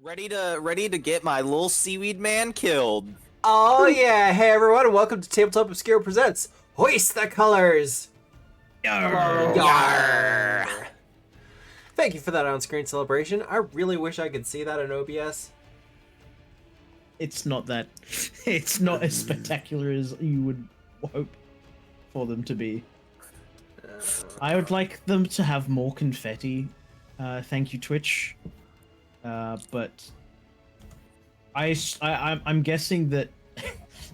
Ready to get my little seaweed man killed. Oh yeah, hey everyone, and welcome to Tabletop Obscura presents Hoist the Colors. Hello. Yarr. Thank you for that on-screen celebration. I really wish I could see that in OBS. It's not that. It's not as spectacular as you would hope for them to be. I would like them to have more confetti. Thank you, Twitch. But I'm guessing that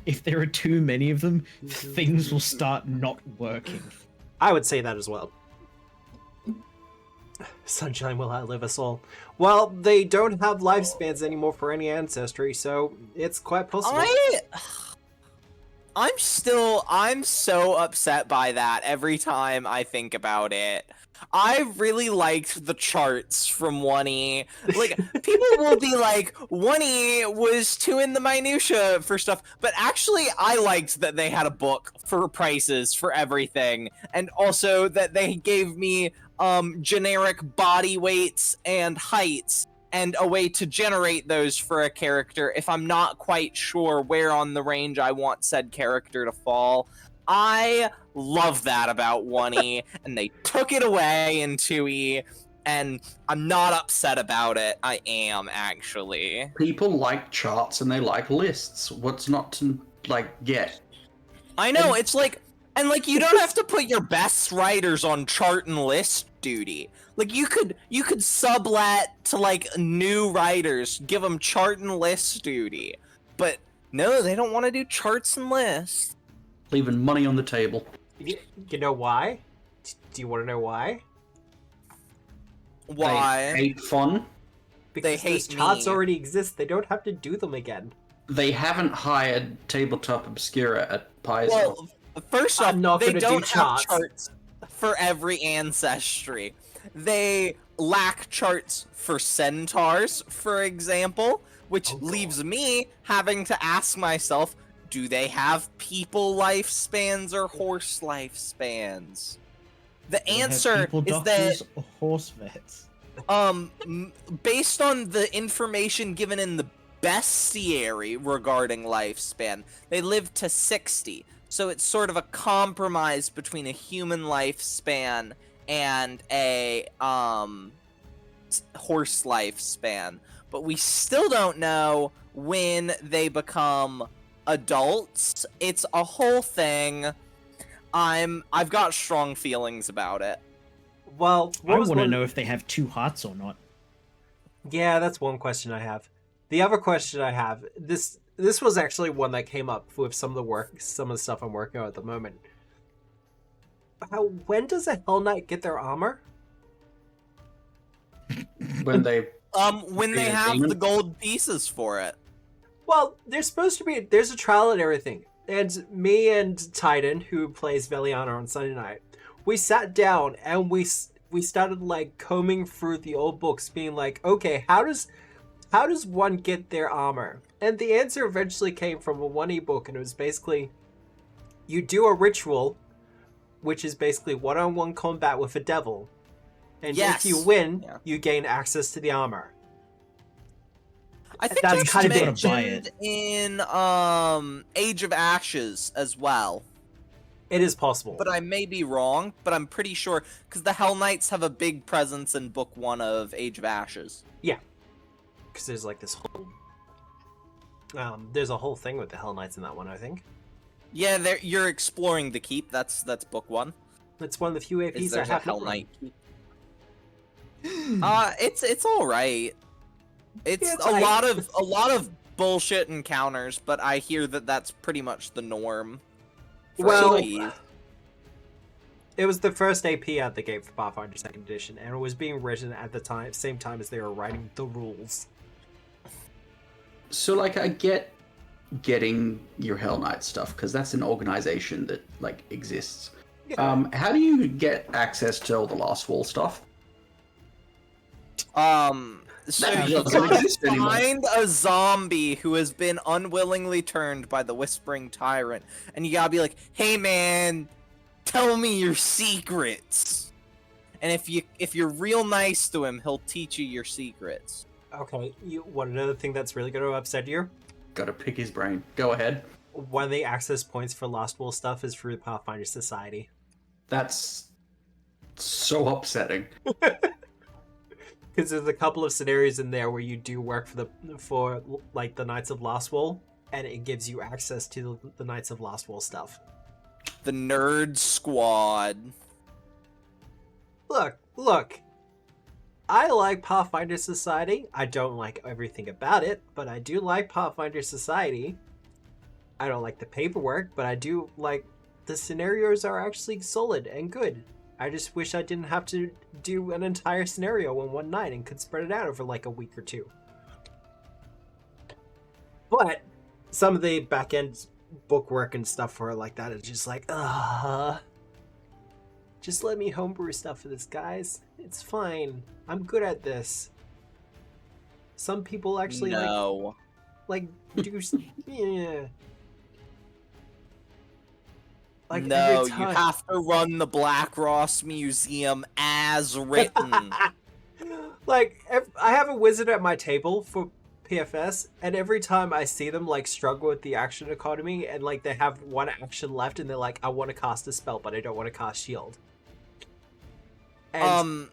if there are too many of them, things will start not working. I would say that as well. Sunshine will outlive us all. Well, they don't have lifespans anymore for any ancestry, so it's quite possible. I'm so upset by that every time I think about it. I really liked the charts from 1E. Like, people will be like, 1E was too in the minutia for stuff, but actually I liked that they had a book for prices for everything, and also that they gave me generic body weights and heights, and a way to generate those for a character if I'm not quite sure where on the range I want said character to fall. I love that about 1E, and they took it away in 2E, and I'm not upset about it. I am, actually. People like charts and they like lists. What's not to, get? I know, it's like, and like, you don't have to put your best writers on chart and list duty. Like, you could sublet to, like, new writers, give them chart and list duty. But no, they don't want to do charts and lists. Leaving money on the table. You know why? Do you want to know why? Why? They hate fun. Because They hate those charts me. already exist. They don't have to do them again. They haven't hired Tabletop Obscura at Paizo. Well, first off, I'm not they gonna do don't have charts. charts for every ancestry. They lack charts for centaurs, for example, which leaves me having to ask myself, do they have people lifespans or horse lifespans? The They have answer people, is that doctors, or horse vets. based on the information given in the bestiary regarding lifespan, they live to 60. So it's sort of a compromise between a human lifespan and a horse lifespan. But we still don't know when they become adults. It's a whole thing. I've got strong feelings about it. Well, I want to know if they have two hearts or not. Yeah, that's one question I have. The other question I have, this was actually one that came up with some of the stuff I'm working on at the moment. When does a Hell Knight get their armor? When they When they have the gold pieces for it. Well, there's a trial and everything. And me and Titan, who plays Veliana on Sunday night, we sat down and we started like combing through the old books, being like, okay, how does one get their armor? And the answer eventually came from a 1E book, and it was basically, you do a ritual, which is basically one-on-one combat with a devil, and if you win, you gain access to the armor. I think That's that's kind of mentioned in Age of Ashes as well. It is possible. But I may be wrong, but I'm pretty sure, because the Hell Knights have a big presence in Book 1 of Age of Ashes. Yeah. Because there's like this whole... there's a whole thing with the Hell Knights in that one, I think. Yeah, you're exploring the keep. That's Book 1. It's one of the few APs There's I have a Hell not Knight run. keep. It's all right. It's It's a like- lot of bullshit encounters, but I hear that that's pretty much the norm. For Well, APs. it was the first AP out the gate for Pathfinder 2nd Edition, and it was being written at the same time as they were writing the rules. So, I get getting your Hell Knight stuff, because that's an organization that, exists. Yeah. How do you get access to all the Last Wall stuff? So That you doesn't gotta exist anymore. find a zombie who has been unwillingly turned by the Whispering Tyrant, and you gotta be like, "Hey man, tell me your secrets." And if you're real nice to him, he'll teach you your secrets. Okay, you want another thing that's really going to upset you? Gotta pick his brain. Go ahead. One of the access points for Lost World stuff is through the Pathfinder Society. That's so upsetting. Because there's a couple of scenarios in there where you do work for like the Knights of Lost World, and it gives you access to the Knights of Lost World stuff. The Nerd Squad. Look. I like Pathfinder Society. I don't like everything about it, but I do like Pathfinder Society. I don't like the paperwork, but I do like the scenarios are actually solid and good. I just wish I didn't have to do an entire scenario in one night and could spread it out over like a week or two. But some of the back-end bookwork and stuff for it like that is just like, just let me homebrew stuff for this, guys. It's fine. I'm good at this. Some people actually like do yeah. Like no, every you time. have to run the Black Ross Museum as written. Like I have a wizard at my table for PFS, and every time I see them like struggle with the action economy and like they have one action left and they're like, I want to cast a spell but I don't want to cast shield. And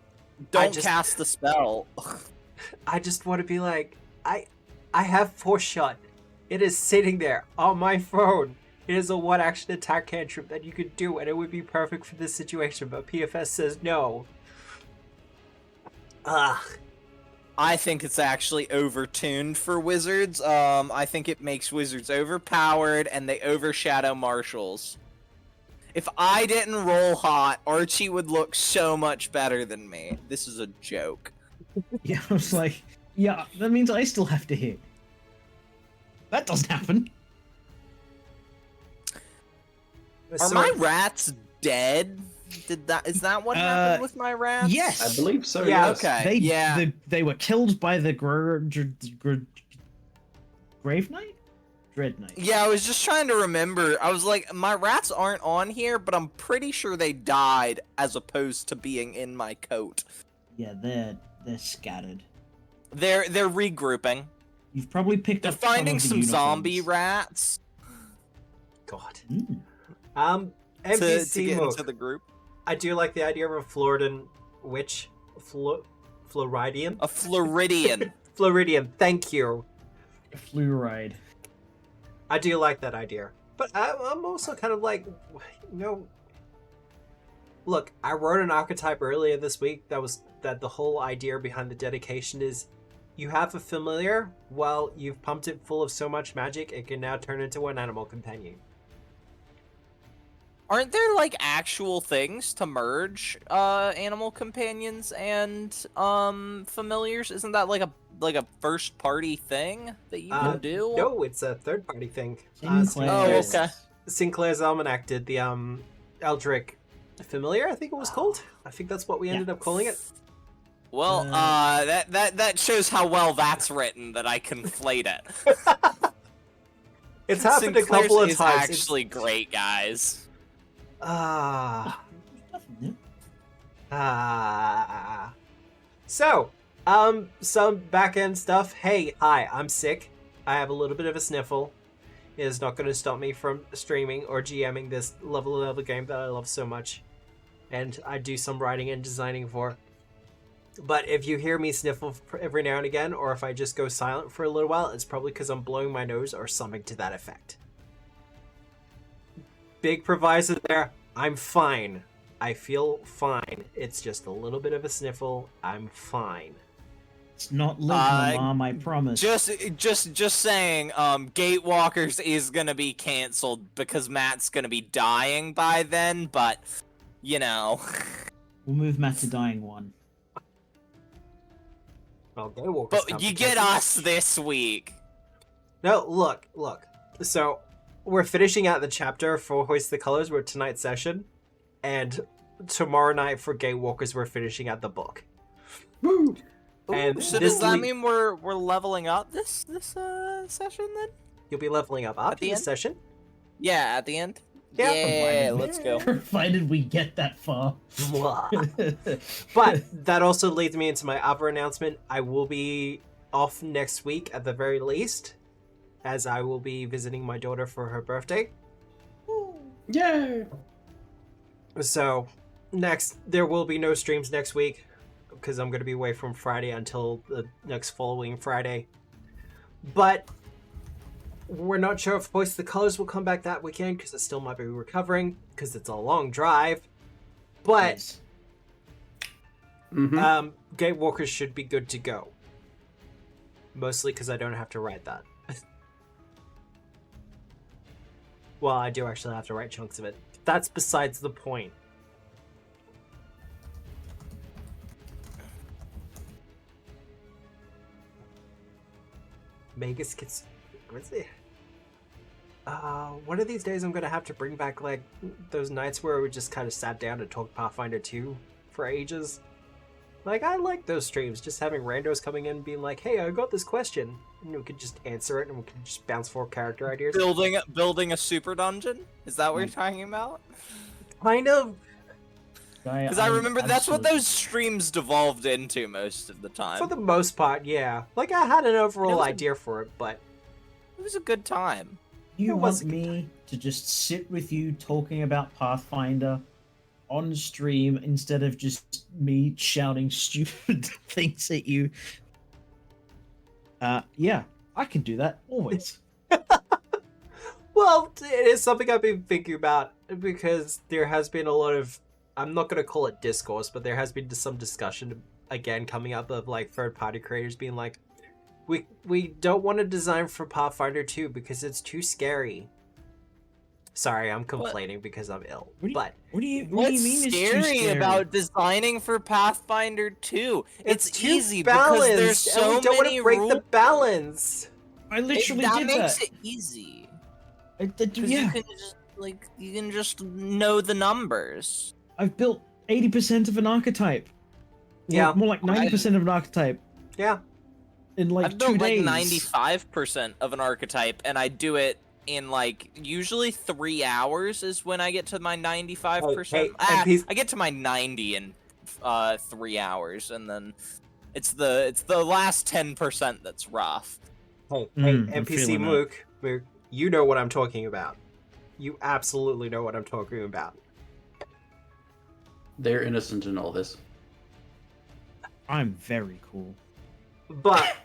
don't cast the spell. I just want to be like, I have Force Shot. It is sitting there on my phone. It is a one action attack cantrip that you could do and it would be perfect for this situation, but PFS says no. I think it's actually overtuned for wizards. I think it makes wizards overpowered and they overshadow marshals. If I didn't roll hot, Archie would look so much better than me. This is a joke. Yeah, I was like, yeah, that means I still have to hit. That doesn't happen. Are my rats dead? Is that what happened with my rats? Yes, I believe so. Yeah, Yes. Okay. They were killed by the Grave Knight? Dread Knight. Yeah, I was just trying to remember. I was like, my rats aren't on here, but I'm pretty sure they died as opposed to being in my coat. Yeah, they're scattered. They're regrouping. You've probably picked They're up finding some, of the some zombie uniforms. rats. God. Mm. To NPC get Mook. into the group. I do like the idea of a Floridan witch. Floridian? A Floridian. Floridian, thank you. Fluoride. I do like that idea. But I'm also kind of like, look, I wrote an archetype earlier this week that the whole idea behind the dedication is you have a familiar, well, you've pumped it full of so much magic, it can now turn into an animal companion. Aren't there like actual things to merge animal companions and familiars? Isn't that like a first party thing that you can do? No, it's a third party thing. Sinclair's Almanac did the Eldritch Familiar, I think it was called. I think that's what we ended up calling it. Well, that shows how well that's written that I conflate it. It's happened a couple of is times. Actually, great guys. So, some back-end stuff. Hi, I'm sick. I have a little bit of a sniffle. It is not going to stop me from streaming or GMing this level of the game that I love so much. And I do some writing and designing for. But if you hear me sniffle every now and again, or if I just go silent for a little while, it's probably because I'm blowing my nose or something to that effect. Big proviso there. I'm fine. I feel fine. It's just a little bit of a sniffle. I'm fine. It's not literal, Mom, I promise. Just saying, Gatewalkers is gonna be canceled because Matt's gonna be dying by then, but, you know. We'll move Matt to dying one. Well, Gatewalkers But you get us this week. No, look. So, we're finishing out the chapter for Hoist the Colors. We're tonight's session. And tomorrow night for Gatewalkers, we're finishing out the book. Woo! And So does that mean we're leveling up this session then? You'll be leveling up after the the end? session? Yeah, at the end. Yeah. Yeah, let's go. Provided we get that far. But that also leads me into my other announcement. I will be off next week at the very least, as I will be visiting my daughter for her birthday. Yay! So, there will be no streams next week, because I'm going to be away from Friday until the next following Friday. But we're not sure if Hoist the Colors will come back that weekend, because it still might be recovering, because it's a long drive. But Yes. Gatewalkers should be good to go. Mostly because I don't have to write that. Well, I do actually have to write chunks of it. That's besides the point. Magus gets... What's it? One of these days I'm gonna have to bring back, like, those nights where we just kind of sat down and talked Pathfinder 2 for ages. Like, I like those streams, just having randos coming in and being like, hey, I got this question. And we could just answer it and we could just bounce for character ideas. Building a super dungeon? Is that what you're talking about? Kind of. Because I remember that's what those streams devolved into most of the time. For the most part, yeah. Like, I had an overall was a- idea for it, but... It was a good time. You It was want a good me to just sit with you talking about Pathfinder on stream instead of just me shouting stupid things at you? Yeah, I can do that always. Well, it is something I've been thinking about, because there has been a lot of... I'm not going to call it discourse, but there has been some discussion, again, coming up of, like, third-party creators being like, we don't want to design for Pathfinder 2 because it's too scary. Sorry, I'm complaining because I'm ill. But What do you What's mean it's too scary about designing for Pathfinder 2? it's It's too easy balanced, because there's so and we don't want many to break rules. the balance. I literally that did makes that. it easy. Yeah, You can just know the numbers. I've built 80% of an archetype. Yeah. More like 90% of an archetype Yeah. in like I've 2 built days. like 95% of an archetype, and I do it in like usually 3 hours is when I get to my 95%. Hey, NPC I get to my 90 in 3 hours, and then it's the last 10% that's rough. Hey, I'm NPC feeling Mook, you know what I'm talking about. You absolutely know what I'm talking about. They're innocent in all this. I'm very cool. But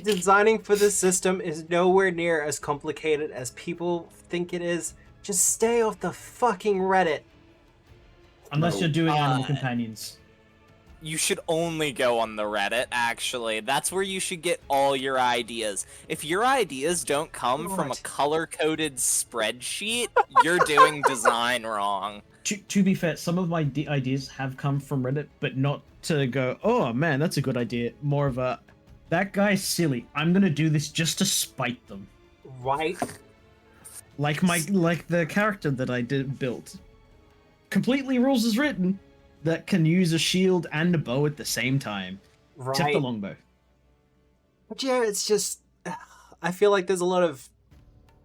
designing for this system is nowhere near as complicated as people think it is. Just stay off the fucking Reddit. Unless No. you're doing animal Uh, companions. You should only go on the Reddit, actually. That's where you should get all your ideas. If your ideas don't come from a What? color-coded spreadsheet, you're doing design wrong. To be fair, some of my ideas have come from Reddit, but not to go, oh man, that's a good idea. More of a, that guy's silly. I'm gonna do this just to spite them. Right? Like the character that I built. Completely rules is written that can use a shield and a bow at the same time. Except Right. the longbow. But yeah, it's just... I feel like there's a lot of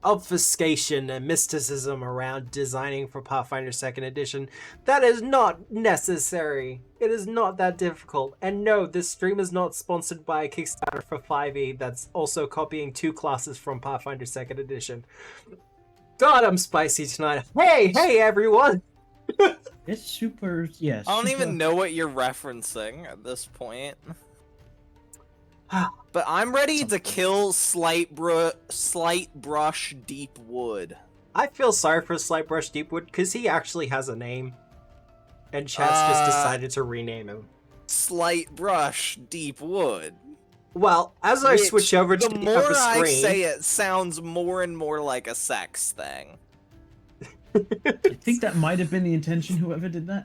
obfuscation and mysticism around designing for Pathfinder 2nd Edition. That is not necessary. It is not that difficult. And no, this stream is not sponsored by a Kickstarter for 5e that's also copying 2 classes from Pathfinder 2nd Edition. God, I'm spicy tonight. Hey everyone! It's super, yes. I don't even know what you're referencing at this point. But I'm ready to kill Slight Brush Deep Wood. I feel sorry for Slightbrush Deepwood because he actually has a name. And chat's just decided to rename him. Slight Brush Deep Wood. Well, as I Which, switch over to the the more upper I screen, say it, sounds more and more like a sex thing. I think that might have been the intention, whoever did that.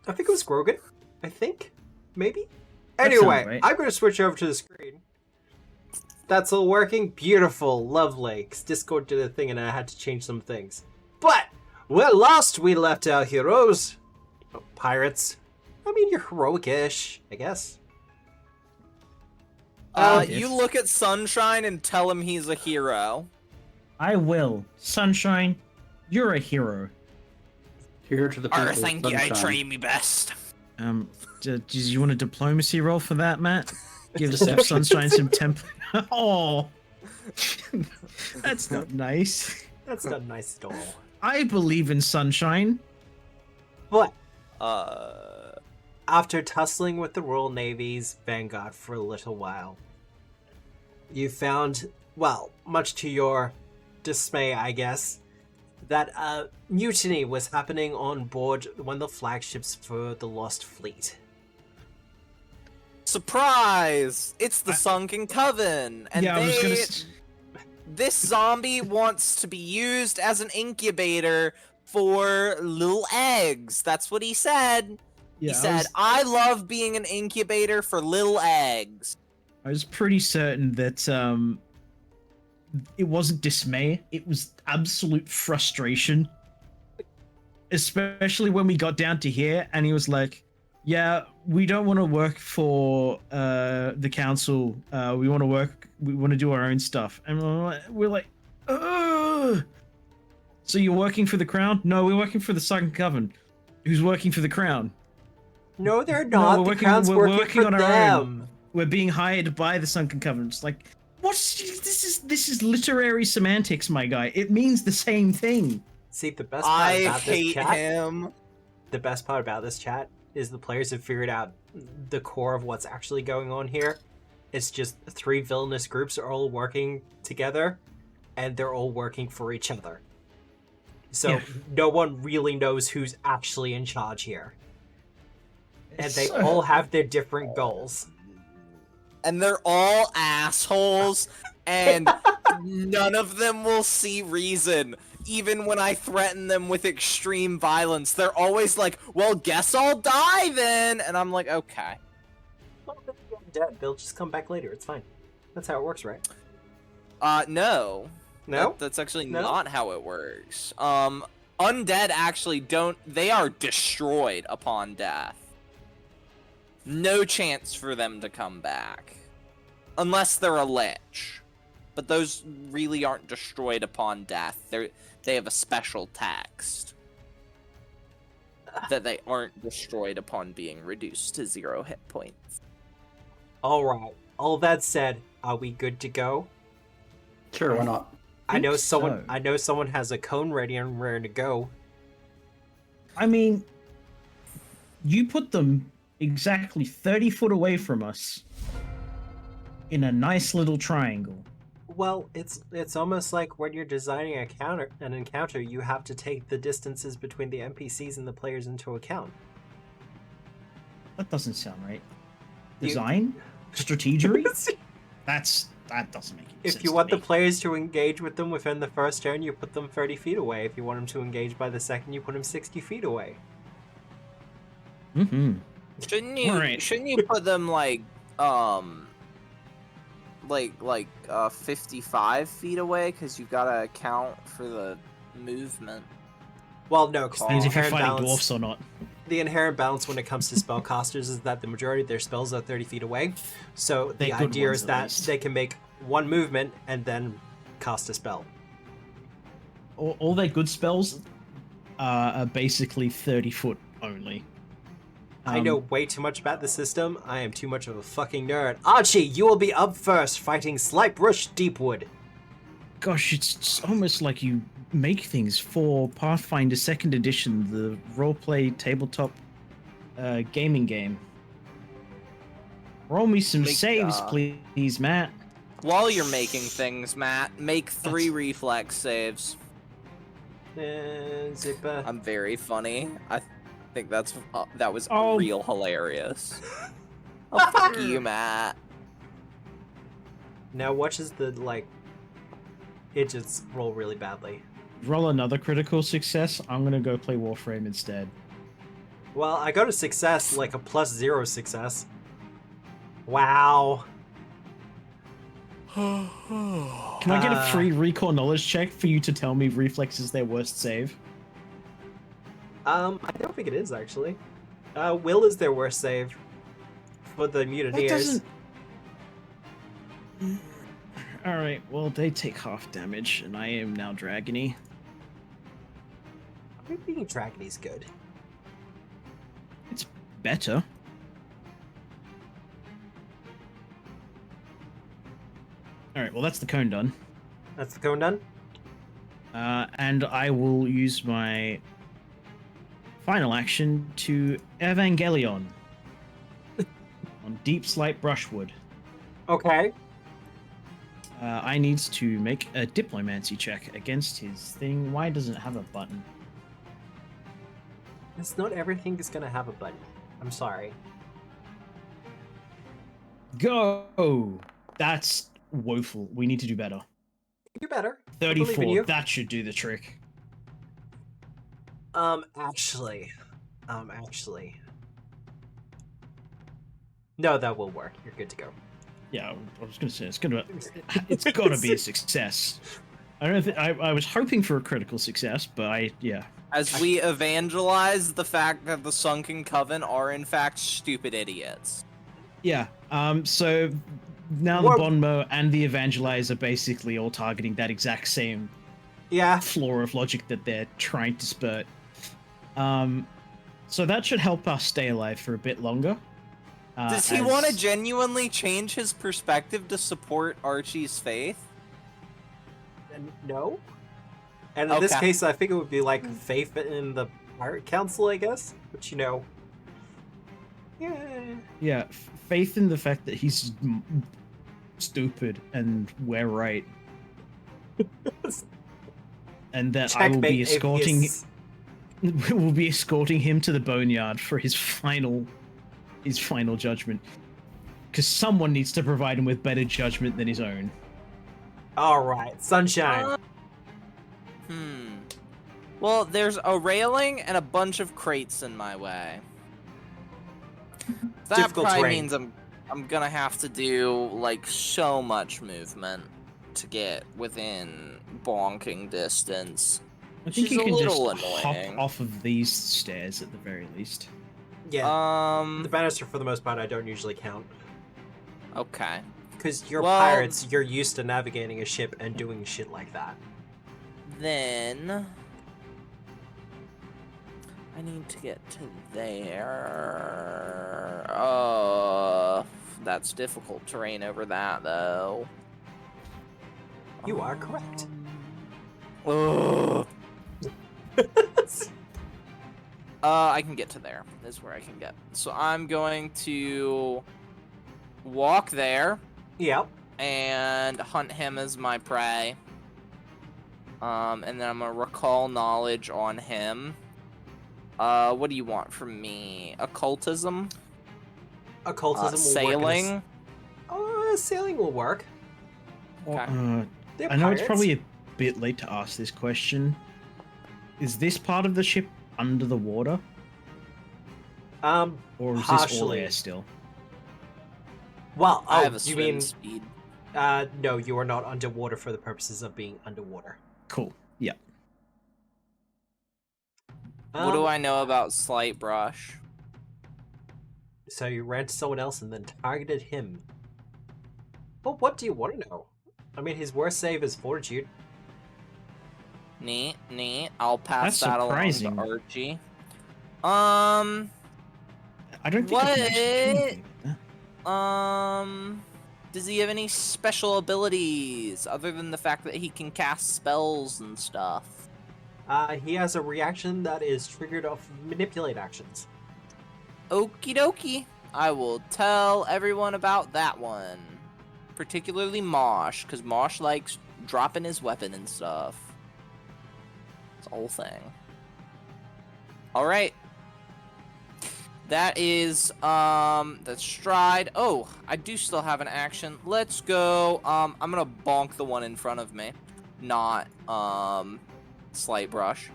I think it was Grogan. I think, maybe. That Anyway, sounds right. I'm going to switch over to the screen. That's all working. Beautiful, lovely. 'Cause Discord did a thing, and I had to change some things. But where last we left our heroes, pirates. I mean, you're heroic-ish, I guess. Yes. You look at Sunshine and tell him he's a hero. I will. Sunshine, you're a hero. Here to the people. Or thank you, I Sunshine. try me best. Do you want a diplomacy roll for that, Matt? Give Sunshine some temp. Oh, that's not nice. That's not nice at all. I believe in Sunshine. But Uh, after tussling with the Royal Navy's vanguard for a little while, you found, well, much to your dismay, I guess, that a mutiny was happening on board one of the flagships for the Lost Fleet. surprise! It's the Sunken Coven, and Yeah, I was gonna. this zombie wants to be used as an incubator for little eggs. That's what he said. Yeah, He said, I love being an incubator for little eggs. I was pretty certain that it wasn't dismay. It was absolute frustration. Especially when we got down to here, and he was like, "Yeah, we don't want to work for the council. We want to work. We want to do our own stuff." And we're like, "Ugh." So you're working for the crown? No, we're working for the Sunken Coven. Who's working for the crown? No, they're not. we're The Crown's we're working working for on our them. own. We're being hired by the Sunken Coven. It's like, what's this is literary semantics, my guy. It means the same thing. See, the best part I about this hate chat, him. the best part about this chat is the players have figured out the core of what's actually going on here. It's just three villainous groups are all working together, and they're all working for each other. So Yeah. no one really knows who's actually in charge here. And they So- all have their different goals. And they're all assholes, and none of them will see reason. Even when I threaten them with extreme violence, they're always like, well, guess I'll die then. And I'm like, okay. Well, they're dead. They'll just come back later. It's fine. That's how it works, right? No. No? That's actually No? not how it works. Undead actually they are destroyed upon death. No chance for them to come back. Unless they're a lich. But those really aren't destroyed upon death. They have a special text. That they aren't destroyed upon being reduced to 0 hit points. Alright. All that said, are we good to go? Sure, why not? I know think someone so. I know someone has a cone ready and ready to go. I mean, you put them exactly 30 foot away from us in a nice little triangle. Well, it's almost like when you're designing an encounter, you have to take the distances between the NPCs and the players into account. That doesn't sound right. You- Design? Strategery? That doesn't make any sense. If you to want the me. players to engage with them within the first turn, you put them 30 feet away. If you want them to engage by the second, you put them 60 feet away. Mm-hmm. Shouldn't you Alright. shouldn't you put them like 55 feet away, because you've got to account for the movement. Well, no, because Depends if you're fighting dwarfs or not. the inherent balance when it comes to spellcasters is that the majority of their spells are 30 feet away. So the They're good idea ones, is at that least. they can make one movement and then cast a spell. All their good spells are basically 30 foot only. I know way too much about the system. I am too much of a fucking nerd. Archie, you will be up first, fighting Sliperush Deepwood. Gosh, it's almost like you make things for Pathfinder 2nd Edition, the roleplay tabletop gaming game. Roll me some Make, saves, please, Matt. While you're making things, Matt, make 3 reflex saves. Zipper. I'm very funny. I think that was Oh. real hilarious. Oh, fuck you, Matt. Now watch as the, it just roll really badly. Roll another critical success. I'm gonna go play Warframe instead. Well, I got a success, like a +0 success. Wow. Can I get a free recall knowledge check for you to tell me reflex is their worst save? I don't think it is, actually. Will is their worst save for the That mutineers. doesn't. Alright, well, they take half damage, and I am now dragony. I think being Dragony's good. better. Alright, well that's the cone done. That's the cone done? And I will use my final action to Evangelion on Deep Slight Brushwood. Okay. I need to make a diplomancy check against his thing. Why doesn't it have a button? It's not everything is gonna have a button. I'm sorry. Go! That's woeful. We need to do better. You better. I believe in 34. you. That should do the trick. Actually. No, that will work. You're good to go. Yeah, I was gonna say it's gotta be a success. I don't think I was hoping for a critical success, but As we evangelize the fact that the Sunken Coven are in fact stupid idiots. Yeah. So now the Bonmo and the Evangelize are basically all targeting that exact same flaw of logic that they're trying to spurt. So that should help us stay alive for a bit longer. Does he want to genuinely change his perspective to support Archie's faith? No. And in this case, I think it would be like faith in the Pirate Council, I guess. But yeah, faith in the fact that he's stupid and we're right, and that I will be escorting. We'll be escorting him to the boneyard for his final judgment, because someone needs to provide him with better judgment than his own. All right, sunshine. Well, there's a railing and a bunch of crates in my way. That Difficult probably terrain. means I'm gonna have to do like so much movement to get within bonking distance. I think Which you is a can just little hop annoying. off of these stairs at the very least. Yeah. The banister, for the most part, I don't usually count. Okay. Because you're Well- pirates, you're used to navigating a ship and doing shit like that. Then I need to get to there. That's difficult terrain over that though. You are correct. Ugh. I can get to there. That's where I can get. So I'm going to walk there Yep. and hunt him as my prey. And then I'm gonna recall knowledge on him. What do you want from me? Occultism? Occultism will sailing? work. Sailing will work. Okay. They're I know it's pirates. probably a bit late to ask this question. Is this part of the ship under the water, or is this all partially. air still? Well, I have a you swim mean speed. no, you are not underwater for the purposes of being underwater. Cool. Yeah. What do I know about Slight Brush? So you ran to someone else and then targeted him. Well, what do you want to know? I mean, his worst save is Fortitude. Neat. I'll pass That's that surprising. along to Archie. I don't think I can actually do What? anything with that. Does he have any special abilities other than the fact that he can cast spells and stuff? He has a reaction that is triggered off manipulate actions. Okie dokie. I will tell everyone about that one. Particularly Mosh, because Mosh likes dropping his weapon and stuff. It's a whole thing. Alright. That is, that's stride. Oh, I do still have an action. Let's go. I'm gonna bonk the one in front of me. Not, Slight Brush.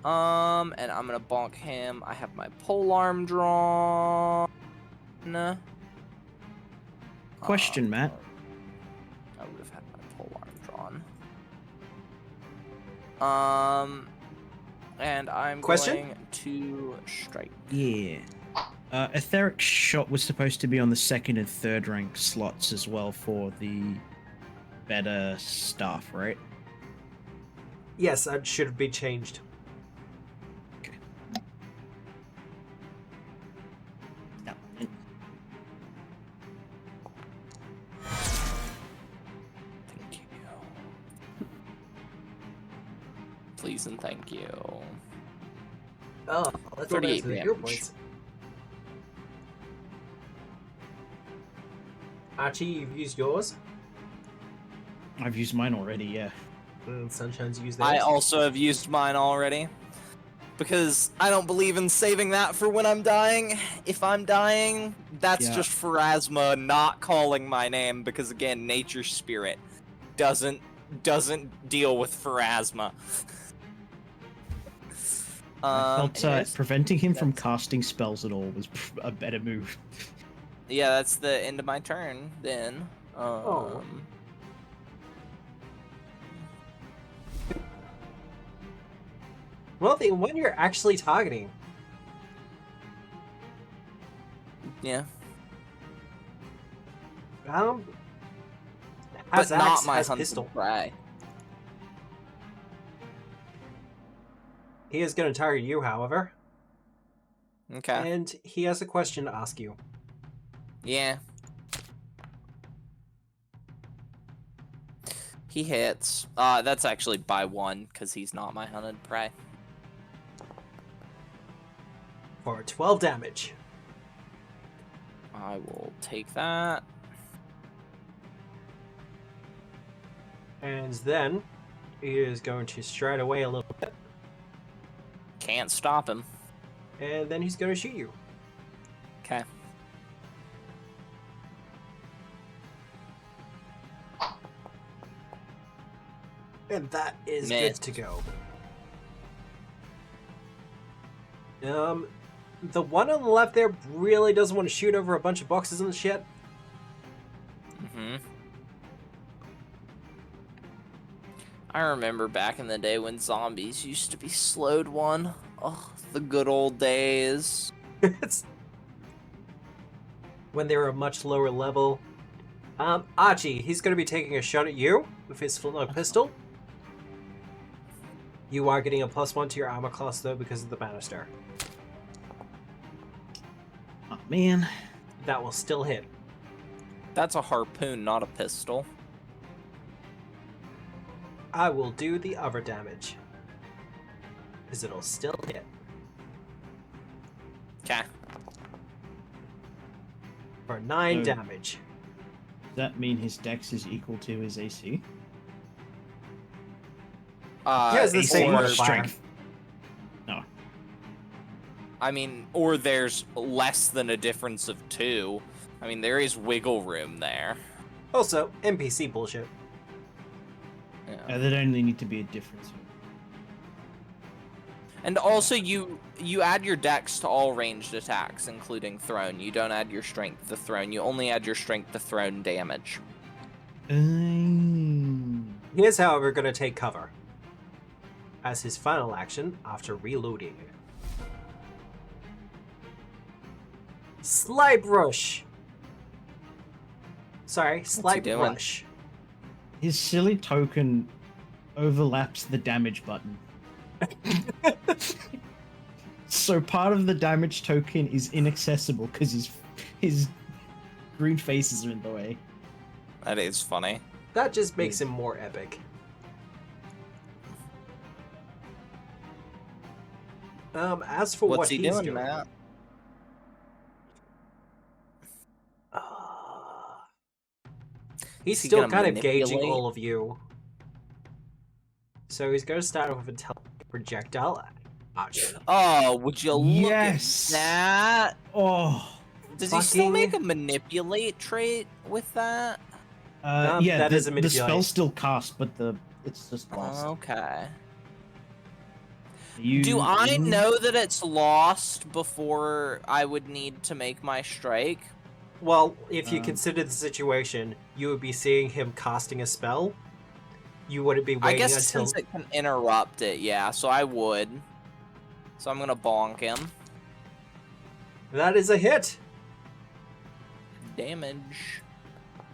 And I'm gonna bonk him. I have my polearm drawn. Question, Matt. I would have had my polearm drawn. And I'm Question? going to strike. Yeah. Etheric Shot was supposed to be on the 2nd and 3rd rank slots as well for the better staff, right? Yes, that should be changed. Okay. please and thank you. Oh, let's go back 38 to the hero damage. points. Archie, you've used yours. I've used mine already, yeah. And Sunshine's used theirs. I also have used mine already. Because I don't believe in saving that for when I'm dying. If I'm dying, that's Yeah. just Pharasma not calling my name, because again, nature spirit doesn't deal with Pharasma. I felt Anyways, preventing him from that's- casting spells at all was a better move. yeah, that's the end of my turn then. Oh. Well, the one you're actually targeting. Yeah. Has But not axe, my has hunted pistol. prey. He is going to target you, however, Okay. and he has a question to ask you. Yeah. He hits. That's actually by 1, because he's not my hunted prey. For 12 damage. I will take that. And then he is going to stride away a little bit, Can't stop him. and then he's going to shoot you. Okay. And that is Miss. good to go. The one on the left there really doesn't want to shoot over a bunch of boxes and shit. Mm-hmm. I remember back in the day when zombies used to be slowed 1. Oh, the good old days. It's when they were a much lower level. Archie, he's going to be taking a shot at you with his flintlock pistol. You are getting a +1 to your armor class though because of the banister. Oh man. That will still hit. That's a harpoon, not a pistol. I will do the other damage. Because it'll still hit. Okay. For 9 Oh. damage. Does that mean his dex is equal to his AC? He has the AC same or modifier. strength. No. I mean, or there's less than a difference of 2. I mean, there is wiggle room there. Also, NPC bullshit. Yeah. There'd only need to be a difference. And also, you add your dex to all ranged attacks, including thrown. You don't add your strength to thrown. You only add your strength to thrown damage. He is, however, going to take cover. As his final action after reloading. Slipe Rush! Sorry, Slipe doing? Rush. His silly token overlaps the damage button. So part of the damage token is inaccessible because his green faces are in the way. That is funny. That just makes him more epic. As for What's what he he's doing, doing, Matt? he's Is he still gonna kind of gauging manipulate? all of you. So he's going to start off with a projectile. Archer. Oh, would you Yes! look at that? Oh, Does he still Fucking- make a manipulate trait with that? yeah, that the, is a the manipulate. spell's still cast, but it's just lost. Okay. You, Do I you- know that it's lost before I would need to make my strike? Well, if you Um, consider the situation, you would be seeing him casting a spell. You wouldn't be I waiting guess until... since it can interrupt it, yeah, so I would. So I'm gonna bonk him. That is a hit! Damage.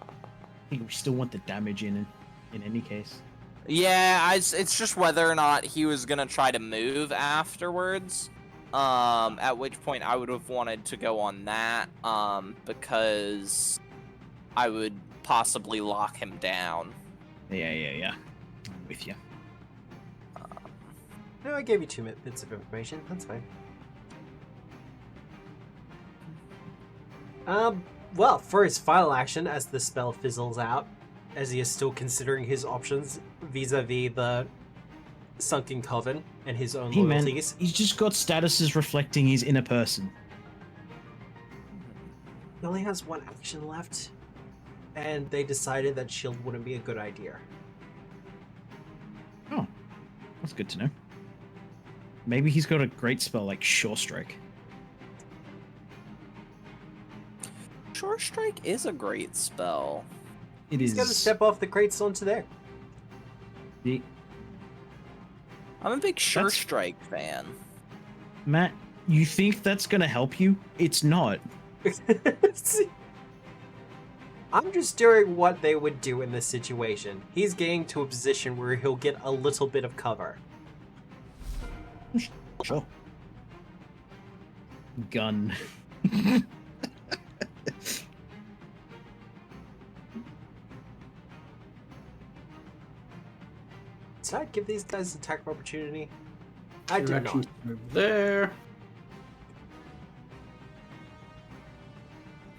I think we still want the damage in any case. Yeah, it's just whether or not he was gonna try to move afterwards. At which point I would have wanted to go on that, because I would possibly lock him down. Yeah. I'm with you. No, I gave you 2 bits of information. That's fine. Well, for his final action, as the spell fizzles out, as he is still considering his options vis-a-vis the Sunken Coven and his own Hey man, loyalties. he's just got statuses reflecting his inner person. He only has 1 action left, and they decided that shield wouldn't be a good idea. Oh, that's good to know. Maybe he's got a great spell like Sure Strike. Sure Strike is a great spell. He's got to step off the crates onto there. The... I'm a big Sure That's- Strike fan. Matt, you think that's gonna help you? It's not. I'm just doing what they would do in this situation. He's getting to a position where he'll get a little bit of cover. Sure. Gun. Did I give these guys an attack of opportunity? I did not. Directions over there.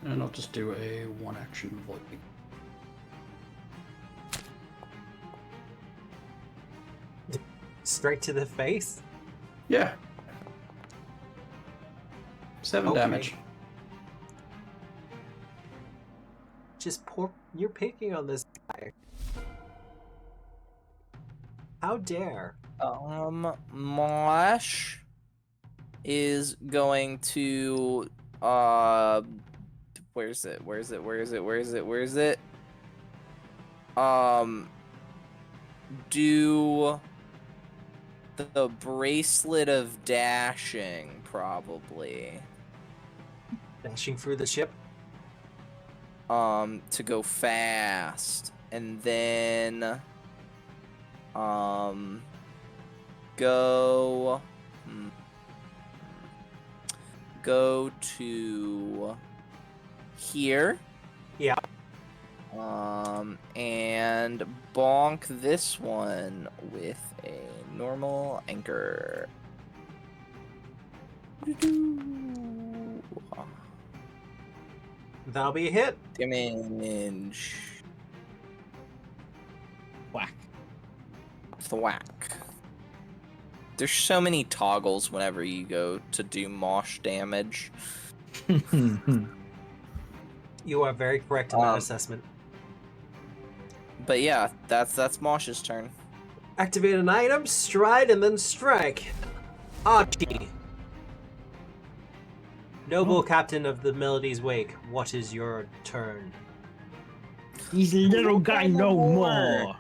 And I'll just do a 1 action void. Straight to the face? Yeah. 7 Okay. damage. Just poor. You're picking on this guy. How dare? Mosh is going to where's it? Do the bracelet of dashing, probably. Dashing through the ship? To go fast. And then go to here. Yeah. And bonk this one with a normal anchor. That'll be a hit. Damage. Whack. Thwack. There's so many toggles whenever you go to do mosh damage. You are very correct in that assessment. But yeah, that's Mosh's turn. Activate an item, stride, and then strike. Archie. Noble Captain of the Melody's Wake, what is your turn? He's a little guy no more.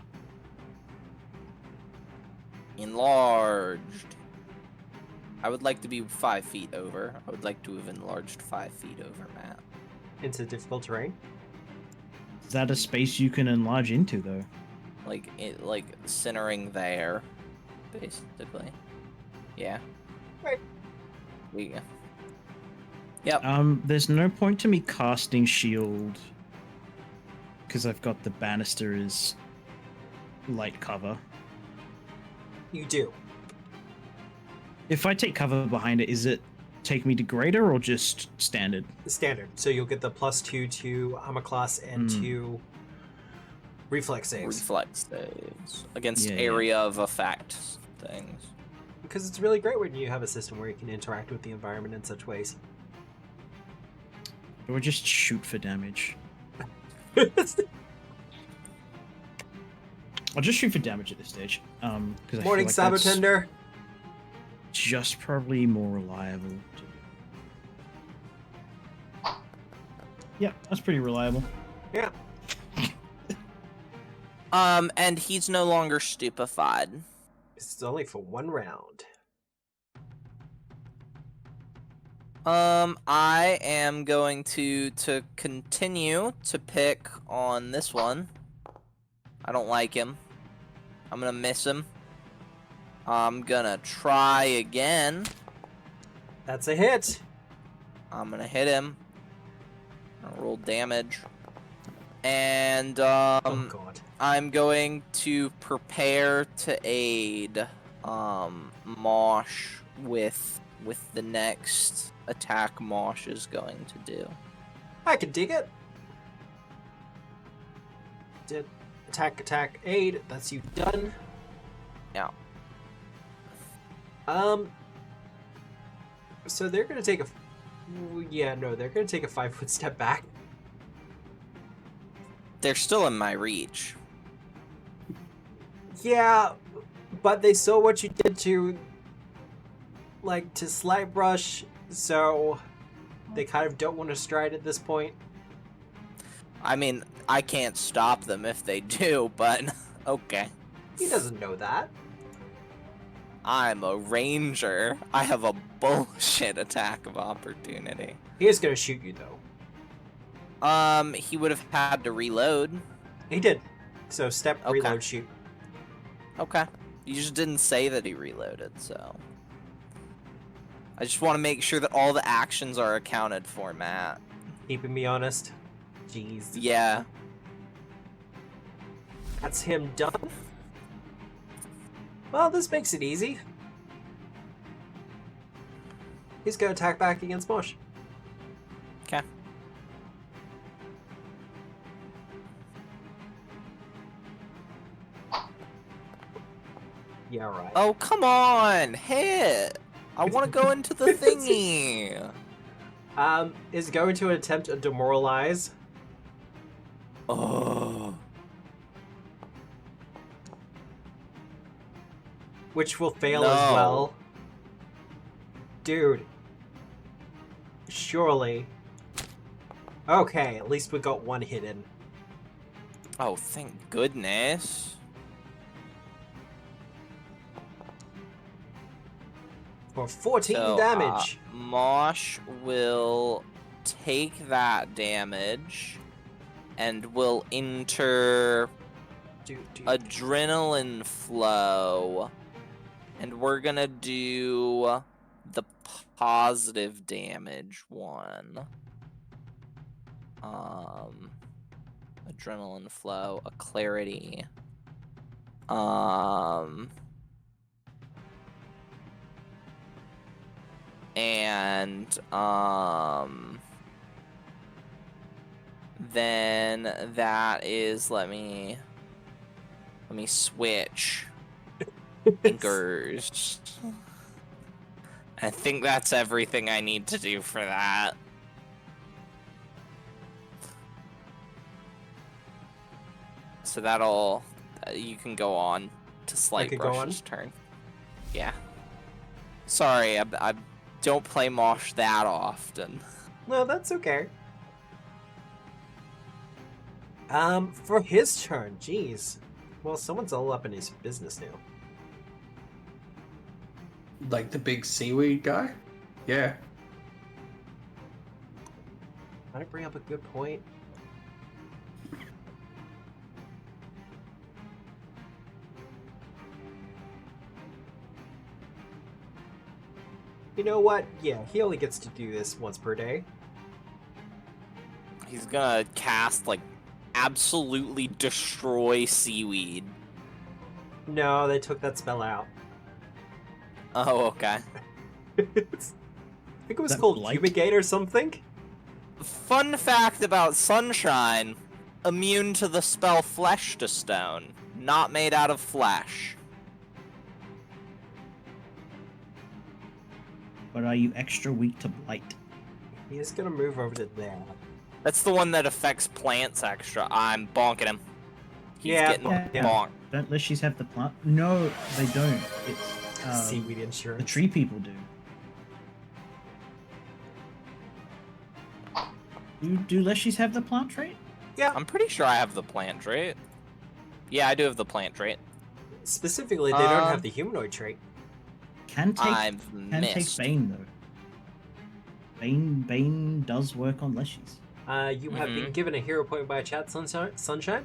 Enlarged. I would like to be 5 feet over. I would like to have enlarged 5 feet over, Matt. Into difficult terrain? Is that a space you can enlarge into, though? Like centering there, basically. Yeah. Right. Yeah. Yep. There's no point to me casting shield because I've got the banister as light cover. You do. If I take cover behind it, is it take me to greater or just standard? Standard. So you'll get the +2 to armor class and 2 reflex saves. Reflex saves against Yeah, yeah. area of effect things. Because it's really great when you have a system where you can interact with the environment in such ways. Or just shoot for damage? I'll just shoot for damage at this stage. Because Morning, Sabertender. Just probably more reliable. Yep, that's pretty reliable. Yeah. And he's no longer stupefied. This is only for 1 round. I am going to continue to pick on this one. I don't like him. I'm gonna miss him. I'm gonna try again. That's a hit. I'm gonna hit him. I'll roll damage. And Oh god. I'm going to prepare to aid. Mosh with the next attack Mosh is going to do. I can dig it. Did attack, aid. That's you done. Yeah. So they're gonna take a. Yeah, no, they're gonna take a 5-foot step back. They're still in my reach. Yeah, but they saw what you did to Slight Brush, so they kind of don't want to stride at this point. I mean, I can't stop them if they do, but okay. He doesn't know that. I'm a ranger. I have a bullshit attack of opportunity. He is gonna shoot you though. He would have had to reload. He did. So step, Okay. reload, shoot. Okay. You just didn't say that he reloaded, so. I just want to make sure that all the actions are accounted for, Matt. Keeping me honest. Jeez. Yeah. That's him done. Well, this makes it easy. He's gonna attack back against Mosh. Okay. Yeah, right. Oh, come on! Hit! I want to go into the thingy! Is going to attempt to demoralize. Oh. Which will fail No. as well. Dude. Surely. Okay, at least we got one hit in. Oh, thank goodness. For 14 So, damage. Mosh will take that damage and will enter Dude. Adrenaline Flow. And we're gonna do the positive damage one. Adrenaline Flow, a clarity. And then that is, let me switch thinkers. I think that's everything I need to do for that. So that'll you can go on to Slight could go Brush's turn. Yeah. Sorry, I don't play Mosh that often. No, that's okay. For his turn, jeez. Well, someone's all up in his business now. Like the big seaweed guy? Yeah. Might bring up a good point. You know what? Yeah, he only gets to do this once per day. He's gonna cast, like, absolutely destroy seaweed. No, they took that spell out. Oh, okay. I think it was That called blight? Fumigate or something. Fun fact about Sunshine, immune to the spell Flesh to Stone, not made out of flesh. But are you extra weak to blight? He is gonna move over to there. That's the one that affects plants extra. I'm bonking him. He's Yeah, getting yeah. bonked. Don't Leshies have the plant? No, they don't. It's Seaweed the insurance. tree people do. Do Leshies have the plant trait? Yeah. I'm pretty sure I have the plant trait. Yeah, I do have the plant trait. Specifically, they don't have the humanoid trait. Can take I've take missed. Bane though. Bane does work on Leshies. You have been given a hero point by chat, Sunshine.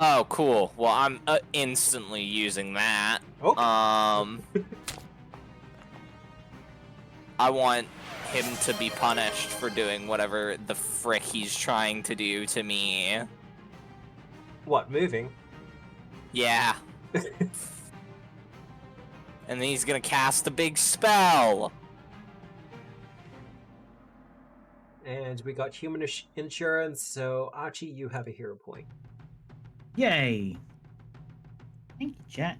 Oh, cool. Well, I'm instantly using that. Oh. I want him to be punished for doing whatever the frick he's trying to do to me. What, moving? Yeah. And then he's gonna cast a big spell. And we got human insurance, so Archie, you have a hero point. Yay! Thank you, chat.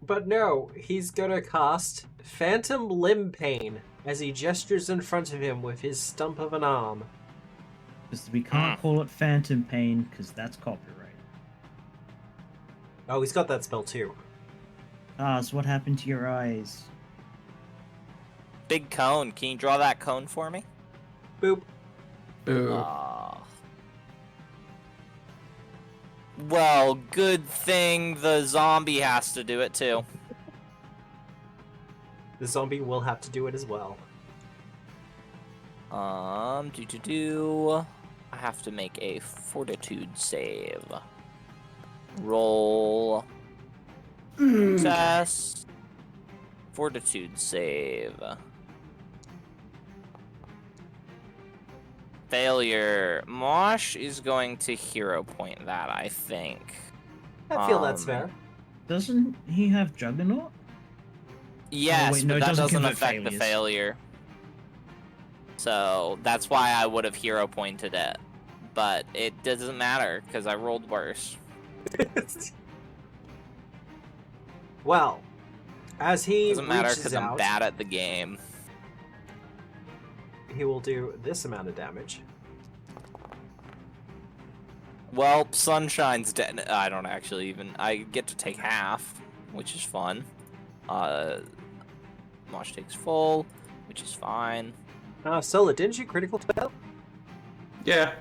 But no, he's gonna cast Phantom Limb Pain as he gestures in front of him with his stump of an arm. Because we can't call it Phantom Pain, because that's copyright. Oh, he's got that spell too. Ah, so what happened to your eyes? Big cone. Can you draw that cone for me? Boop. Boo. Well, good thing the zombie has to do it too. The zombie will have to do it as well. I have to make a fortitude save. Roll. Success. Fortitude save. Failure. Mosh is going to hero point that, I think. I feel that's fair. Doesn't he have Juggernaut? Yes, wait, no, but it that doesn't doesn't convert affect the failures. failure. So that's why I would have hero pointed it. But it doesn't matter, because I rolled worse. Well, as he Doesn't matter reaches because I'm out, bad at the game. he will do this amount of damage. Well, Sunshine's dead. I don't actually even. I get to take half, which is fun. Mosh takes full, which is fine. Sola, didn't you critical fail? Yeah.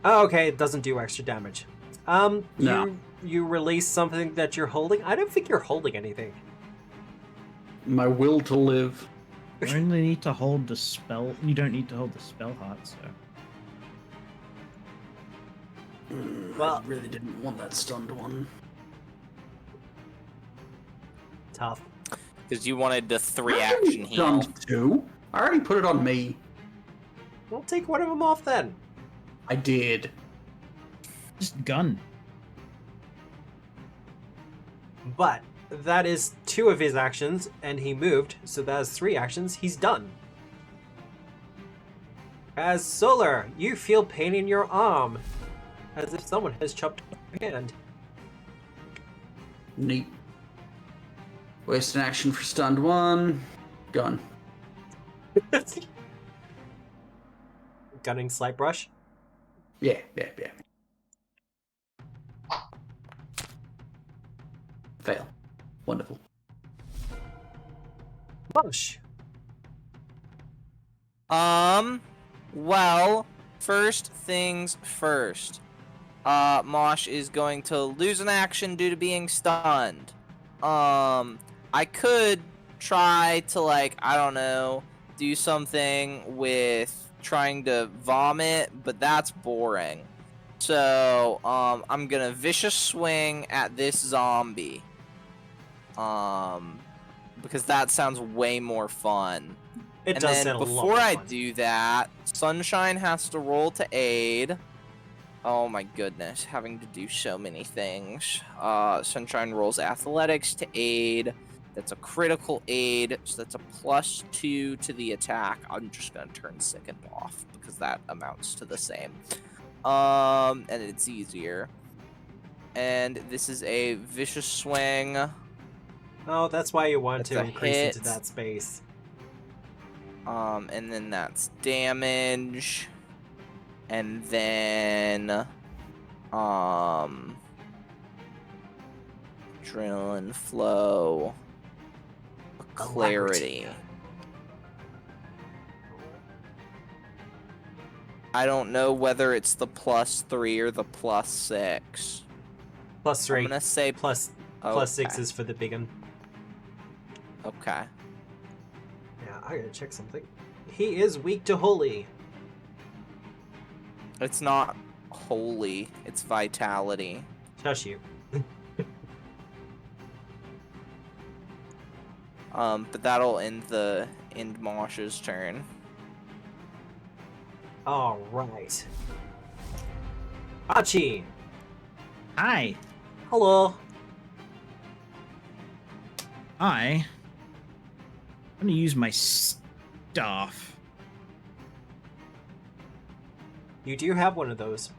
Oh, okay, it doesn't do extra damage. No. You release something that you're holding? I don't think you're holding anything. My will to live. You only need to hold the spell. You don't need to hold the spell heart, so. Well- I really didn't want that stunned one. Tough. Because you wanted the 3-action heal. Stunned 2? I already put it on me. Well, take one of them off then. I did. Just gun. But that is 2 of his actions, and he moved, so that is 3 actions. He's done. As Solar, you feel pain in your arm, as if someone has chopped off your hand. Neat. Waste an action for stunned 1. Gun. Gunning Slight Brush. Yeah. Fail. Wonderful. Mush. Well, first things first. Mosh is going to lose an action due to being stunned. I could try to, like, I don't know, do something with trying to vomit, but that's boring. So, I'm gonna vicious swing at this zombie. Because that sounds way more fun. It And does then sound a lot before more I fun. do that, Sunshine has to roll to aid. Oh my goodness, having to do so many things. Sunshine rolls athletics to aid. That's a critical aid, so that's a +2 to the attack. I'm just gonna turn second off because that amounts to the same. And it's easier. And this is a vicious swing. Oh, that's why you want That's to a increase hit. into that space. And then that's damage. And then, adrenaline flow, clarity. I don't know whether it's the +3 or the +6. +3. I'm gonna say Plus okay. 6 is for the big one. Okay. Yeah, I gotta check something. He is weak to holy. It's not holy, it's vitality. Shush you. But that'll end Mosh's turn. All right. Archie. Hi. Hello. I'm gonna use my staff. You do have one of those.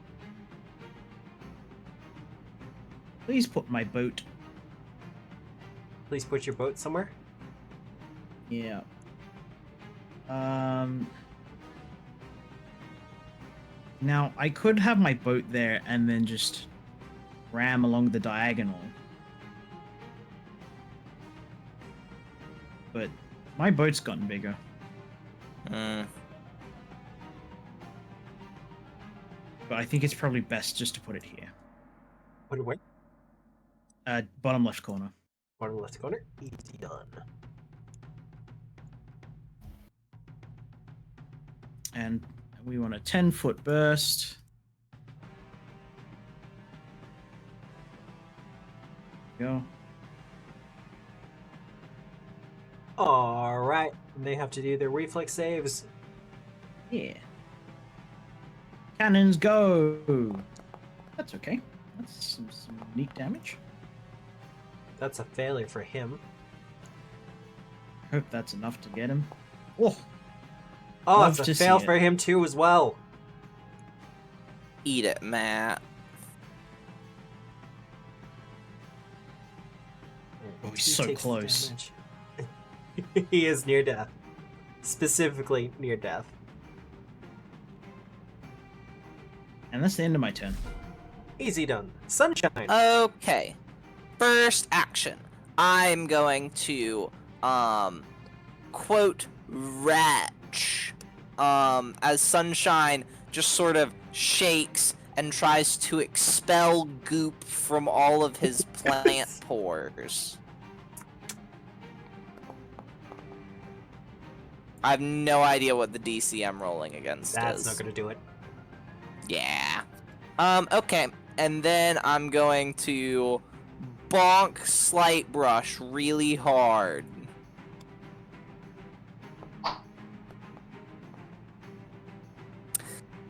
Please put my boat. Please put your boat somewhere. Yeah. Now, I could have my boat there and then just ram along the diagonal. But my boat's gotten bigger. Hmm. But I think it's probably best just to put it here. Put it where? Bottom left corner. Bottom left corner. Easy done. And we want a 10-foot burst. Go. Alright. They have to do their reflex saves. Yeah. Cannons go! That's okay. That's some unique damage. That's a failure for him. Hope that's enough to get him. Oh! Oh, Love it's to a see fail it. for him too as well. Eat it, Matt. Oh, he's He so takes the close. damage. He is near death. Specifically near death. And that's the end of my turn. Easy done. Sunshine. Okay. First action. I'm going to, quote, retch. As Sunshine just sort of shakes and tries to expel goop from all of his plant pores. I have no idea what the DC I'm rolling against That's is. not gonna do it. Yeah. Okay. And then I'm going to bonk Slight Brush really hard.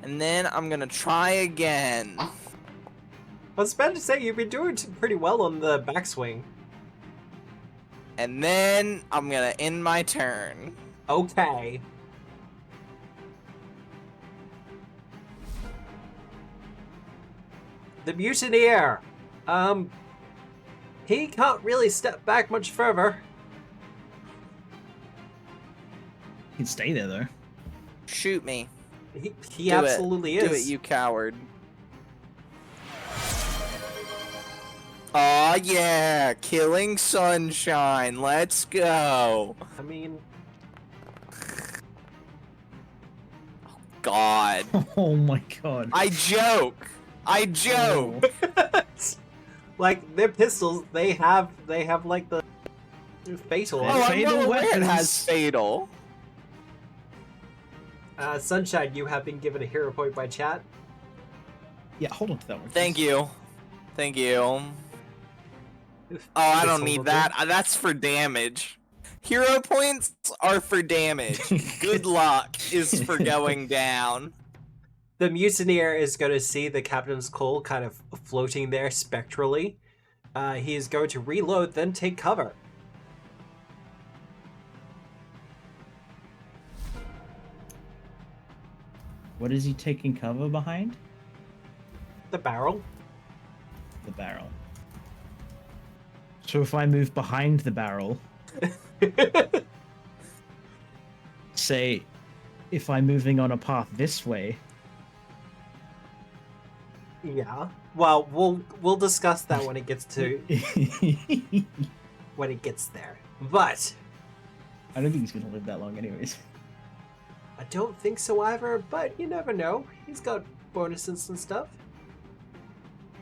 And then I'm gonna try again. I was about to say, you've been doing pretty well on the backswing. And then I'm gonna end my turn. Okay. The mutineer. He can't really step back much further. You can stay there, though. Shoot me. He Do absolutely it. is. Do it, you coward. Aw, yeah. Killing Sunshine. Let's go. I mean, God. Oh my god. I joke. I joke. like their pistols, they have like the fatal. Oh, Yeah. I'm Fatal well aware it weapons. has fatal. Sunshine, you have been given a hero point by chat. Yeah, hold on to that one. Thank please. you. Thank you. Oh, I don't This need whole that. That's for damage. Hero points are for damage. Good luck is for going down. The mutineer is going to see the captain's call kind of floating there spectrally. He is going to reload, then take cover. What is he taking cover behind? The barrel. The barrel. So if I move behind the barrel, say, if I'm moving on a path this way, Yeah. Well, we'll discuss that when it gets to I when it gets there. But don't think he's gonna live that long, anyways. I don't think so either. But you never know. He's got bonuses and stuff.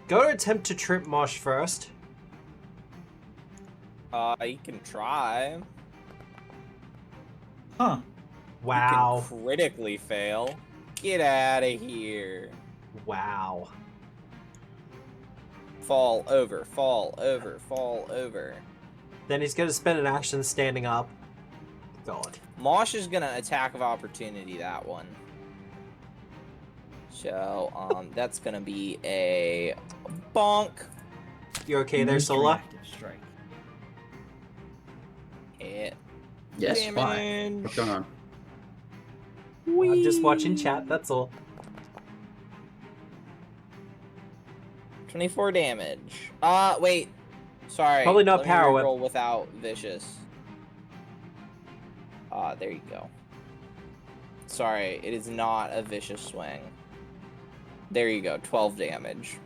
Go to attempt to trip Mosh first. You can try. Huh? Wow. You can critically fail. Get out of here. Wow. Fall over, fall over, fall over. Then he's gonna spend an action standing up. God. Mosh is gonna attack of opportunity that one. So, that's gonna be a bonk. You okay there, Most Sola? reactive strike. Hit. Yes, why? Damage. What's going on? I'm just watching chat, that's all. 24 damage. Wait. Sorry. Probably not Let power me whip. reroll without vicious. There you go. Sorry, it is not a vicious swing. There you go, 12 damage.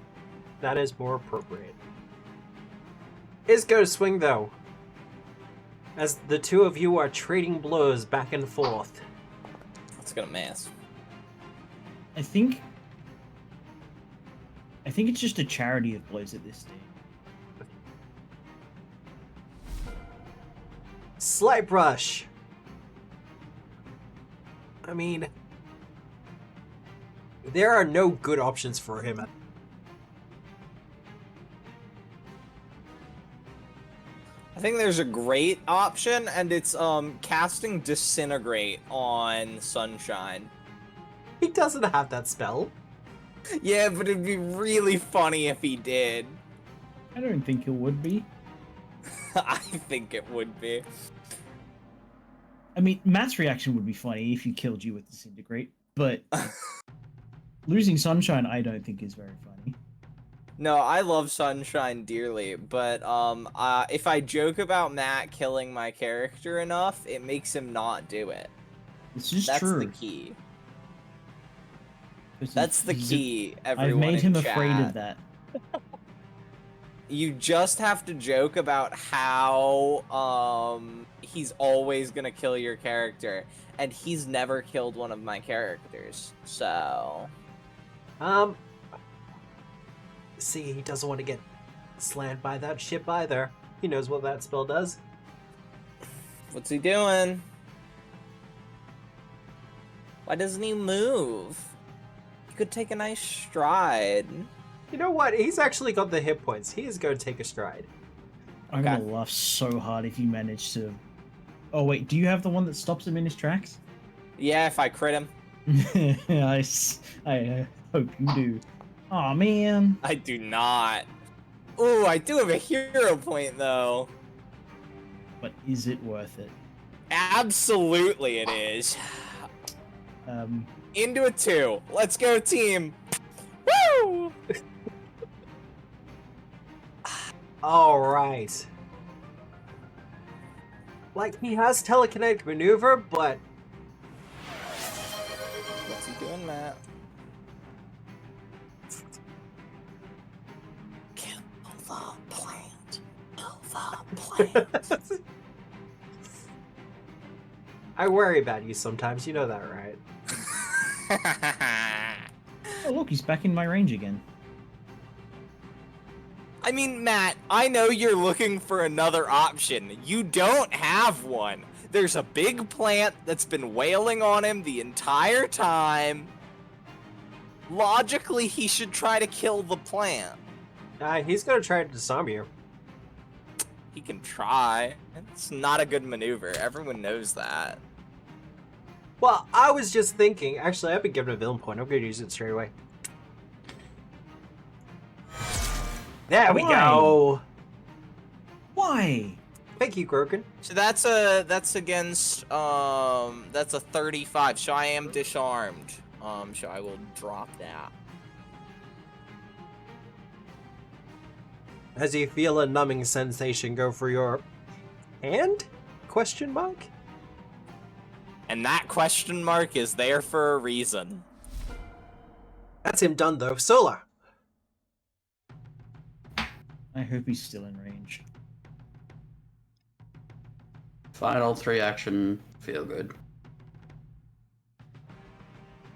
That is more appropriate. Is go to swing though. As the two of you are trading blows back and forth. It's gonna miss. I think it's just a charity of blows at this stage. Slight brush. I mean, there are no good options for him. I think there's a great option, and it's casting Disintegrate on Sunshine. He doesn't have that spell. Yeah, but it'd be really funny if he did. I don't think it would be. I think it would be. I mean, Matt's reaction would be funny if you killed you with Disintegrate, but losing Sunshine I don't think is very funny. No, I love Sunshine dearly, but if I joke about Matt killing my character enough, it makes him not do it. It's just That's true. the key. Because That's the key, everyone I've made him in afraid chat. of that. You just have to joke about how he's always gonna kill your character, and he's never killed one of my characters. So See, he doesn't want to get slammed by that ship either. He knows what that spell does. what's he doing? Why doesn't he move? He could take a nice stride. You know what? He's actually got the hit points. He is going to take a stride. I'm Okay. gonna laugh so hard if you manage to... Oh wait, do you have the one that stops him in his tracks? Yeah, if I crit him. I hope you do. Aw, man. I do not. Ooh, I do have a hero point, though. But is it worth it? Absolutely it is. Into a 2. Let's go, team. Woo! Alright. Like, he has telekinetic maneuver, but What's he doing, Matt? Kill the plant. Kill the plant. I worry about you sometimes. You know that, right? Oh look, he's back in my range again. I mean, Matt, I know you're looking for another option. You don't have one. There's a big plant that's been wailing on him the entire time. Logically, he should try to kill the plant. He's gonna try to disarm you. He can try. It's not a good maneuver. Everyone knows that. Well, I was just thinking. Actually, I've been given a villain point. I'm gonna use it straight away. There we Why? go. Why? Thank you, Groken. So that's against that's a 35. So I am disarmed. So I will drop that. As you feel a numbing sensation go for your hand? Question mark? And that question mark is there for a reason. That's him done though. Solar. I hope he's still in range. Final 3 action, feel good.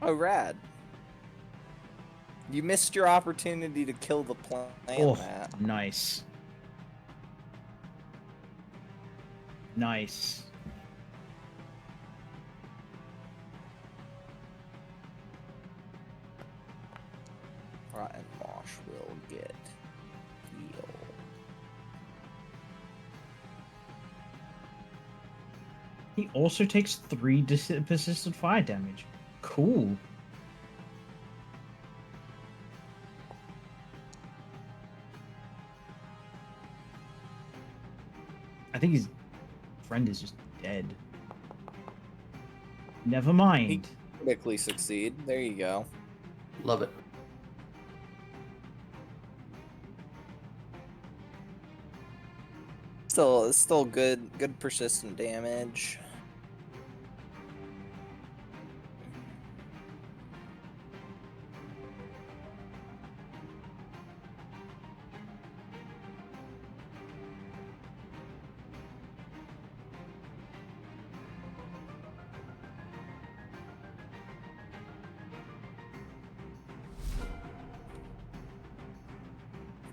Oh, rad. You missed your opportunity to kill the plant, Oh, Matt. nice. Nice. Rotten Mosh will get healed. He also takes 3 persistent fire damage. Cool. I think he's friend is just dead. Never mind. Critically succeed. There you go. Love it. Still good persistent damage.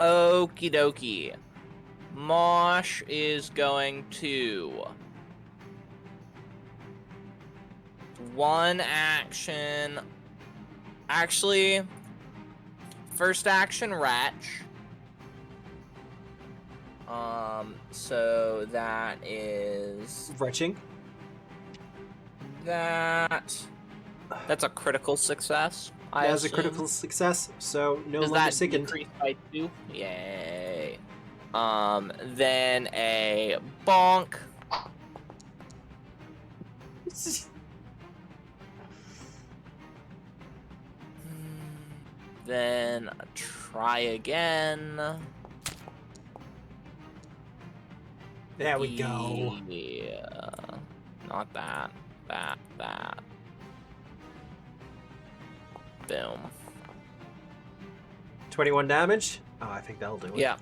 Okie dokie. Mosh is going to one action. Actually, first action Ratch. So that is Retching. that's a critical success. I That was a assume. critical success, so no Does longer that sickened. decrease by 2? Yay. Then a bonk. Then try again. There we go. Yeah. Not that. That. Boom. 21 damage. Oh, I think that'll do it. Yeah.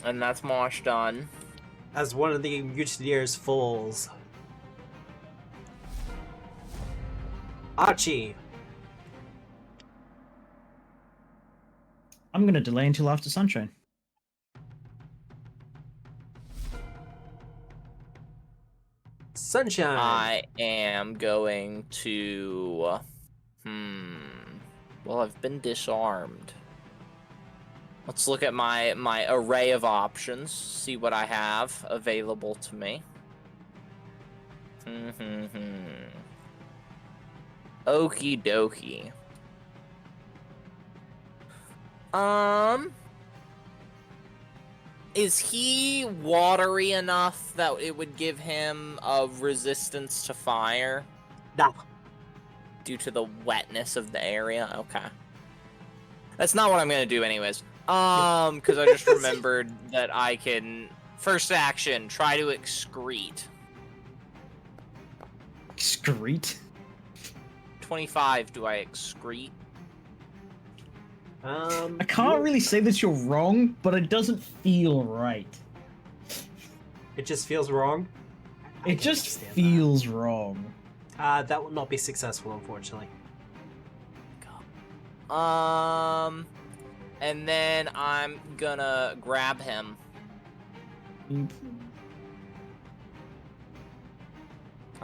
And that's Mosh done. As one of the mutineers falls. Archie. I'm gonna delay until after sunshine. Sunshine. I am going to... Well, I've been disarmed. Let's look at my array of options, see what I have available to me. Okie dokie. Is he watery enough that it would give him a resistance to fire Nah. due to the wetness of the area? Okay. That's not what I'm gonna do anyways. Because I just remembered that I can... First action, try to excrete. Excrete? 25, do I excrete? I can't really say that you're wrong, but it doesn't feel right. It just feels wrong. I It can just understand feels wrong. that. That will not be successful, unfortunately. And then I'm gonna grab him. I'm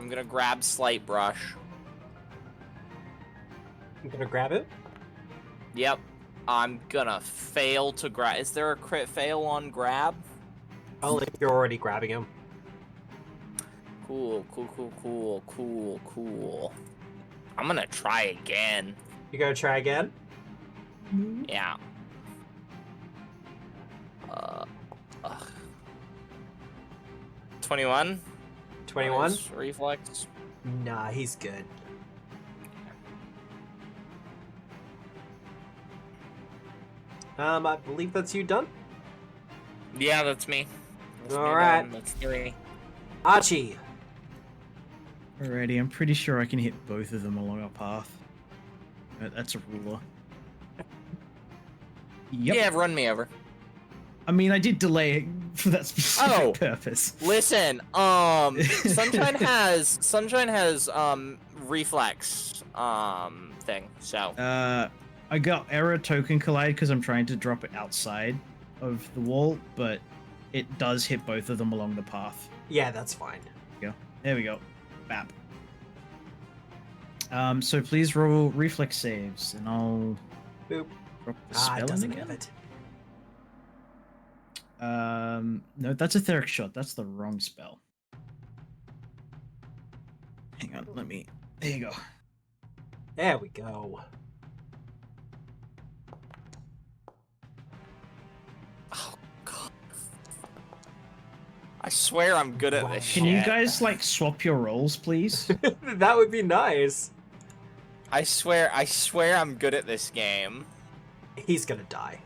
gonna grab Slight Brush. I'm gonna grab it. Yep. I'm gonna fail to grab. Is there a crit fail on grab? Only if you're already grabbing him. Cool. I'm gonna try again. You gonna try again? Yeah. 21? 21? Nice reflex. Nah, he's good. I believe that's you done. Yeah, that's me. All right. That's 3. Archie. Alrighty, I'm pretty sure I can hit both of them along a path. That's a ruler. Yep. Yeah, run me over. I mean, I did delay it for that specific purpose. Listen, Sunshine has reflex thing. So I got error token collide because I'm trying to drop it outside of the wall, but it does hit both of them along the path. Yeah, that's fine. There we go. Bap. So please roll reflex saves, and I'll Boop. drop the It spell doesn't in have again. it. No, that's a etheric shot. That's the wrong spell. Hang on, there you go. There we go. oh god. swear I'm good at this Can shit. you guys like swap your roles, please? That would be nice. I swear I'm good at this game. He's gonna die.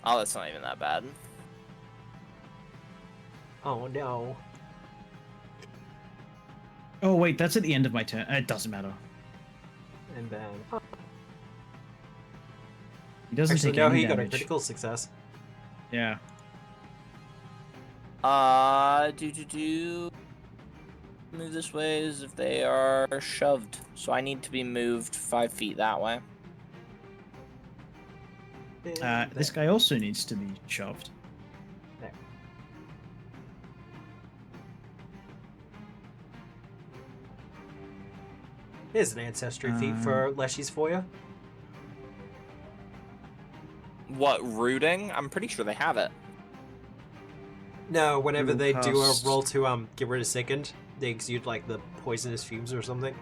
Oh, that's not even that bad. Oh no. Oh wait, that's at the end of my turn. It doesn't matter. And then... He doesn't Actually, take no, any he got a damage. critical success. Yeah. Move this way as if they are shoved. So I need to be moved 5 feet that way. And This then- guy also needs to be shoved. There. Here's an ancestry feat for Leshy's for you. What, rooting? I'm pretty sure they have it. No, whenever Ooh, they do a cost. roll to get rid of sickened, they exude like the poisonous fumes or something.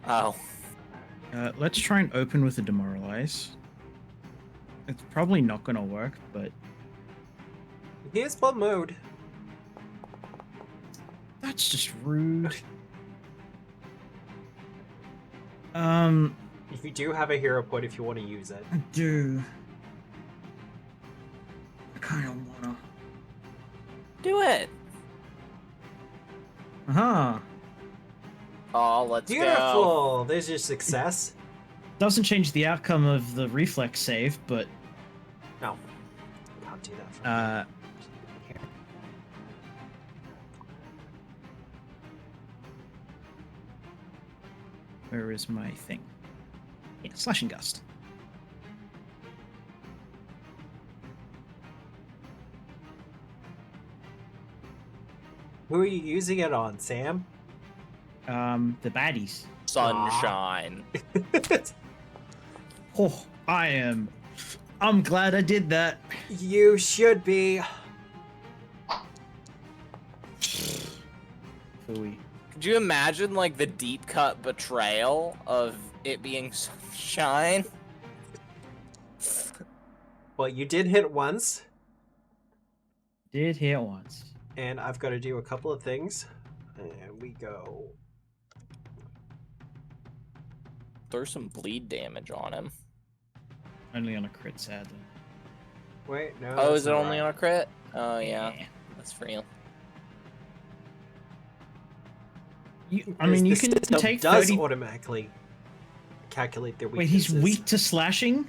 Oh. Let's try and open with a demoralize. It's probably not gonna work, but Here's blood mode. that's just rude. You do have a hero point if you want to use it. I do. I kind of wanna. Do it. Uh-huh. Oh, let's go. Beautiful! There's your success. Doesn't change the outcome of the reflex save, but No. Can't do that for here. where is my thing? Yeah, slashing gust. Who are you using it on, Sam? The baddies. Sunshine. Oh, I'm glad I did that. You should be. Phooey. Could you imagine, like, the deep cut betrayal of it being sunshine? Well, you did hit once, Did hit once. and I've got to do a couple of things. And we go. Throw some bleed damage on him. Only on a crit, sadly. Wait, no. Oh, that's is it not only right. on a crit? Oh, yeah. That's real. I mean, you The can system take does 30. automatically calculate their Wait, weaknesses. he's weak to slashing?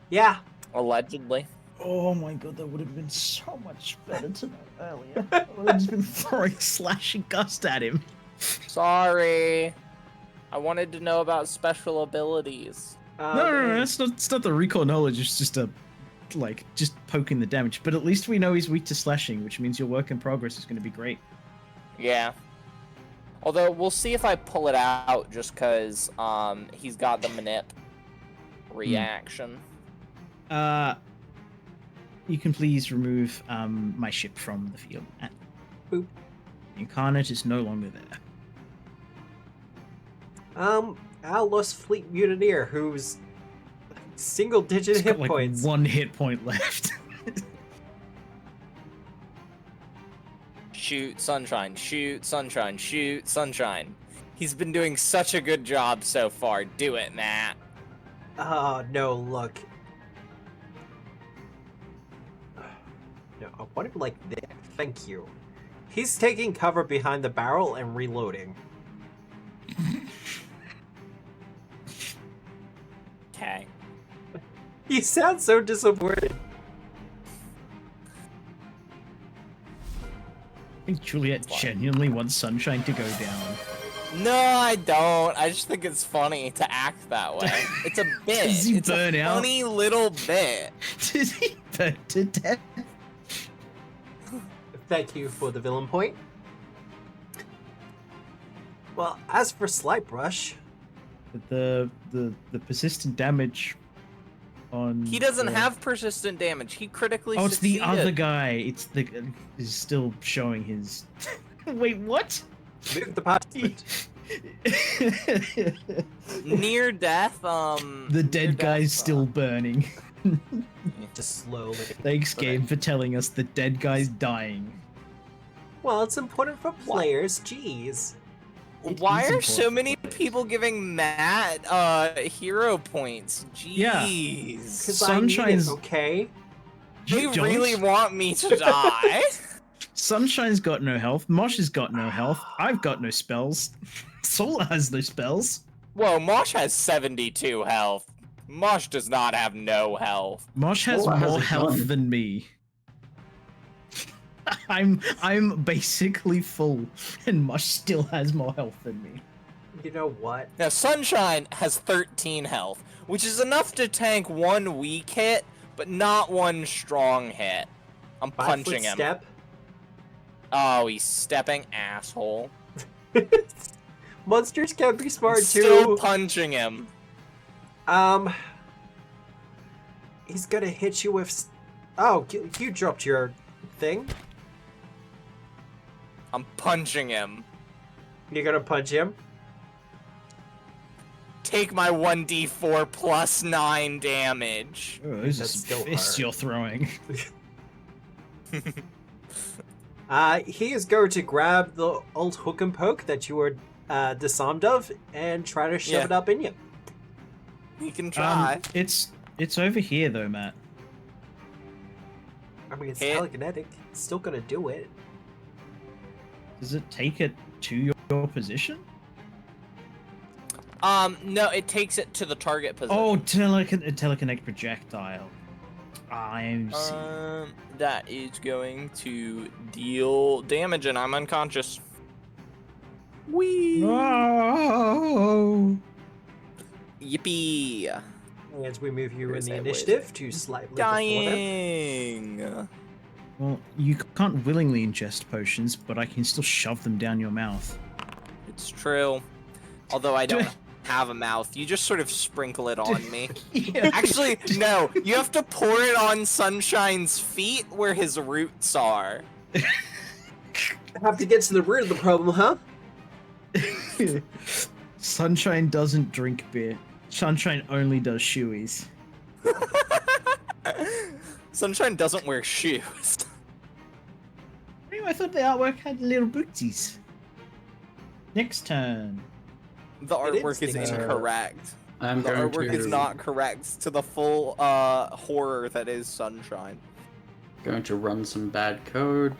Yeah. Allegedly. Oh my god, that would have been so much better to know earlier. I would have just been throwing slashing gust at him. Sorry. I wanted to know about special abilities. No, it's not the recall knowledge, it's just just poking the damage. But at least we know he's weak to slashing, which means your work in progress is going to be great. Yeah. Although, we'll see if I pull it out just because he's got the manip reaction. You can please remove my ship from the field. Boop. Incarnate is no longer there. Our Lost Fleet Mutineer, who's single-digit He's hit got like points. 1 hit point left. Shoot, sunshine, shoot, sunshine, shoot, sunshine. He's been doing such a good job so far. Do it, Matt. Oh, no, look. No, I want it like that. Thank you. He's taking cover behind the barrel and reloading. Okay. You sound so disappointed. I think Juliet genuinely wants Sunshine to go down. No, I don't. I just think it's funny to act that way. It's a bit. Does he It's burn a out? funny little bit. Did he burn to death? Thank you for the villain point. Well, as for Slight Brush, The persistent damage on. He doesn't have persistent damage. He critically Oh, it's the succeeded. other guy. It's is still showing his. Wait, what? move the participant. Near death, The dead guy's still burning. Just slowly. Thanks, game, for telling us the dead guy's dying. Well, it's important for players. Jeez. Why is are so important. many people giving Matt hero points? Yeah. Jeez. Because Sunshine's- I need it, okay? They You don't? really want me to die. Sunshine's got no health. Mosh has got no health. I've got no spells. Sola has no spells. Whoa, Mosh has 72 health. Mosh does not have no health. Mosh has Sola has more a health gun. than me. I'm basically full, and Mosh still has more health than me. You know what? Now, Sunshine has 13 health, which is enough to tank one weak hit, but not one strong hit. I'm 5 punching foot him. step. Oh, he's stepping, asshole. Monsters can be smart Still too. punching him. He's gonna hit you with. Oh, you dropped your thing. I'm punching him. You're gonna punch him. Take my 1d4 plus 9 damage. Oh, those are That's some still fists hard. you're throwing. He is going to grab the old hook and poke that you were disarmed of and try to shove Yeah. it up in you. He can try. It's over here though, Matt. I mean, it's Hit. telekinetic. It's still gonna do it. Does it take it to your position? No, it takes it to the target position. Oh, telekinetic projectile. I see. That is going to deal damage, and I'm unconscious. Whee! Oh. Yippee! As we move you Where's in the that? Where's initiative to slightly before them. Dying! Well, you can't willingly ingest potions, but I can still shove them down your mouth. It's true. Although I don't have a mouth, you just sort of sprinkle it on me. Yeah. Actually, no, you have to pour it on Sunshine's feet where his roots are. Have to get to the root of the problem, huh? Sunshine doesn't drink beer. Sunshine only does shoeies. Sunshine doesn't wear shoes. Anyway, I thought the artwork had little bootsies. Next turn. The artwork is instinct. incorrect. I'm The going artwork to is not correct to the full horror that is Sunshine. going to run some bad code.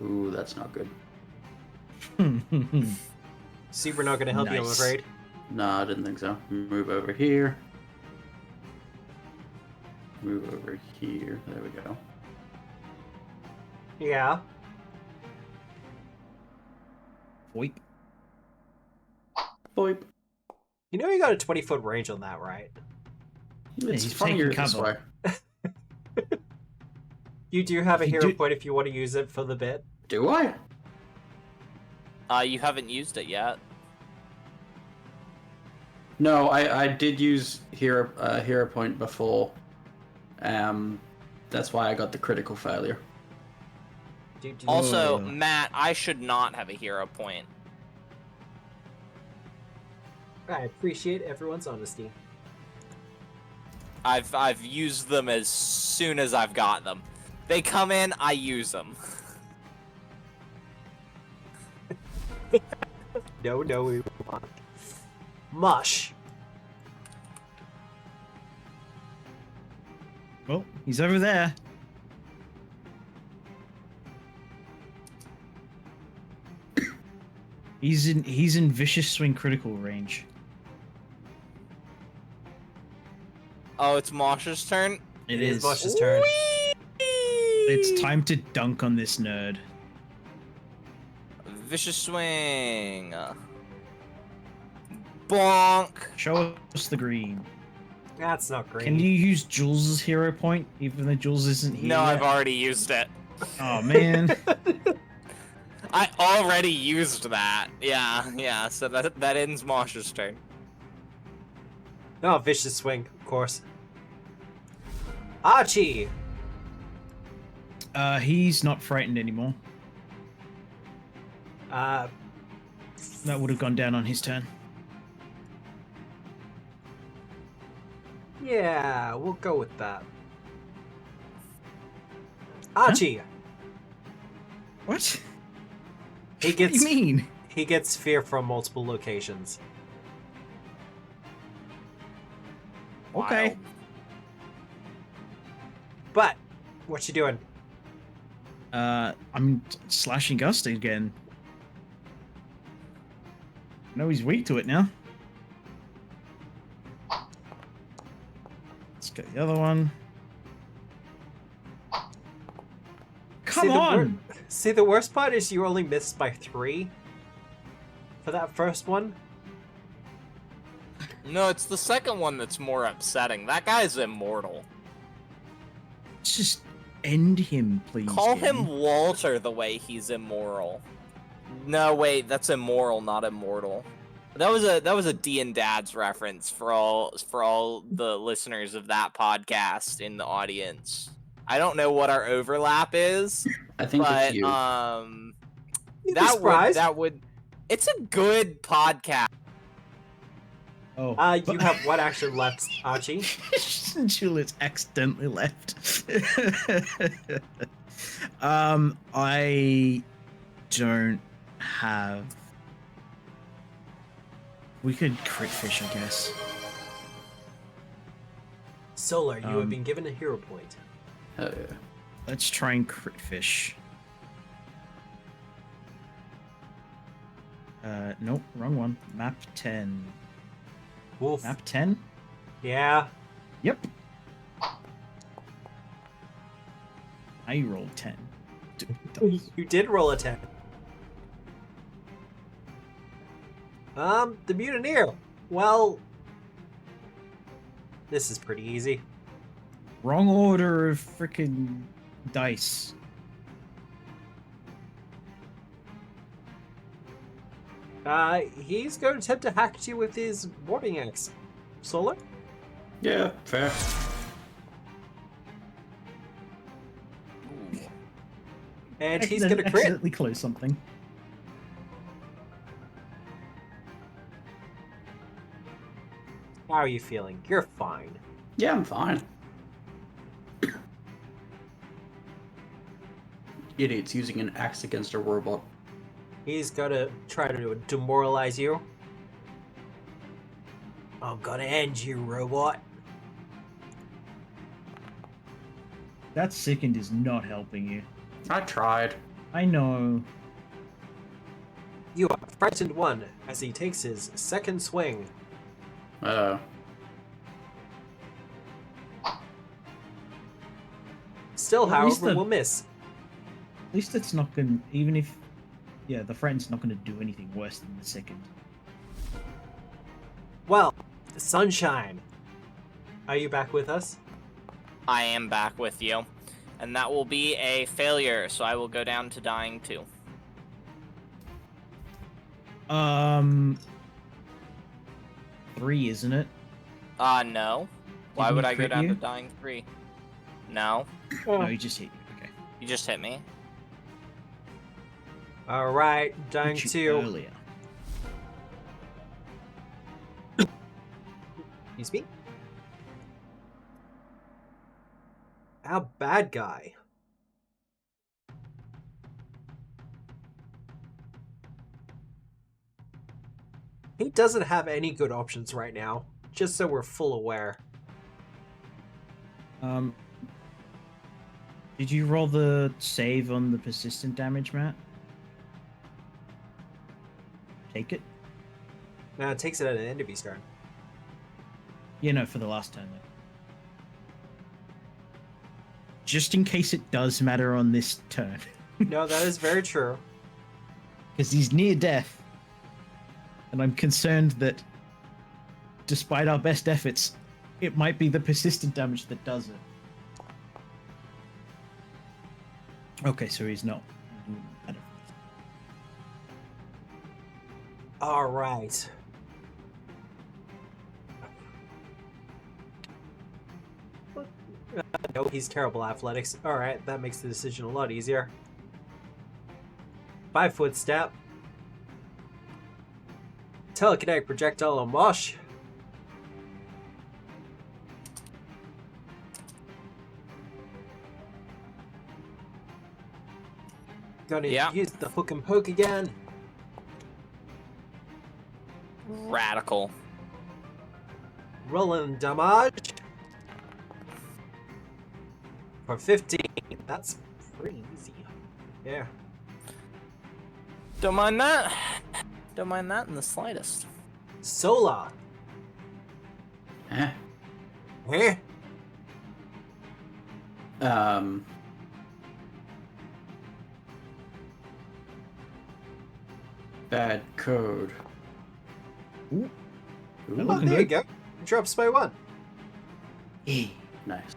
Ooh, that's not good. See, we're not gonna help you, I'm Nice. afraid. Nah, I didn't think so. Move over here. Move over here. There we go. Yeah. Boip. Boip. You know you got a 20-foot range on that, right? It's he's funnier taking this cover. way. You do have a You hero do- point if you want to use it for the bit. Do I? You haven't used it yet. No, I did use hero point before. That's why I got the critical failure. Also, Whoa. Matt, I should not have a hero point. I appreciate everyone's honesty. I've used them as soon as I've got them. They come in, I use them. No, we want. Mush. Well, he's over there. He's in vicious swing critical range. Oh, it's Mosh's turn? It is Mush's turn. It's time to dunk on this nerd. Vicious swing. Bonk. Show us the green. That's not great. Can you use Jules' hero point, even though Jules isn't here? No, yet? I've already used it. Oh man. I already used that. Yeah, so that ends Mosh's turn. No, vicious swing, of course. Archie! He's not frightened anymore. That would have gone down on his turn. Yeah, we'll go with that. Archie! What? He What do gets you mean? he gets fear from multiple locations. Okay. Wild. But what you doing? I'm slashing Gust again. I know he's weak to it now. Let's get the other one. Come on! See, the worst part is you only missed by 3 for that first one. No, it's the second one that's more upsetting. That guy's immortal. Just end him, please. Call game. him Walter the way he's immoral. No, wait, that's immoral, not immortal. That was a D and Dad's reference for all the listeners of that podcast in the audience. I don't know what our overlap is, I think but it's you. You'd be surprised. that would it's a good podcast. Oh, You have one action left, Archie. Juliet's accidentally left. I don't have. We could crit fish, I guess. Solar, you have been given a hero point. Hell yeah. Let's try and crit fish. Nope, wrong one. Map 10. Wolf. Map 10? Yeah. Yep. I rolled 10. You did roll a 10. The Mutineer. Well, this is pretty easy. Wrong order of freaking dice. He's going to attempt to hack at you with his boarding axe. Solar? Yeah, fair. And he's going to crit. Accidentally close something. How are you feeling? You're fine. Yeah, I'm fine. Idiot's using an axe against a robot. He's going to try to demoralize you. I'm gonna end you, robot. That second is not helping you. I tried. I know. You are frightened one as he takes his second swing. Still, Well, at least however, the- will miss. At least it's not going to, even if, yeah, the friend's not going to do anything worse than the second. Well, Sunshine. Are you back with us? I am back with you. And that will be a failure, so I will go down to dying too. 3, isn't it? No. Why Didn't would he I go crit down you? to dying 3? No. No, he just hit you. Okay. You just hit me. Alright, dying Hit 2. you earlier. Excuse me? Our bad guy. He doesn't have any good options right now, just so we're full aware. Did you roll the save on the persistent damage, Matt? Take it? Now it takes it at the end of his turn. Yeah, no, for the last turn, though. Just in case it does matter on this turn. No, that is very true. Because he's near death. And I'm concerned that, despite our best efforts, it might be the persistent damage that does it. Okay, so he's not. I don't Alright. No, he's terrible athletics. Alright, that makes the decision a lot easier. 5-foot step. Telekinetic projectile on Mosh. Gonna use the hook and poke again. Radical. Rolling damage. For 15. That's pretty easy. Yeah. Don't mind that. Don't mind that in the slightest. Solar. Eh? Eh? Bad code. Ooh. Ooh, Oh, there you go. Drops by 1. nice.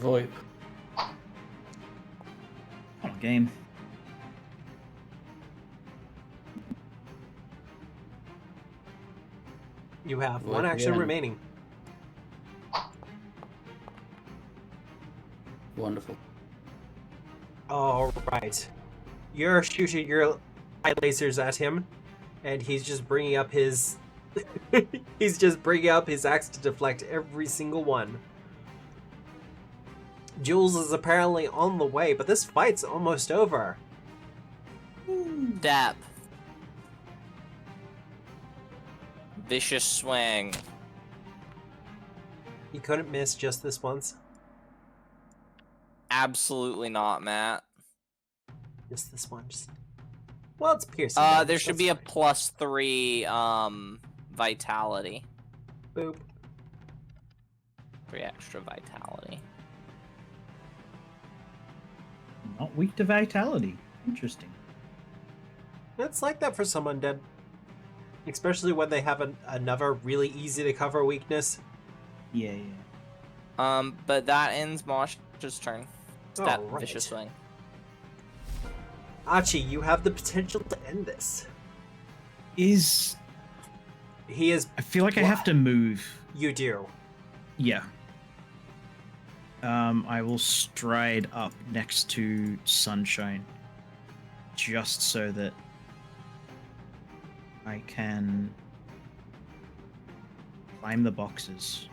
VoIP. Oh, game. You have What 1 action again? remaining. Wonderful. All right. You're shooting your eye lasers at him, and he's just bringing up his he's just bringing up his axe to deflect every single one. Jules is apparently on the way, but this fight's almost over. Dap. Vicious swing. He couldn't miss just this once. Absolutely not, Matt. Just this one. Well, it's piercing. damage, There should that's be a fine. +3 vitality. Boop. 3 extra vitality. Not weak to vitality. Interesting. It's like that for some undead. Especially when they have another really easy to cover weakness. Yeah, yeah. But that ends Mosh's turn. Step, Alright. vicious swing. Archie, you have the potential to end this. He is. I feel like I have to move. You do. Yeah. I will stride up next to Sunshine. Just so that I can climb the boxes.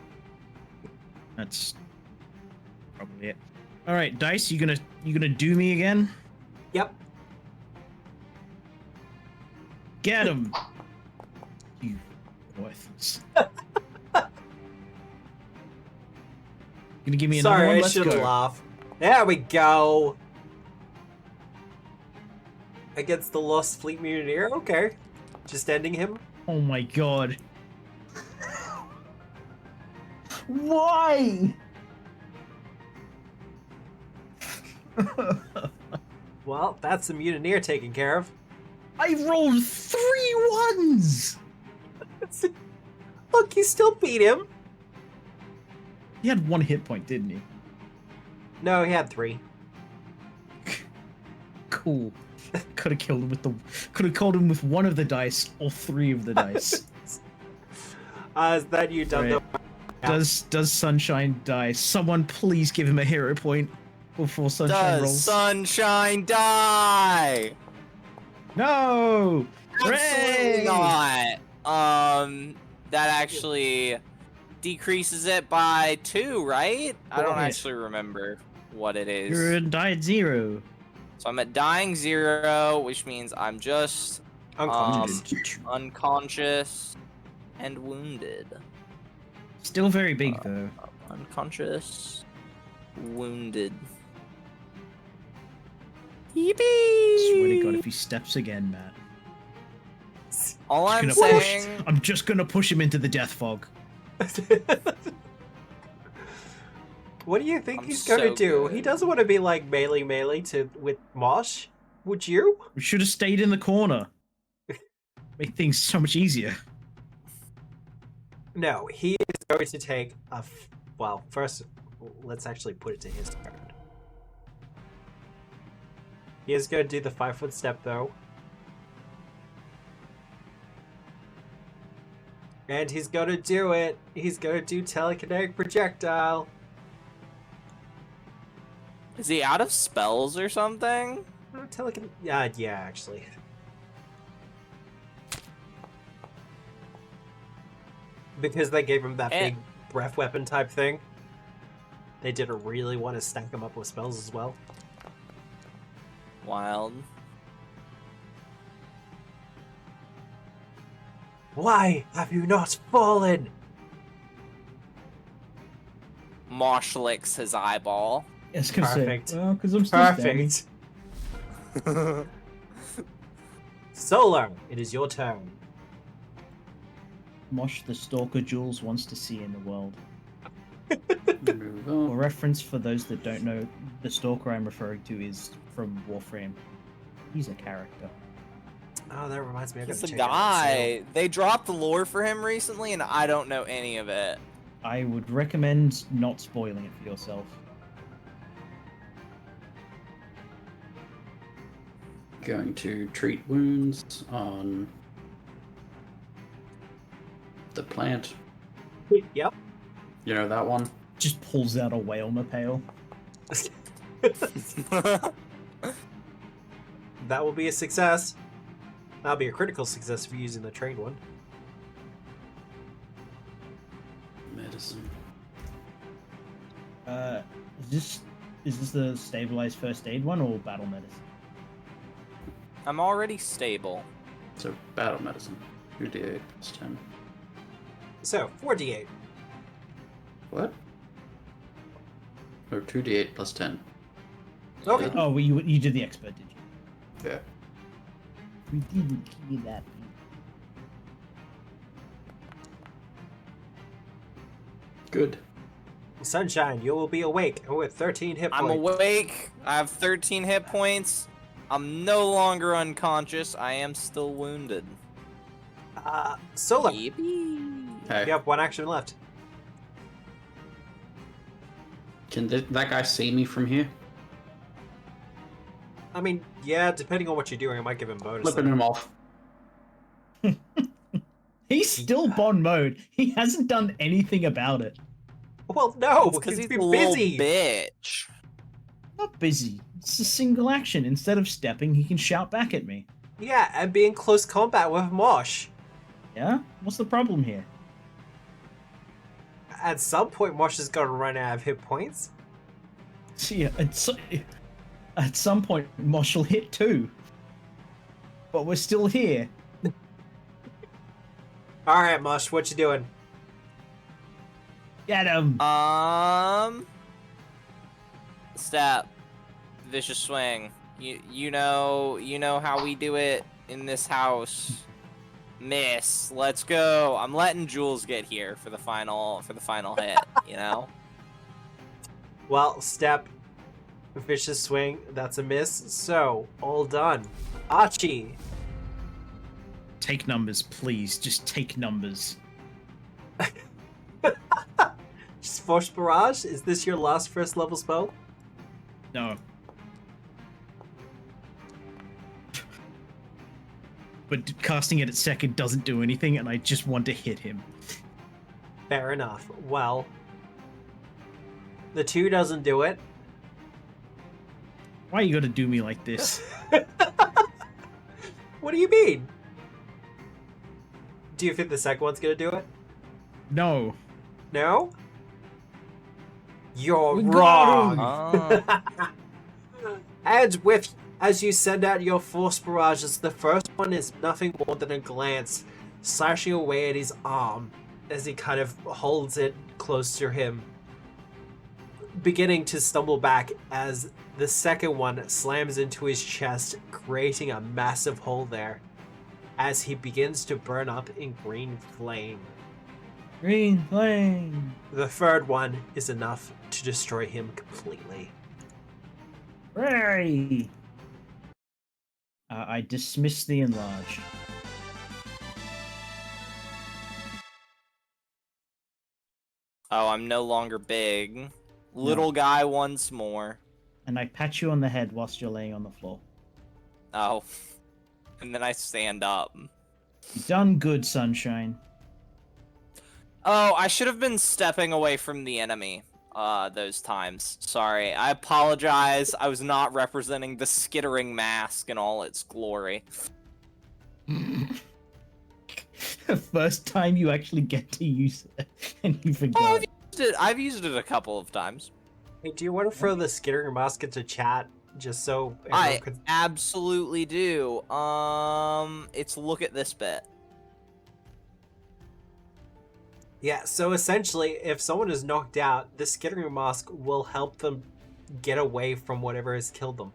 That's probably it. All right, Dice, you gonna do me again? Yep. Get him! You worthless. Gonna give me another Sorry, one? I Let's should go. laugh. There we go. Against the Lost Fleet Mutineer. Okay. Just ending him. Oh my god. Why? Well, that's the Mutineer taken care of. I rolled 3 ones! Look, you still beat him. He had 1 hit point, didn't he? No, he had 3. Cool. Could have killed him with Could have killed him with 1 of the dice or 3 of the dice. Is that you done? Right. Does Sunshine die? Someone please give him a hero point before Sunshine Does rolls. Sunshine die? No! Absolutely Hooray! not. That actually decreases it by 2, right? I don't Right. actually remember what it is. You're at die at 0. So I'm at dying 0, which means I'm just Unconscious. unconscious and wounded. Still very big though. Unconscious, wounded. Yippee! Swear to God, if he steps again, Matt. All I'm Gonna push. saying, I'm just gonna push him into the death fog. What do you think I'm he's gonna so do? good. He doesn't want to be like melee with Mosh. Would you? We should have stayed in the corner. Make things so much easier. No, he is going to take well, first, let's actually put it to his turn. He is going to do the 5-foot step, though. And he's going to do it. He's going to do telekinetic projectile. is he out of spells or something? Yeah, actually. Because they gave him that big breath weapon type thing, they didn't really want to stack him up with spells as well. Wild. Why have you not fallen? Mosh licks his eyeball. Yes, because Perfect. well, because I'm still standing. Perfect. Solar, it is your turn. Mosh the Stalker Jules wants to see in the world. Move For on. reference, for those that don't know, the Stalker I'm referring to is from Warframe. He's a character. Oh, that reminds me. I He's gotta a check out that sale. guy. They dropped the lore for him recently, and I don't know any of it. I would recommend not spoiling it for yourself. Going to treat wounds on the plant. Yep. You know that one? Just pulls out a whale pail. That will be a success. That'll be a critical success if you're using the trained one. Medicine. Is this the stabilized first aid one or battle medicine? I'm already stable. So battle medicine. 2d8 plus 10. So, 4d8. What? Or 2d8 plus 10. Okay. Oh, well, you did the expert, did you? Yeah. We didn't give that. Good. Sunshine, you will be awake with 13 hit I'm points. awake. I have 13 hit points. I'm no longer unconscious. I am still wounded. Solar. Yippee. Hey, You have one action left. can that guy see me from here? I mean, yeah, depending on what you're doing, I might give him bonus. Flipping him off. He's still Bond mode. He hasn't done anything about it. Well, no, Because he's been a little busy. bitch. Not busy. It's a single action. Instead of stepping, he can shout back at me. Yeah, and be in close combat with Mosh. Yeah? What's the problem here? At some point, Mosh is going to run out of hit points. See, at some point, Mosh will hit too. But we're still here. All right, Mosh, what you doing? Get him! Step. Vicious swing. You know how we do it in this house. Miss. Let's go. I'm letting Jules get here for the final hit, you know? Well, step, vicious swing, that's a miss. So, all done. Archie. Take numbers, please. Just take numbers. Force Barrage, is this your last first level spell? No. But casting it at second doesn't do anything, and I just want to hit him. Fair enough. Well, the 2 doesn't do it. Why you gotta do me like this? What do you mean? Do you think the second one's gonna do it? No. No? You're We got wrong. Oh. And as you send out your force barrages, the first one is nothing more than a glance, slashing away at his arm as he kind of holds it close to him, beginning to stumble back as the second one slams into his chest, creating a massive hole there as he begins to burn up in green flame. Green flame! The third one is enough to destroy him completely. Hooray! I dismiss the enlarge. Oh, I'm no longer big. Little guy once more. And I pat you on the head whilst you're laying on the floor. Oh. And then I stand up. You done good, Sunshine. Oh, I should have been stepping away from the enemy. those times. Sorry, I apologize. I was not representing the skittering mask in all its glory. The first time you actually get to use it, and you forget. I've used it a couple of times. Hey, do you want to throw the skittering mask into chat just so I everyone could... absolutely do. It's look at this bit. Yeah, so essentially, if someone is knocked out, the skittering mask will help them get away from whatever has killed them.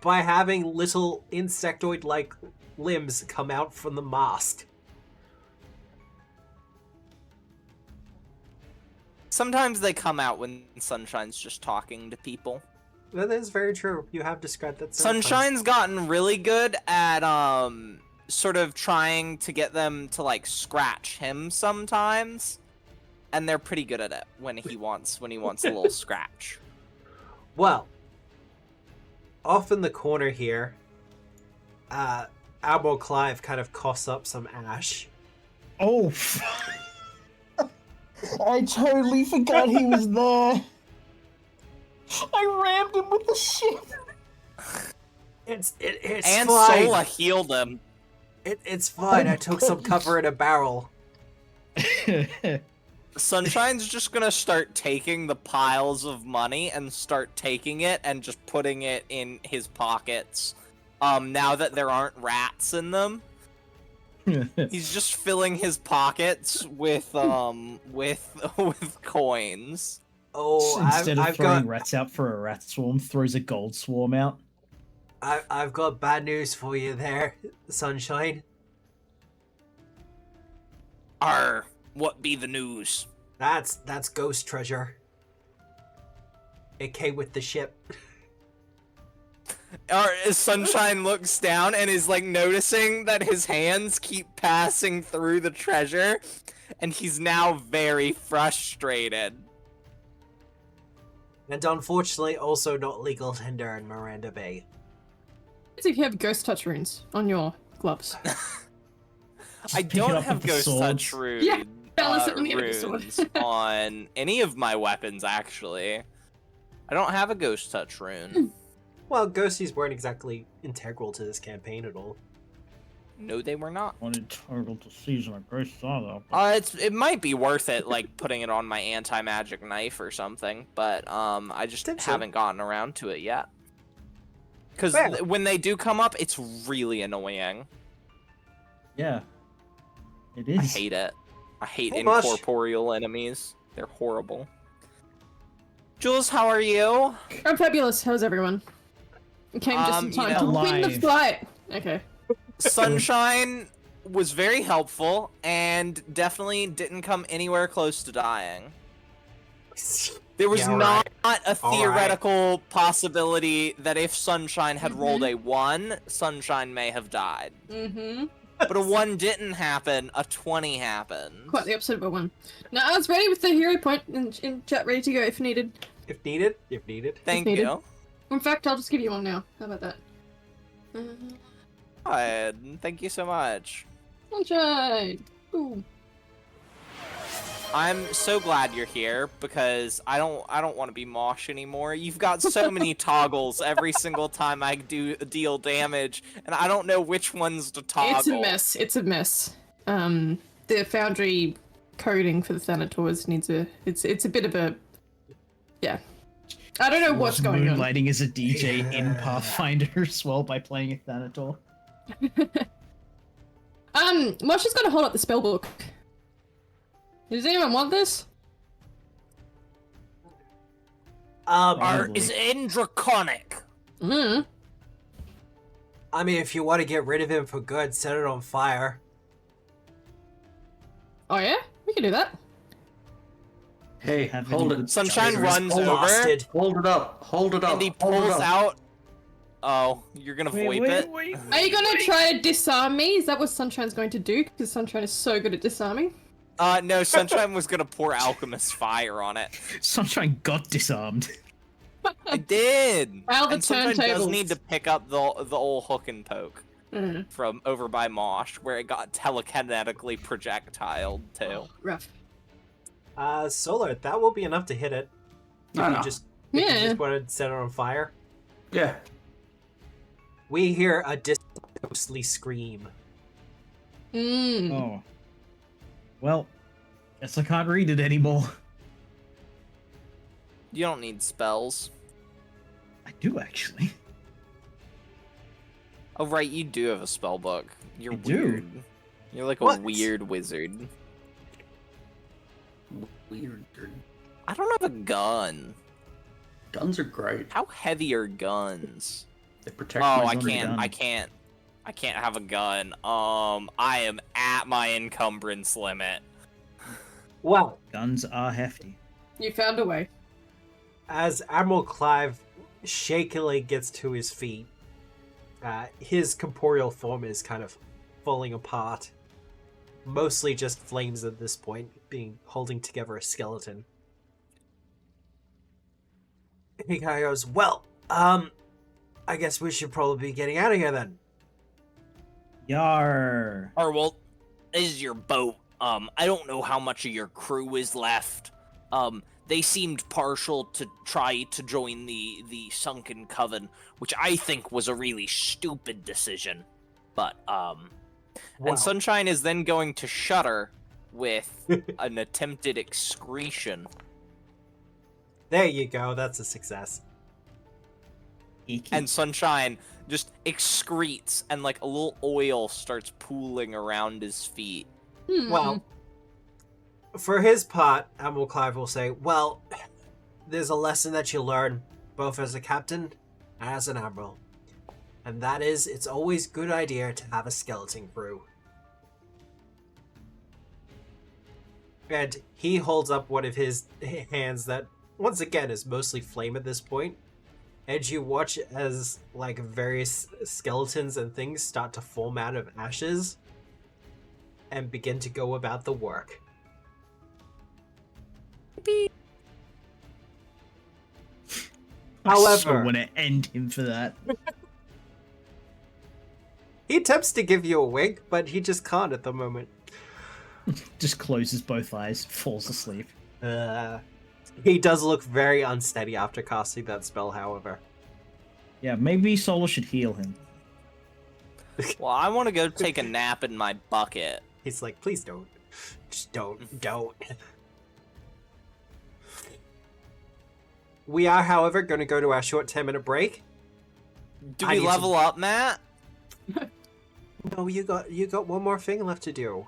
By having little insectoid-like limbs come out from the mask. Sometimes they come out when Sunshine's just talking to people. That is very true. You have described that several times. Sunshine's gotten really good at sort of trying to get them to like scratch him sometimes, and they're pretty good at it when he wants a little scratch. Well, off in the corner here, Admiral Clive kind of coughs up some ash. Oh, I totally forgot he was there. I rammed him with the ship. It's And fine. Sola healed him. It's fine. Oh, I took some cover in a barrel. Sunshine's just gonna start taking the piles of money and start taking it and just putting it in his pockets. Now that there aren't rats in them, he's just filling his pockets with coins. Oh, Instead of I've throwing got rats out for a rat swarm, throws a gold swarm out. I've got bad news for you there, Sunshine. What be the news? That's ghost treasure. It came with the ship. Sunshine looks down and is like noticing that his hands keep passing through the treasure, and he's now very frustrated. And unfortunately, also not legal tender in Miranda Bay. If you have ghost touch runes on your gloves. I pick it don't up have with the ghost swords. touch runes, Yeah, balance it on the end of the sword. runes on any of my weapons, actually. I don't have a ghost touch rune. Well, ghosties weren't exactly integral to this campaign at all. No, they were not. Wanted total to season a ghost saga. It might be worth it, like putting it on my anti-magic knife or something, but I just Think so. haven't gotten around to it yet. Because Well. when they do come up, it's really annoying. Yeah, it I is. hate it. I hate Hey, Mosh. incorporeal enemies. They're horrible. Jules, how are you? I'm fabulous. How's everyone? I came just in You time know, to win the alive. fight. Okay. Sunshine was very helpful and definitely didn't come anywhere close to dying. There was Yeah, all not a All right. theoretical possibility that if Sunshine had rolled a 1, Sunshine may have died. Mm-hmm. But a 1 didn't happen, a 20 happened. Quite the opposite of a one. Now I was ready with the hero point in chat, ready to go if needed. If needed, if needed. Thank needed. you. In fact, I'll just give you one now. How about that? Good. Thank you so much. Sunshine! Boom. I'm so glad you're here because I don't want to be Mosh anymore. You've got so many toggles every single time I deal damage, and I don't know which ones to toggle. It's a mess. It's a mess. The Foundry coding for the Thanators needs a. It's a bit of a. Yeah. I don't know what's going on. Moonlighting as a DJ in Yeah. Pathfinder as well by playing a Thanator. Mosh has got to hold up the spellbook. Does anyone want this? Art is in Draconic. Mm. I mean, if you want to get rid of him for good, set it on fire. Oh yeah? We can do that. Hey, Have hold any it. Sunshine Traitors runs over, blasted. Hold it up. Hold it up. and he hold it pulls up. out... Oh, you're gonna VoIP it? Are you gonna try to disarm me? Is that what Sunshine's going to do? Because Sunshine is so good at disarming. No, Sunshine was gonna pour Alchemist Fire on it. Sunshine got disarmed. I did! Wow, the And Sunshine does turntables. need to pick up the old hook and poke Mm. from over by Mosh, where it got telekinetically projectiled, too. Rough. Solar, that will be enough to hit it. If No, you no. just Yeah. want to set it on fire. Yeah. We hear a ghostly scream. Mm. Oh. Well, guess I can't read it anymore. You don't need spells. I do actually. Oh right, you do have a spell book. You're I do. weird. You're like a What? weird wizard. Weird. I don't have a gun. Guns are great. How heavy are guns? They protect Oh, my I free can't. gun. I can't have a gun. I am at my encumbrance limit. Well, Guns are hefty. You found a way. as Admiral Clive shakily gets to his feet, his corporeal form is kind of falling apart. Mostly just flames at this point, holding together a skeleton. He kind of goes, well, I guess we should probably be getting out of here then. Yar. Or well, this is your boat. I don't know how much of your crew is left. They seemed partial to try to join the Sunken Coven, which I think was a really stupid decision. But Wow. and Sunshine is then going to shudder with an attempted excretion. There you go, that's a success. Icky. And Sunshine just excretes, and like a little oil starts pooling around his feet. Hmm. Well, for his part, Admiral Clive will say, well, there's a lesson that you learn, both as a captain and as an admiral. And that is, it's always a good idea to have a skeleton crew. And he holds up one of his hands that, once again, is mostly flame at this point. And you watch as, like, various skeletons and things start to form out of ashes and begin to go about the work. I However- so want to end him for that. He attempts to give you a wink, but he just can't at the moment. Just closes both eyes, falls asleep. He does look very unsteady after casting that spell, however. Yeah, maybe Solar should heal him. Well, I want to go take a nap in my bucket. He's like, please don't. Just don't. We are, however, going to go to our short 10-minute break. Do I we need to- level up, Matt? No, you got one more thing left to do.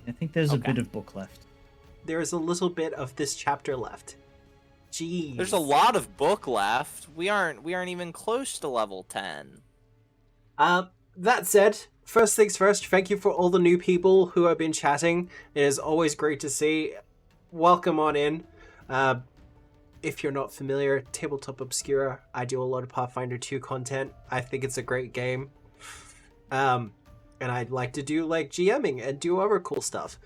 I think there's a Okay. bit of book left. There is a little bit of this chapter left. Jeez. There's a lot of book left. We aren't even close to level 10. That said, first things first, thank you for all the new people who have been chatting. It is always great to see. Welcome on in. If you're not familiar, Tabletop Obscura, I do a lot of Pathfinder 2 content. I think it's a great game. And I'd like to do like GMing and do other cool stuff.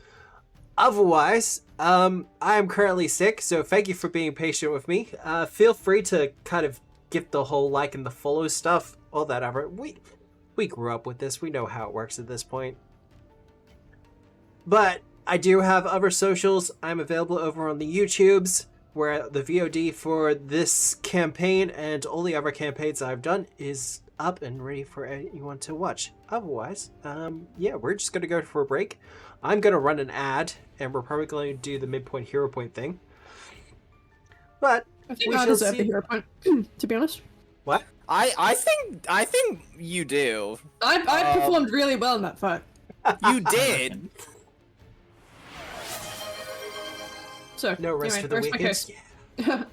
Otherwise, I am currently sick, so thank you for being patient with me. Feel free to kind of get the whole like and the follow stuff, all that other. We grew up with this. We know how it works at this point. But I do have other socials. I'm available over on the YouTubes, where the VOD for this campaign and all the other campaigns I've done is up and ready for anyone to watch. Otherwise, yeah, we're just going to go for a break. I'm going to run an ad, and we're probably going to do the midpoint hero point thing. But I think we I shall deserve see. the hero point, to be honest. What? I think you do. I performed really well in that fight. You did. So, No rest anyway, for the where's my weekends. case? Yeah.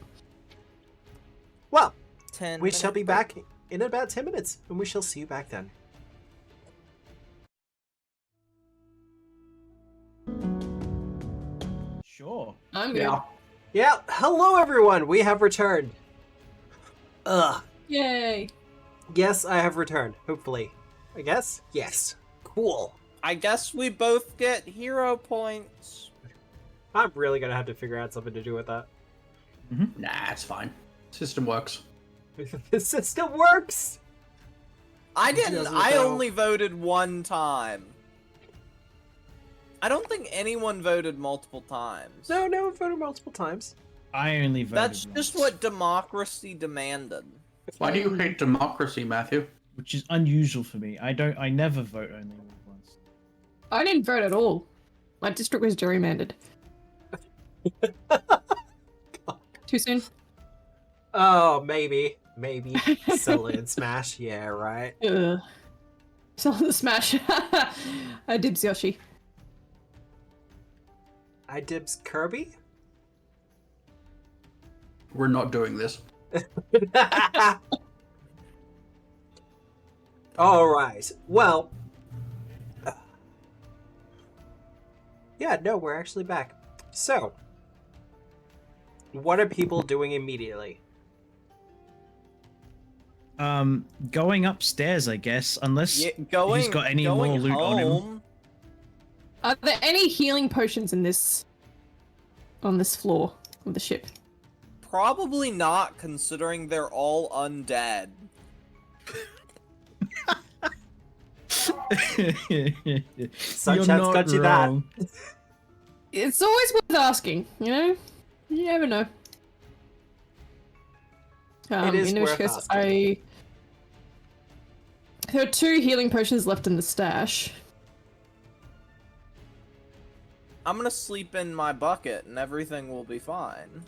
Well, 10 we shall be minute back in about 10 minutes, and we shall see you back then. Sure. I'm good. Yeah. Yeah, hello everyone, we have returned. Ugh. Yay. Yes, I have returned, hopefully. I guess? Yes. Cool. I guess we both get hero points. I'm really gonna have to figure out something to do with that. Nah, it's fine. System works. The system works! I It didn't. doesn't I though. only voted one time. I don't think anyone voted multiple times. No one voted multiple times. I only voted That's once, just what democracy demanded. Why do you hate democracy, Matthew? which is unusual for me. I never vote only once. I didn't vote at all. My district was gerrymandered. Too soon? Oh, maybe. Sell it and smash. Yeah, right. Sell the smash. I dibs Yoshi. I dibs Kirby. We're not doing this. All right. Well. Yeah, no, we're actually back. So, what are people doing immediately? Going upstairs, I guess, unless Yeah, he's got any more going loot on him. home. Are there any healing potions in this... on this floor of the ship? Probably not, considering they're all undead. Sunshine got you that. It's always worth asking, you know? You never know. It is in which worth case, asking. There are 2 healing potions left in the stash. I'm gonna sleep in my bucket and everything will be fine.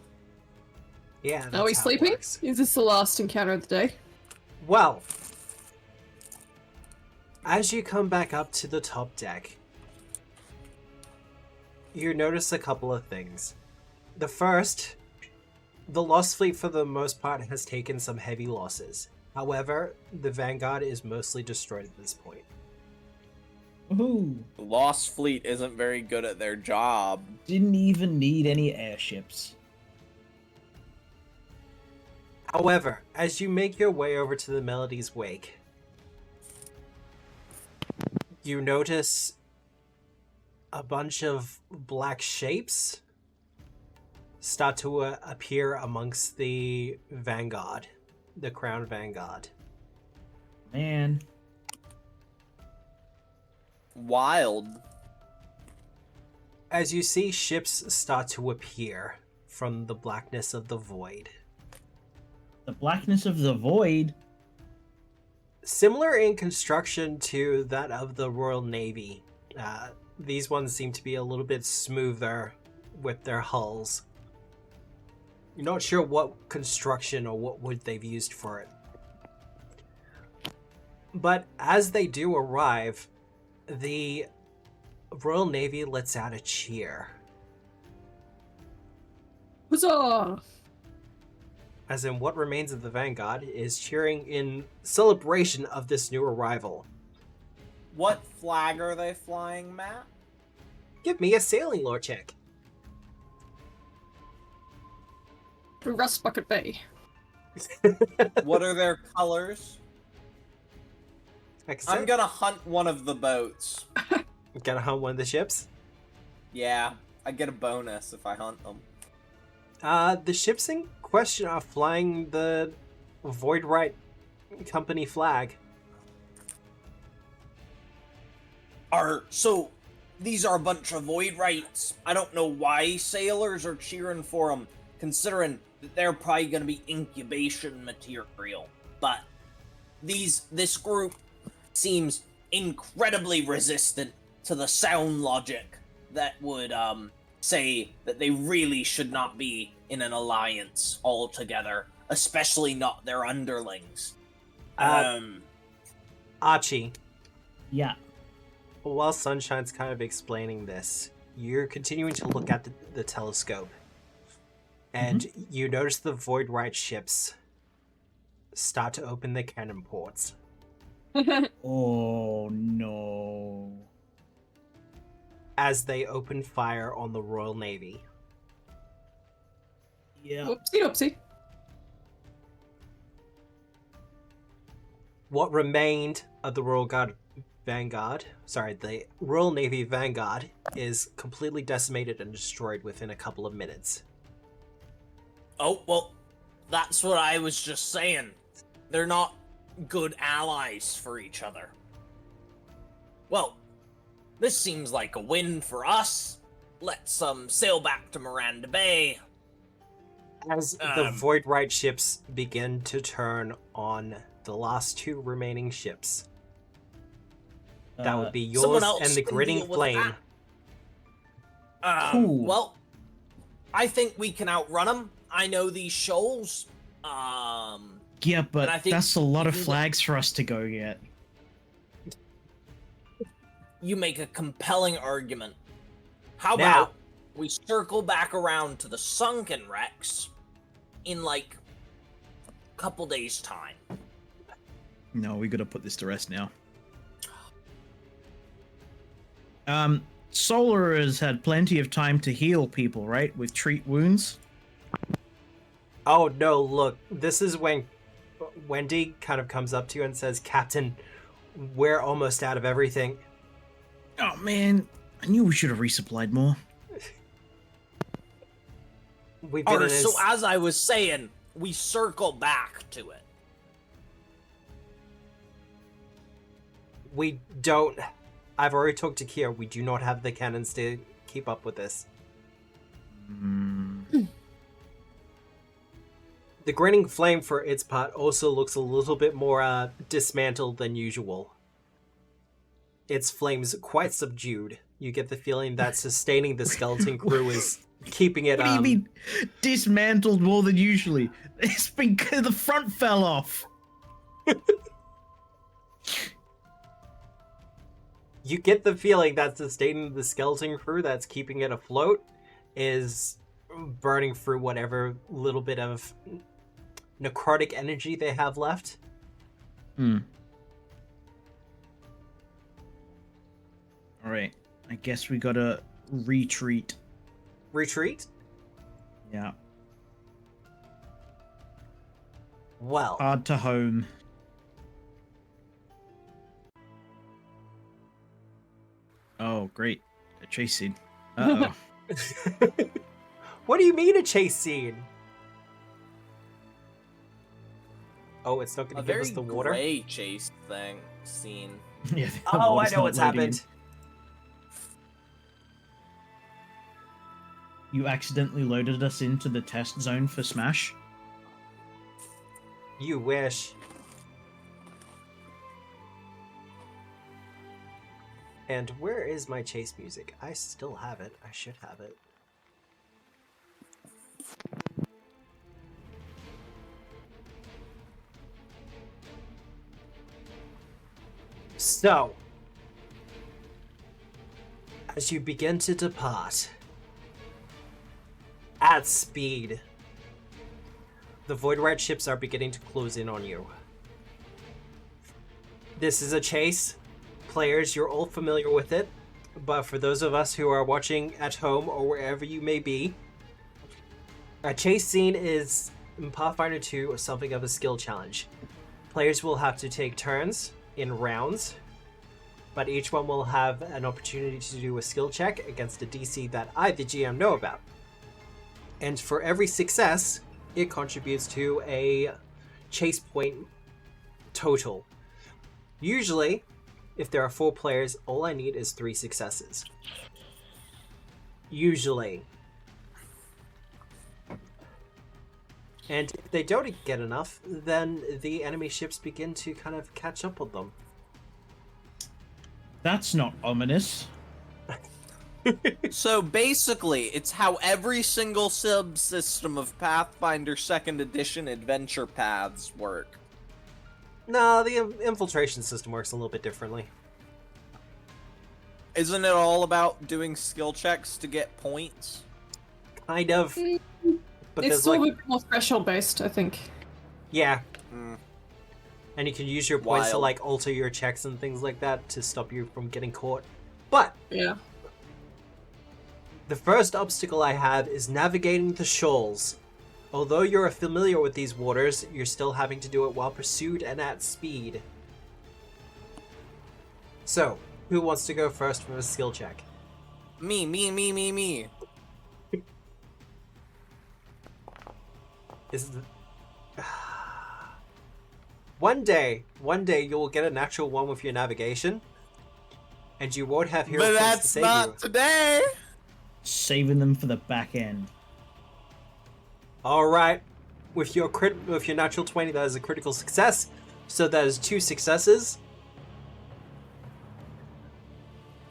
Yeah. Are we that's how it sleeping? works. Is this the last encounter of the day? Well, as you come back up to the top deck, you notice a couple of things. The first, the Lost Fleet for the most part has taken some heavy losses. However, the Vanguard is mostly destroyed at this point. Ooh, The Lost Fleet isn't very good at their job. didn't even need any airships. However, as you make your way over to the Melody's wake, you notice a bunch of black shapes start to appear amongst the Vanguard, the Crown Vanguard. Man, Wild. As you see ships start to appear from the blackness of the void. the blackness of the void. Similar in construction to that of the Royal Navy, these ones seem to be a little bit smoother with their hulls. You're not sure what construction or what wood they've used for it. But as they do arrive, the Royal Navy lets out a cheer. Huzzah! As in, what remains of the Vanguard is cheering in celebration of this new arrival. What flag are they flying, Matt? Give me a sailing lore check. Rust Bucket Bay. What are their colors? Excellent. I'm gonna hunt one of the boats. Gonna hunt one of the ships. Yeah, I get a bonus if I hunt them. The ships in question are flying the Voidrite Company flag. So these are a bunch of void rights. I don't know why sailors are cheering for them, considering that they're probably gonna be incubation material. But this group seems incredibly resistant to the sound logic that would say that they really should not be in an alliance altogether, especially not their underlings. Archie, Yeah. while Sunshine's kind of explaining this, you're continuing to look at the telescope. And you notice the Voidrite ships start to open their cannon ports. Oh no. As they open fire on the Royal Navy. Yeah. Oopsie doopsie. What remained of the the Royal Navy Vanguard is completely decimated and destroyed within a couple of minutes. Oh, well, that's what I was just saying. They're not good allies for each other. Well, This seems like a win for us. Let's sail back to Miranda Bay. As the Void Ride ships begin to turn on the last two remaining ships. That would be someone yours else and the can Grinning deal with Flame. Cool. Well, I think we can outrun them. I know these shoals. Yeah, but I think that's a lot of we can flags for us to go get. You make a compelling argument. How Now- about we circle back around to the sunken wrecks in like a couple days' time? No, we gotta put this to rest now. Solar has had plenty of time to heal people, right? With treat wounds. Oh no, look, this is when Wendy kind of comes up to you and says, Captain, we're almost out of everything. Oh man, I knew we should have resupplied more. We've been in So this... as I was saying, we circle back to it. We don't... I've already talked to Kier. We do not have the cannons to keep up with this. The Grinning Flame, for its part, also looks a little bit more dismantled than usual. Its flames quite subdued. You get the feeling that sustaining the skeleton crew is keeping it... What do you mean dismantled more than usually? It's been the front fell off. You get the feeling that sustaining the skeleton crew that's keeping it afloat is burning through whatever little bit of necrotic energy they have left. Alright, I guess we gotta retreat. Retreat? Yeah. Well, Hard to home. Oh, great. A chase scene. Uh-oh. what do you mean a chase scene? Oh, it's not A going to give very us the water? gray chase scene. Yeah, the Oh, I water's know not what's loading happened. in. You accidentally loaded us into the test zone for Smash. You wish. And where is my chase music? I still have it. I should have it. So, as you begin to depart at speed, the Void Rat ships are beginning to close in on you. This is a chase. Players, you're all familiar with it, but for those of us who are watching at home or wherever you may be, a chase scene is in Pathfinder 2 something of a skill challenge. Players will have to take turns in rounds, but each one will have an opportunity to do a skill check against a DC that I, the GM, know about. And for every success, it contributes to a chase point total. Usually, if there are 4 players, all I need is 3 successes. Usually. And if they don't get enough, then the enemy ships begin to kind of catch up with them. That's not ominous. So basically, it's how every single subsystem of Pathfinder 2nd Edition adventure paths work. No, the infiltration system works a little bit differently. Isn't it all about doing skill checks to get points? Kind of. But It's there's still like... a bit more threshold based, I think. Yeah. Hmm. And you can use your points to Wild. like alter your checks and things like that to stop you from getting caught. But Yeah. the first obstacle I have is navigating the shoals. Although you're familiar with these waters, you're still having to do it while pursued and at speed. So, who wants to go first for a skill check? Me. Is the... One day you will get a natural 1 with your navigation. and you won't have hero But points to that's save not you. today. Saving them for the back end. All right, with your natural 20, that is a critical success. So that is 2 successes.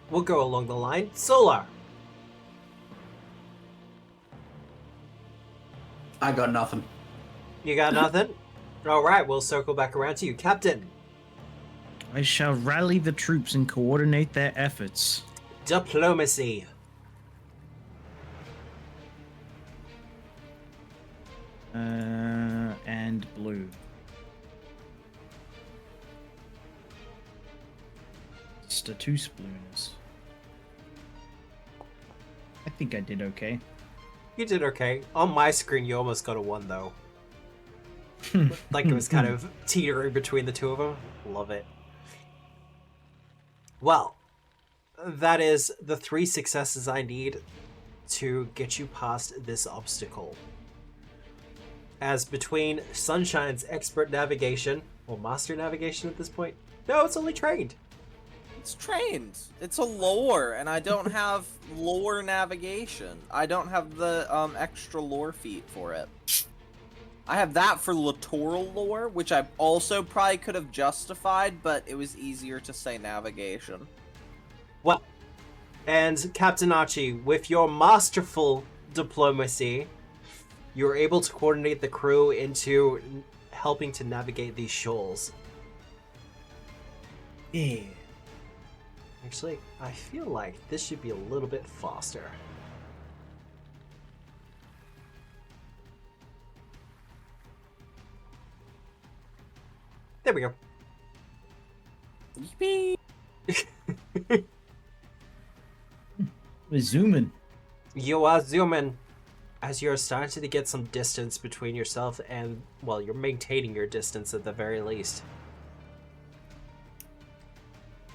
We'll go along the line. Solar. I got nothing. You got nothing? All right, we'll circle back around to you, Captain. I shall rally the troops and coordinate their efforts. Diplomacy. And blue. Status blueness. I think I did okay. You did okay. On my screen, you almost got a 1, though. Like it was kind of teetering between the two of them. Love it. Well, that is the 3 successes I need to get you past this obstacle. As between Sunshine's expert navigation, or master navigation at this point? No, it's only trained. It's trained. It's a lore, and I don't have lore navigation. I don't have the extra lore feat for it. I have that for littoral lore, which I also probably could have justified, but it was easier to say navigation. Well, and Captain Archie, with your masterful diplomacy, you're able to coordinate the crew into helping to navigate these shoals. Yeah. Actually, I feel like this should be a little bit faster. There we go. Yippee! We're zooming. You are zooming as you're starting to get some distance between yourself and, well, you're maintaining your distance at the very least.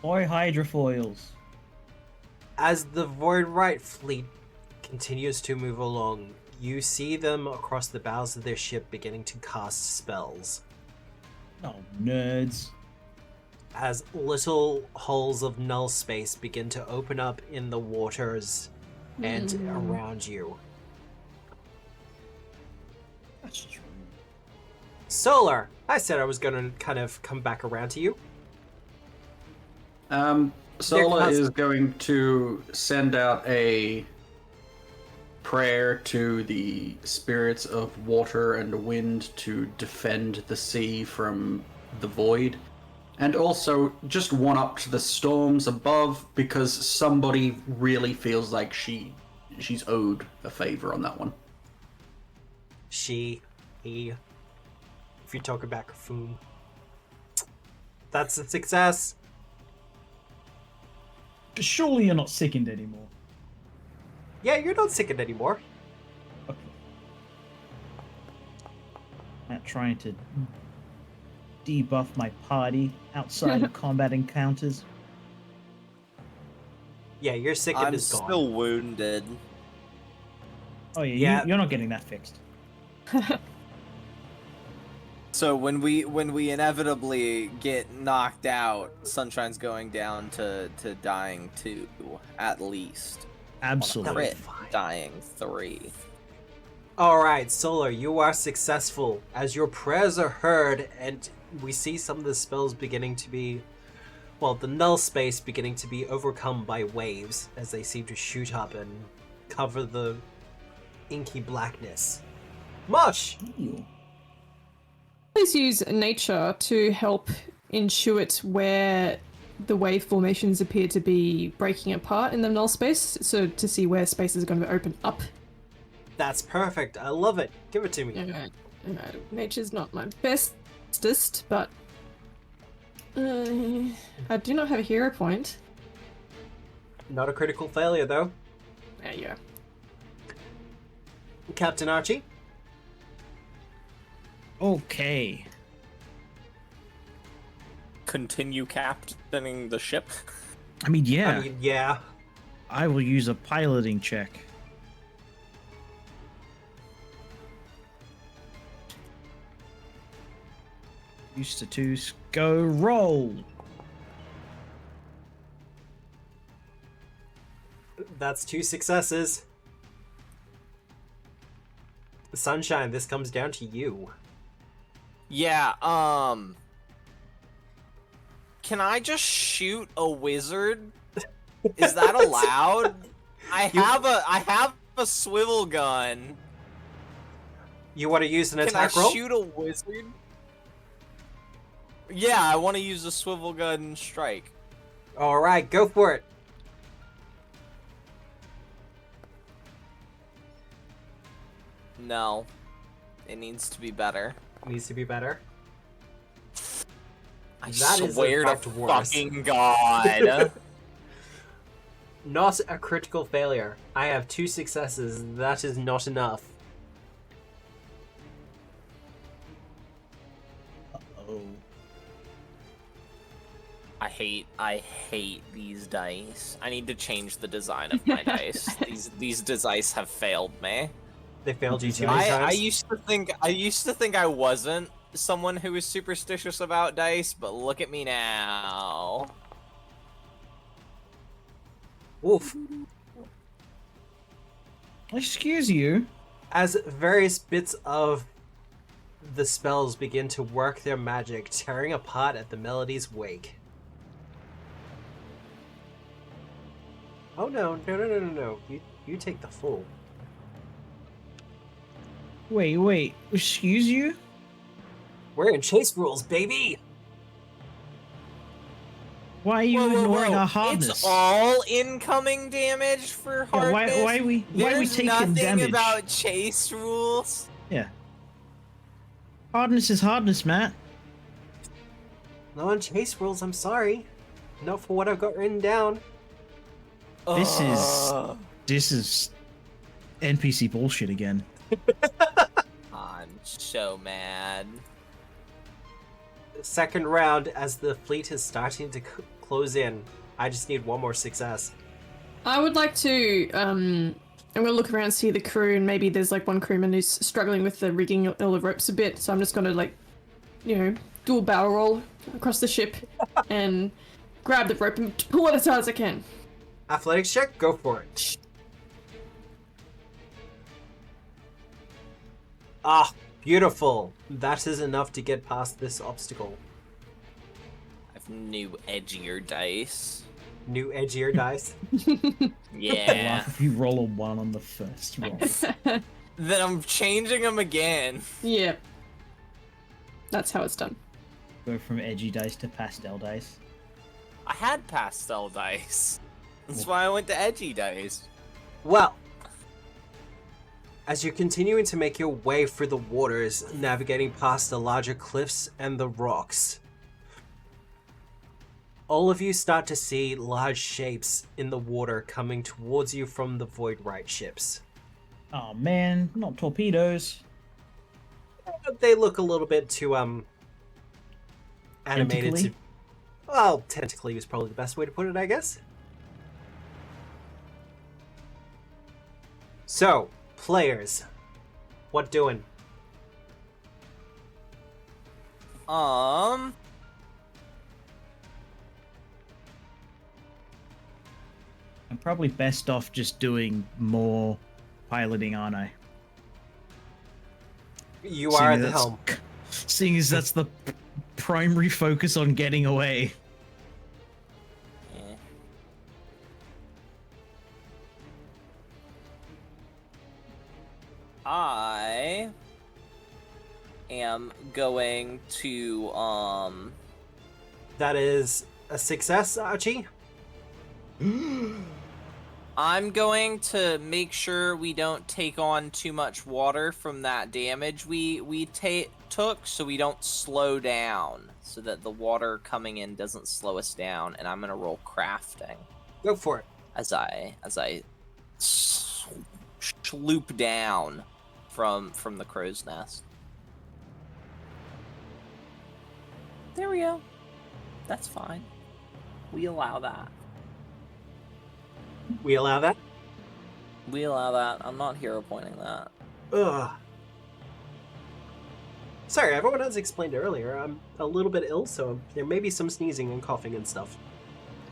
Boy, hydrofoils. As the Void Right fleet continues to move along, you see them across the bows of their ship beginning to cast spells. Oh, nerds. As little holes of null space begin to open up in the waters and around you. That's true. Solar, I said I was going to kind of come back around to you. Sola is going to send out a prayer to the spirits of water and wind to defend the sea from the void. And also just one up to the storms above, because somebody really feels like she's owed a favor on that one. He, if you talk about Kafum. That's a success. Surely you're not sickened anymore. Yeah, you're not sickened anymore. Okay. Not trying to debuff my party outside of combat encounters. Yeah, your sickened I'm is gone. still wounded. Oh yeah, Yeah. you're not getting that fixed. So when we inevitably get knocked out, Sunshine's going down to dying 2, at least. Absolutely. Crit, dying 3. Alright, Solar, you are successful as your prayers are heard, and we see some of the spells beginning to be, well, the null space beginning to be overcome by waves as they seem to shoot up and cover the inky blackness. Mush! Ew. Please use nature to help intuit where the wave formations appear to be breaking apart in the null space, so to see where spaces are going to open up. That's perfect. I love it. Give it to me. Nature's not my bestest, but I do not have a hero point. Not a critical failure, though. There you go. Captain Archie? Okay. Continue captaining the ship. I mean, yeah. I mean, yeah. I will use a piloting check. Used to go roll. That's 2 successes. Sunshine, this comes down to you. Yeah, can I just shoot a wizard? Is that allowed? I have a swivel gun. You want to use an Can I attack roll? shoot a wizard? Yeah, I want to use a swivel gun and strike. Alright, go for it. No. It needs to be better. Needs to be better. I That is swear in to fact worse. fucking God. Not a critical failure. I have 2 successes. That is not enough. Uh-oh. I hate these dice. I need to change the design of my dice. These dice have failed me. They failed you too many I times. used to think I wasn't someone who was superstitious about dice, but look at me now. Oof. Excuse you. As various bits of the spells begin to work their magic, tearing apart at the melody's wake. Oh no. You take the full. Wait. Excuse you? We're in chase rules, baby! Why are you ignoring our hardness? It's all incoming damage for Yeah, hardness. why are we There's taking nothing damage? about chase rules. Yeah. Hardness is hardness, Matt. No on chase rules, I'm sorry. Not for what I've got written down. This is- Ugh. This is NPC bullshit again. I'm so mad. Second round, as the fleet is starting to close in. I just need one more success. I would like to, I'm gonna look around, see the crew, and maybe there's like one crewman who's struggling with the rigging all the ropes a bit, so I'm just gonna like, do a barrel roll across the ship and grab the rope and pull it as hard as I can. Athletics check, go for it. Ah, beautiful. That is enough to get past this obstacle. I have new edgier dice. New edgier dice. Yeah. Laugh if you roll a 1 on the first roll. Then I'm changing them again. Yeah. That's how it's done. Go from edgy dice to pastel dice. I had pastel dice. That's why I went to edgy dice. Well, as you're continuing to make your way through the waters, navigating past the larger cliffs and the rocks, all of you start to see large shapes in the water coming towards you from the Void Right ships. Oh man, not torpedoes. They look a little bit too, animated to... Tentacly? Well, tentacly is probably the best way to put it, I guess. So, players, what doing? I'm probably best off just doing more piloting, aren't I? You are at the helm. Seeing as that's the primary focus on getting away. eh. I am going to That is a success, Archie. I'm going to make sure we don't take on too much water from that damage we took, so we don't slow down, so that the water coming in doesn't slow us down. And I'm gonna roll crafting Go for it. as I sloop down from the crow's nest. There we go. That's fine. We allow that. We allow that? We allow that. I'm not hero pointing that. Ugh. Sorry, everyone has explained earlier. I'm a little bit ill, so there may be some sneezing and coughing and stuff.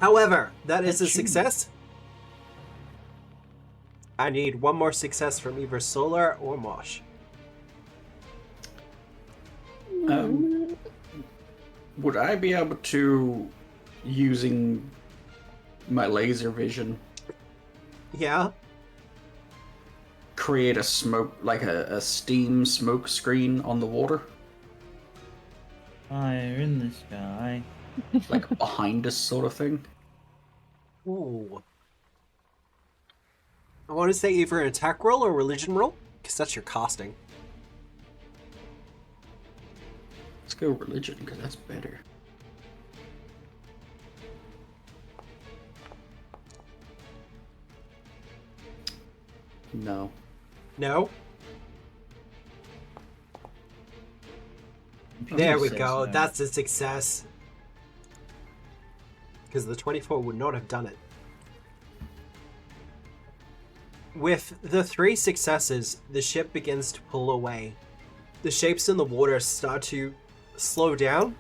However, that is a Achoo. success. I need one more success from either Solar or Mosh. Would I be able to, using my laser vision, Yeah? create a smoke, like a steam smoke screen on the water? Fire in the sky. Like behind us sort of thing? Ooh. I want to say either an attack roll or religion roll, because that's your costing. Let's go religion, because that's better. No. No? There we Says go. no. That's a success. Because the 24 would not have done it. With the 3 successes, the ship begins to pull away. The shapes in the water start to slow down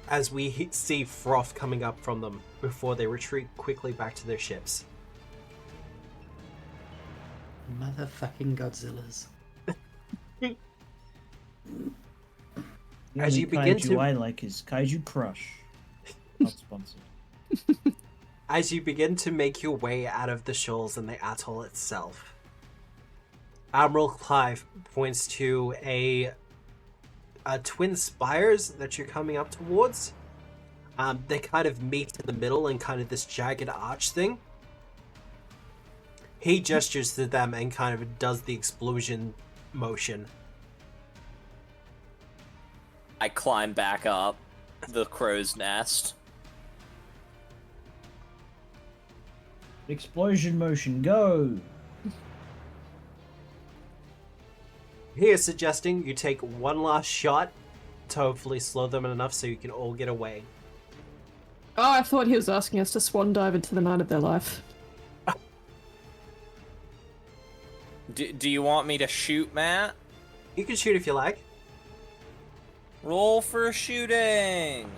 as we see froth coming up from them before they retreat quickly back to their ships. Motherfucking Godzillas. As you The begin kaiju to- I like is Kaiju Crush. Not sponsored. As you begin to make your way out of the shoals and the atoll itself, Admiral Clive points to a twin spires that you're coming up towards. They kind of meet in the middle in kind of this jagged arch thing. He gestures to them and kind of does the explosion motion. I climb back up the crow's nest. Explosion motion, go! He is suggesting you take one last shot to hopefully slow them enough so you can all get away. Oh, I thought he was asking us to swan dive into the night of their life. Do you want me to shoot, Matt? You can shoot if you like. Roll for shooting.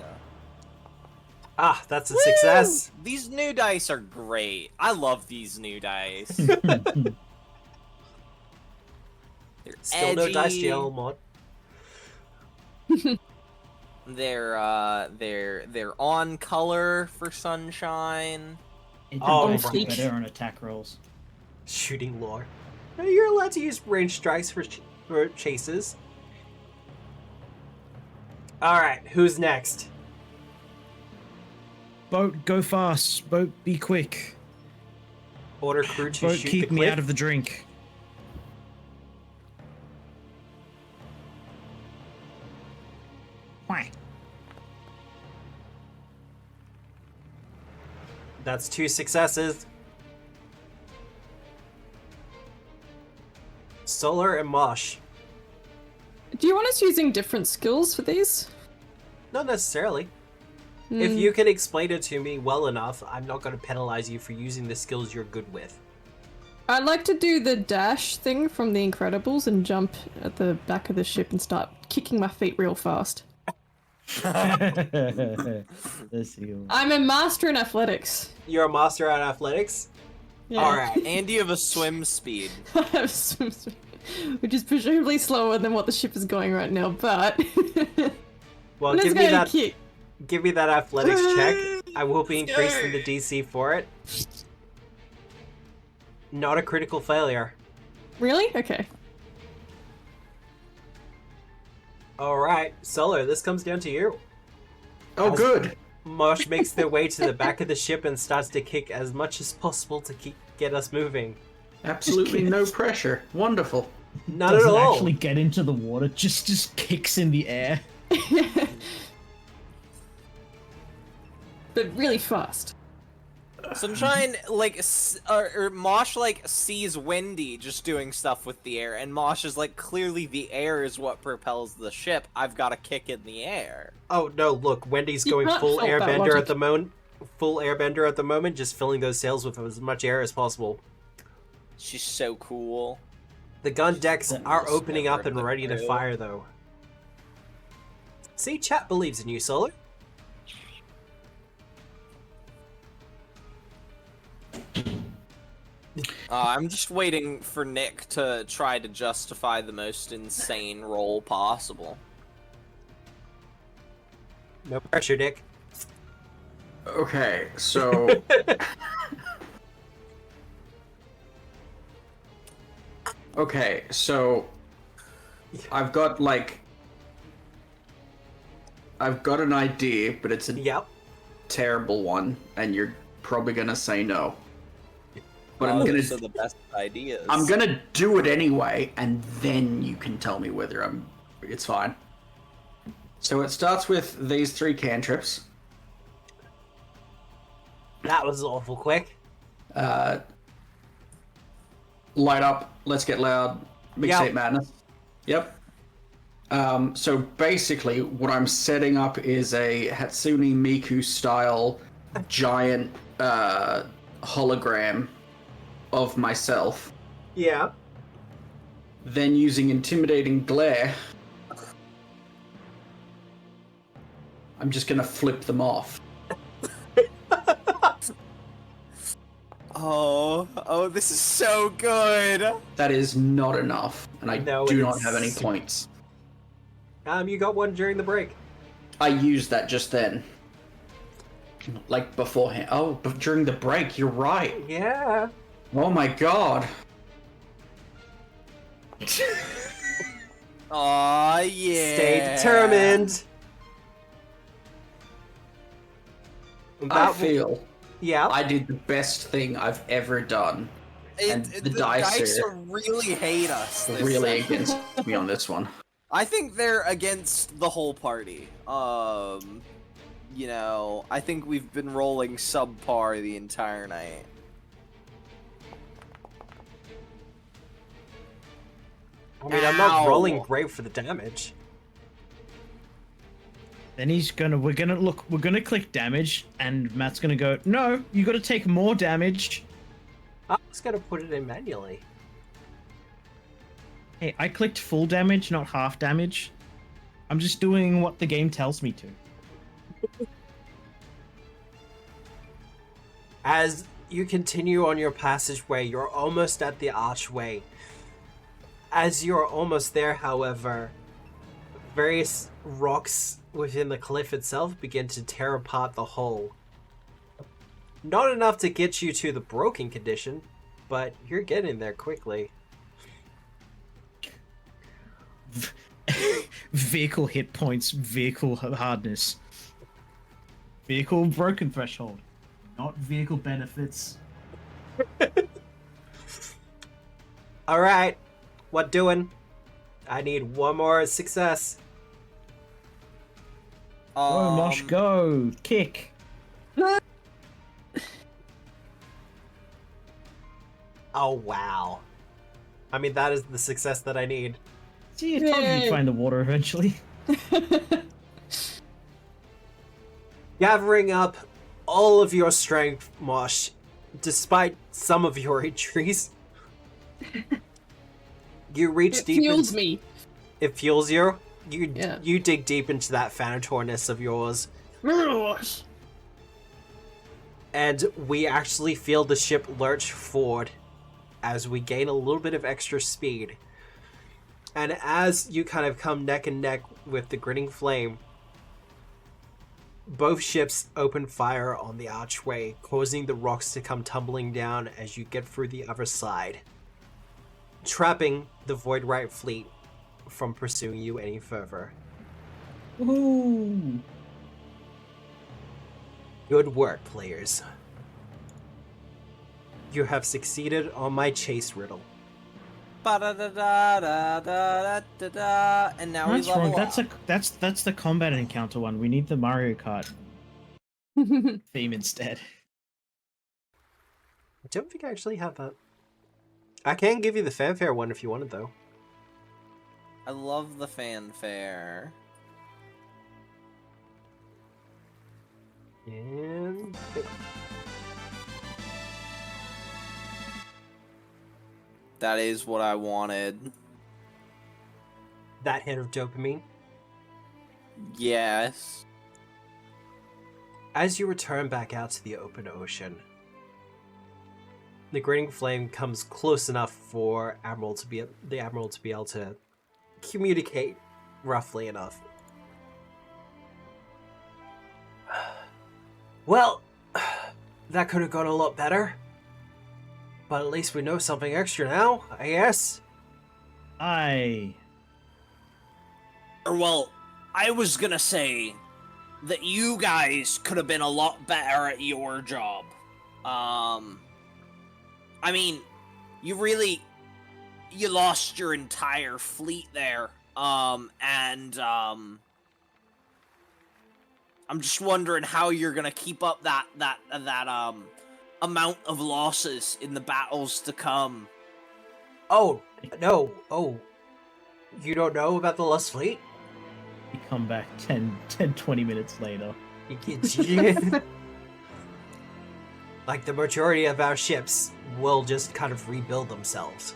Ah, that's a success. Woo! These new dice are great. I love these new dice. They're Still no dice edgy. jail mod. They're on color for sunshine. It Oh, does right. better on attack rolls. Shooting lore. You're allowed to use range strikes for chases. Alright, who's next? Boat, go fast. Boat, be quick. Order crew to Boat, shoot keep the me cliff. out of the drink. Why? That's 2 successes. Solar and Mosh. Do you want us using different skills for these? Not necessarily. If you can explain it to me well enough, I'm not going to penalize you for using the skills you're good with. I'd like to do the dash thing from The Incredibles and jump at the back of the ship and start kicking my feet real fast. The seal. I'm a master in athletics. You're a master at athletics? Yeah. Alright. And you have a swim speed. I have swim speed, which is presumably slower than what the ship is going right now, but Well, let's give go me that kick. give me that athletics check. I will be increasing the DC for it. Not a critical failure. Really? Okay. Alright, Solar, this comes down to you. Oh, good. Mosh makes their way to the back of the ship and starts to kick as much as possible to get us moving. Absolutely no pressure. Wonderful. Not Doesn't at all. actually get into the water, just kicks in the air. But really fast. Sunshine, like, or Mosh, like, sees Wendy just doing stuff with the air, and Mosh is like, clearly the air is what propels the ship. I've got to kick in the air. Oh no, look, Wendy's You going can't full fault that airbender logic. at the moment. Full airbender at the moment, just filling those sails with as much air as possible. She's so cool. The gun decks That are was opening up never and the ready to crew. fire, though. See, chat believes in you, Solar. I'm just waiting for Nick to try to justify the most insane roll possible. No pressure, Nick. Okay, so okay, so I've got an idea, but it's a Yep. terrible one, and you're probably gonna say no. But I'm Those gonna are the best ideas. I'm gonna do it anyway, and then you can tell me whether it's fine. So it starts with these 3 cantrips. That was awful quick. Light up, let's get loud, mixtape madness. Yep. So basically, what I'm setting up is a Hatsune Miku style giant hologram of myself. Yeah. Then using intimidating glare, I'm just gonna flip them off. Oh, this is so good. That is not enough, and I No, do not it's- have any points. You got one during the break. I used that just then. Like beforehand. Oh, but during the break, you're right. Yeah. Oh my god. Aw, yeah. Stay determined. I feel Yeah. I did the best thing I've ever done. And the dice are really hate us. This really session. against me on this one. I think they're against the whole party. You know, I think we've been rolling subpar the entire night. I mean, I'm not Ow. rolling great for the damage. Then we're gonna click damage, and Matt's gonna go, no, you gotta take more damage. I was gonna put it in manually. Hey, I clicked full damage, not half damage. I'm just doing what the game tells me to. As you continue on your passageway, you're almost at the archway. As you're almost there, however, various rocks within the cliff itself begin to tear apart the hull. Not enough to get you to the broken condition, but you're getting there quickly. Vehicle hit points, vehicle hardness. Vehicle broken threshold. Not vehicle benefits. Alright, what doing? I need one more success. Go, Mosh, go! Kick! Oh, wow. I mean, that is the success that I need. See, I told you you'd find the water eventually. Gathering up all of your strength, Mosh, despite some of your injuries, you reach It deep fuels into... me. It fuels you? Yeah. You dig deep into that Thanatorness of yours, and we actually feel the ship lurch forward as we gain a little bit of extra speed. And as you kind of come neck and neck with the Grinning Flame, both ships open fire on the archway, causing the rocks to come tumbling down as you get through the other side, trapping the Voidrite fleet from pursuing you any further. Ooh. Good work, players. You have succeeded on my chase riddle. Ba-da-da-da-da-da-da-da, and now That's we level wrong. up. That's the combat encounter one. We need the Mario Kart theme instead. I don't think I actually have that. I can give you the fanfare one if you wanted, though. I love the fanfare. And... That is what I wanted. that hit of dopamine. Yes. As you return back out to the open ocean, the Grinning Flame comes close enough for the Admiral to be able to communicate roughly enough. Well, that could have gone a lot better. But at least we know something extra now, I guess. Well, I was gonna say that you guys could have been a lot better at your job. I mean, you lost your entire fleet there. I'm just wondering how you're gonna keep up that amount of losses in the battles to come. Oh, no. Oh, you don't know about the Lost Fleet? You come back 20 minutes later. Like, the majority of our ships will just kind of rebuild themselves.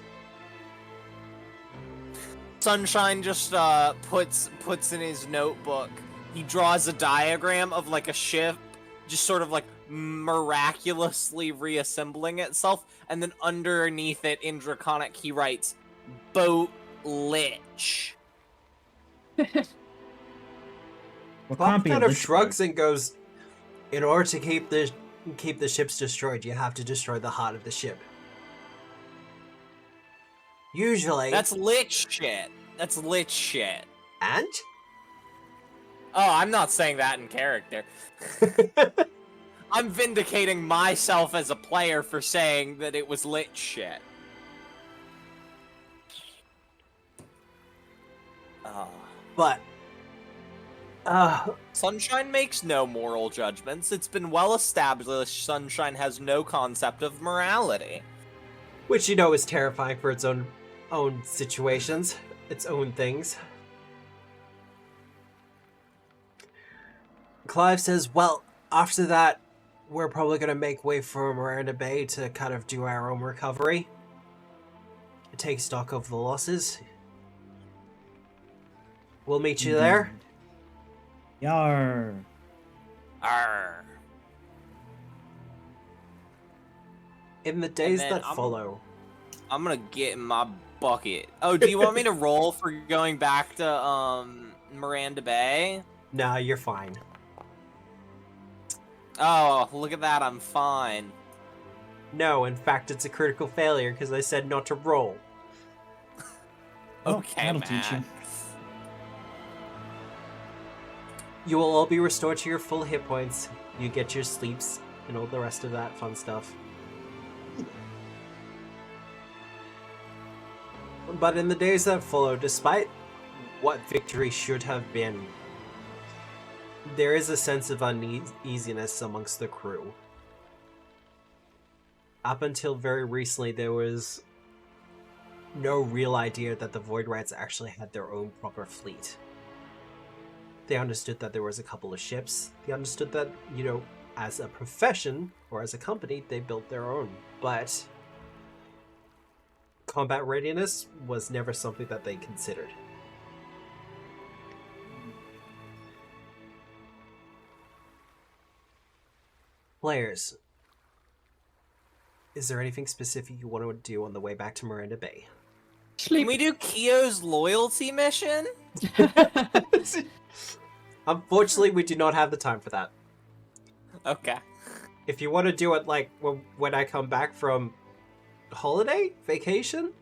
Sunshine just puts in his notebook. He draws a diagram of like a ship just sort of like miraculously reassembling itself, and then underneath it in Draconic he writes Boat Lich. Bob kind of shrugs and goes, in order to keep the ships destroyed, you have to destroy the heart of the ship. Usually. That's Lich shit. That's Lich shit. And? Oh, I'm not saying that in character. I'm vindicating myself as a player for saying that it was Lich shit. But Sunshine makes no moral judgments. It's been well established Sunshine has no concept of morality. which you know is terrifying for its own situations, its own things. Clive says, well, after that, we're probably going to make way for Miranda Bay to kind of do our own recovery. Take stock of the losses. We'll meet you there. Yar. Arr. In the days that I'm follow. I'm gonna get in my bucket. Oh, do you want me to roll for going back to Miranda Bay? Nah, you're fine. Oh, look at that, I'm fine. No, in fact, it's a critical failure because I said not to roll. Okay, that'll teach you. Max. You will all be restored to your full hit points. You get your sleeps and all the rest of that fun stuff. But in the days that follow, despite what victory should have been, there is a sense of uneasiness amongst the crew. Up until very recently, there was no real idea that the Void Rats actually had their own proper fleet. They understood that there was a couple of ships. They understood that, you know, as a profession or as a company, they built their own. But combat readiness was never something that they considered. Players, is there anything specific you want to do on the way back to Miranda Bay? Can we do Kyo's loyalty mission? Unfortunately, we do not have the time for that. Okay. If you want to do it like when I come back from holiday vacation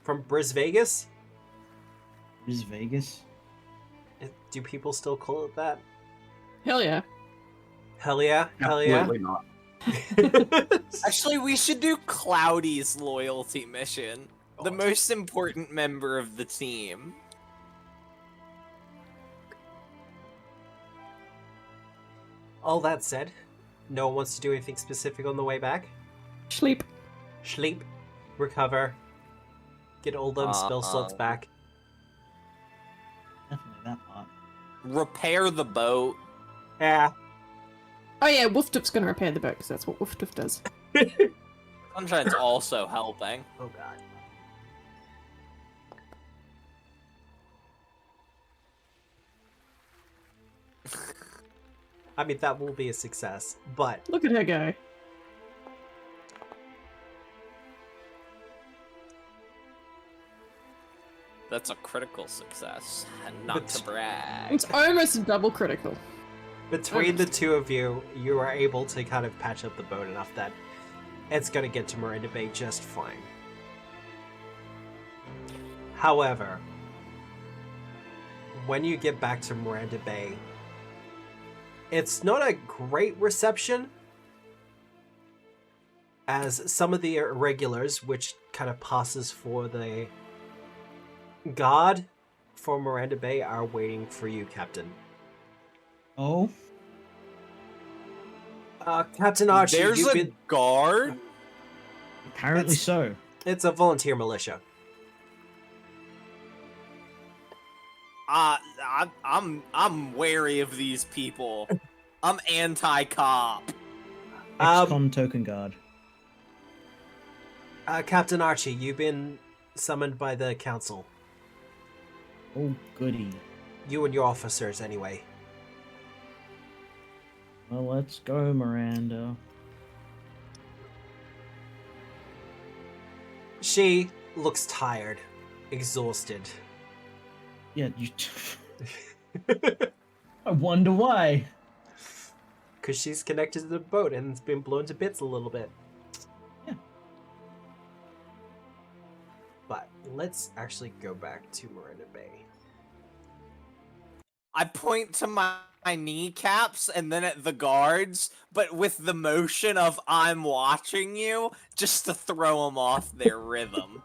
from Vegas. Vegas? Do people still call it that? Hell yeah. Hell yeah! Hell yeah! Absolutely not. Actually, we should do Cloudy's loyalty mission. The most important member of the team. All that said, no one wants to do anything specific on the way back. Sleep. Sleep, recover, get all them spell slots back. Definitely that part. Repair the boat. Yeah. Oh yeah, Wooftuff's gonna repair the boat, because that's what Wooftuff does. Sunshine's also helping. Oh god. I mean, that will be a success, but Look at her go. That's a critical success, and not to brag. It's almost double critical. Between the two of you, you are able to kind of patch up the boat enough that it's going to get to Miranda Bay just fine. However, when you get back to Miranda Bay, it's not a great reception, as some of the irregulars, which kind of passes for the guard for Miranda Bay, are waiting for you, Captain. Oh, Captain Archie, There's you've a been... guard? apparently so. It's a volunteer militia. I'm wary of these people. I'm anti-cop. XCOM token guard. Captain Archie, you've been summoned by the council. Oh, goody. You and your officers, anyway. Well, let's go, Miranda. She looks tired, exhausted. Yeah, you. I wonder why. Because she's connected to the boat and it's been blown to bits a little bit. Yeah. But let's actually go back to Miranda Bay. I point to my kneecaps and then at the guards, but with the motion of I'm watching you, just to throw them off their rhythm.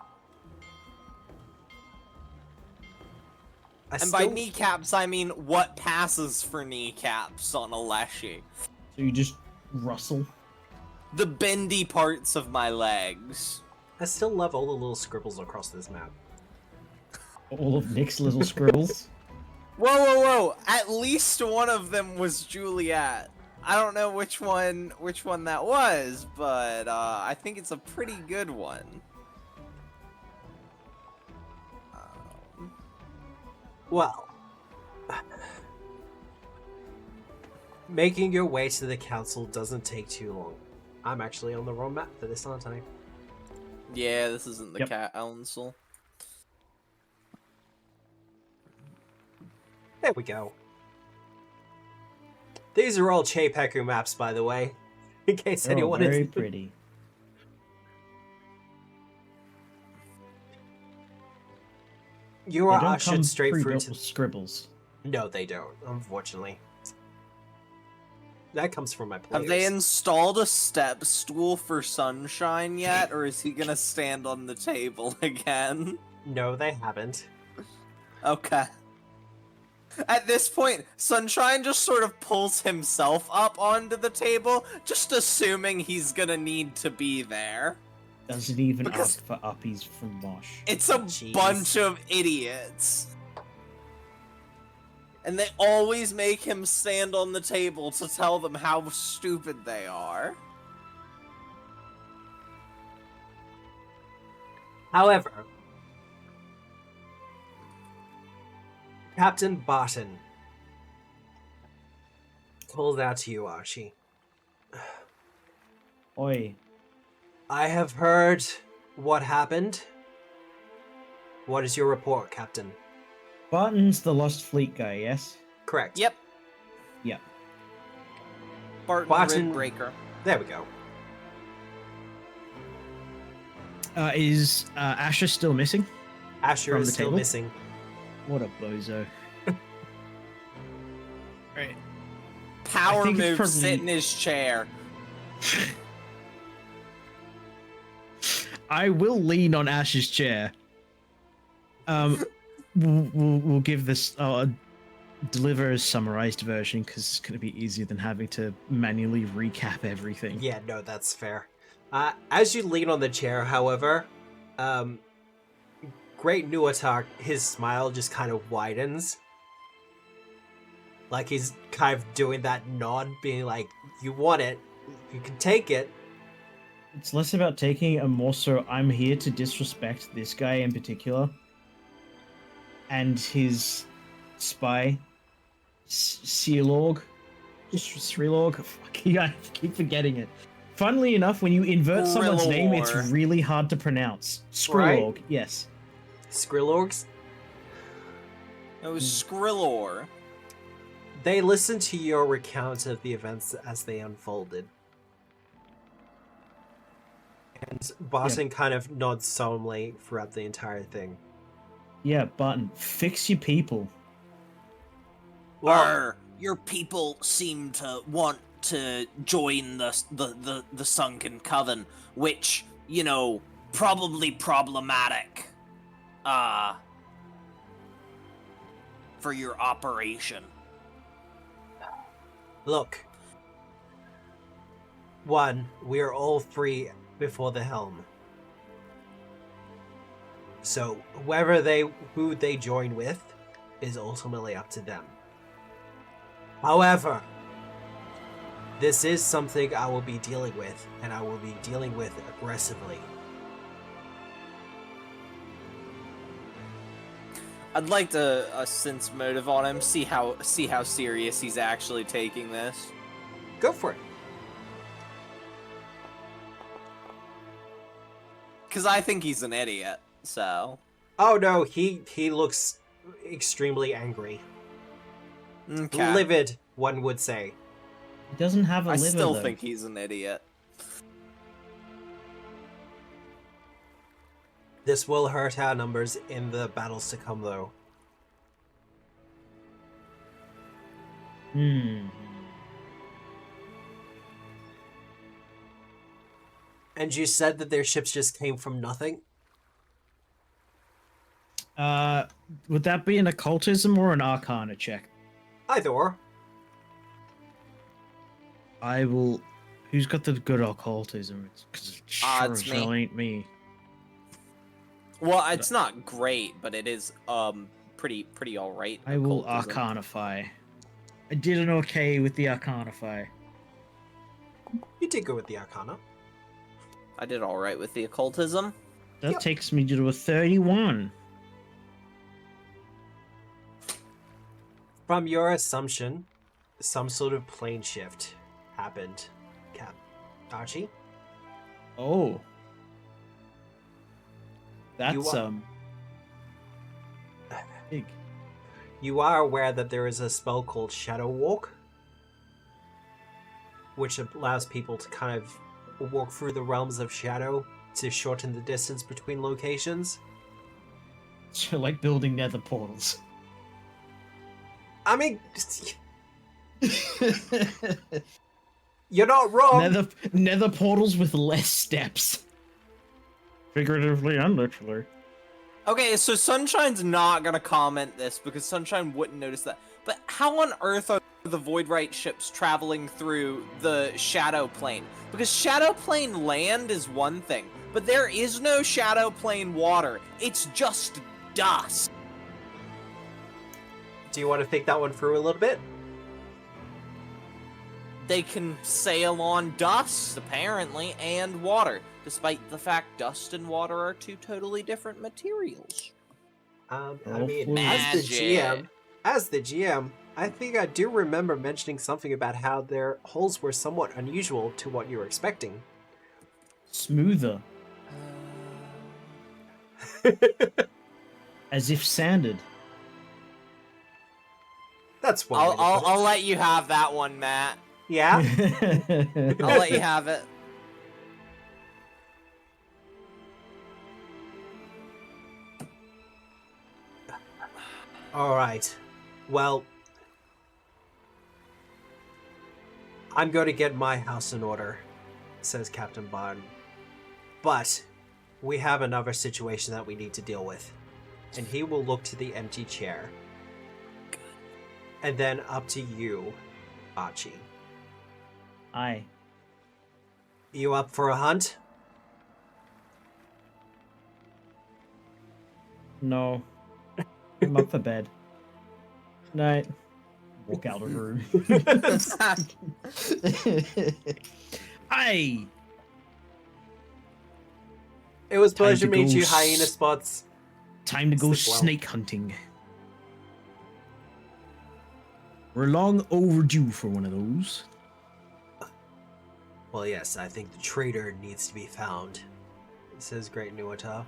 And by kneecaps, I mean what passes for kneecaps on a Leshy. So you just rustle. The bendy parts of my legs. I still love all the little scribbles across this map. All of Nick's little scribbles. Whoa, whoa, whoa! At least one of them was Juliet. I don't know which one that was, but I think it's a pretty good one. Well, making your way to the council doesn't take too long. I'm actually on the wrong map for this, aren't I? Yeah, this isn't the Yep. council. There we go. These are all Chepeku maps, by the way, in case They're all anyone very is... pretty. You They are don't ushered come straight through pre-built to... with scribbles. No, they don't, unfortunately. That comes from my players. Have they installed a step stool for Sunshine yet, or is he gonna stand on the table again? No, they haven't. Okay. At this point, Sunshine just sort of pulls himself up onto the table, just assuming he's gonna need to be there. Doesn't even Because- ask for uppies from Mosh. It's a Jeez. bunch of idiots. And they always make him stand on the table to tell them how stupid they are. However, Captain Barton calls out to you, Archie. Oi, I have heard what happened. What is your report, Captain? Barton's the Lost Fleet guy, yes? Correct. Yep. Yep. Barton Ribbreaker. There we go. Is Asher still missing? Asher From is the still table? missing. What a bozo. Right. Power think it's move, probably- sit in his chair. I will lean on Ash's chair. We'll give this deliver a summarized version because it's going to be easier than having to manually recap everything. Yeah, no, that's fair. As you lean on the chair, however, Great Nuatar, his smile just kind of widens. Like he's kind of doing that nod, being like, you want it, you can take it. It's less about taking it and more so I'm here to disrespect this guy in particular. And his spy, Sealorg. Srilorg? Fuck, I keep forgetting it. Funnily enough, when you invert someone's name, it's Grillor. really hard to pronounce. Right? Skrilorg, yes. Skrillorgs? It was Skrillor. They listen to your recount of the events as they unfolded. And Barton kind of nods solemnly throughout the entire thing. Yeah, Barton, fix your people. Well, your people seem to want to join the Sunken Coven, which, you know, probably problematic for your operation. Look. One, we are all free before the helm. So who they join with is ultimately up to them. However, this is something I will be dealing with, and I will be dealing with aggressively. I'd like to sense motive on him, see how serious he's actually taking this. Go for it. Because I think he's an idiot, so... Oh no, he looks extremely angry. Okay. Livid, one would say. He doesn't have a I liver, still though. think he's an idiot. This will hurt our numbers in the battles to come, though. And you said that their ships just came from nothing? Would that be an occultism or an arcana check? Either or. I will... Who's got the good occultism? Because it sure It's as hell ain't me. Well, it's not great, but it is pretty alright. I will occultism. arcanify. I did an okay with the arcanify. You did go with the Arcana. I did alright with the occultism. That Yep. takes me to a 31. From your assumption, some sort of plane shift happened, Cap. Archie? Oh. That's, are- big. You are aware that there is a spell called Shadow Walk, which allows people to kind of walk through the realms of shadow to shorten the distance between locations. So, like building nether portals. I mean, you're not wrong. Nether portals with less steps. Figuratively and literally. Okay, so Sunshine's not gonna comment this because Sunshine wouldn't notice that. But how on earth are the Voidrite ships traveling through the Shadow Plane? Because Shadow Plane land is one thing, but there is no Shadow Plane water. It's just dust. Do you want to think that one through a little bit? They can sail on dust, apparently, and water, despite the fact dust and water are two totally different materials. I Oh, mean, Magic. as the GM, I think I do remember mentioning something about how their hulls were somewhat unusual to what you were expecting. Smoother. As if sanded. That's one. way to put it. I'll let you have that one, Matt. Yeah. I'll let you have it. All right. Well, I'm going to get my house in order, says Captain Bond. But we have another situation that we need to deal with. And he will look to the empty chair. And then up to you, Archie. Aye. You up for a hunt? No. I'm up for bed. Night. Walk out of the room. Aye. It was a Time pleasure to to meet go you, Hyena Spots. Time to go Sleep well. snake hunting. We're long overdue for one of those. Well, yes, I think the traitor needs to be found, says Great Nuata.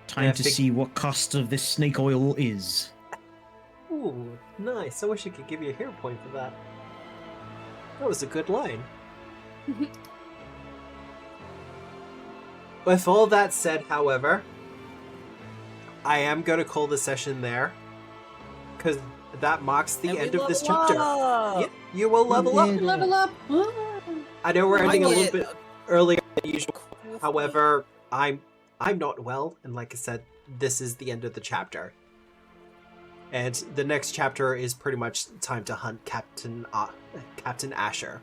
Time Yeah, to see what cost of this snake oil is. Ooh, nice. I wish I could give you a hero point for that. That was a good line. With all that said, however, I am going to call the session there. Because that marks the And we end of this level chapter. up! Yeah, you will level up. Level up. I know we're ending a little get bit earlier than usual. However, I'm not well, and like I said, this is the end of the chapter. And the next chapter is pretty much time to hunt Captain Asher.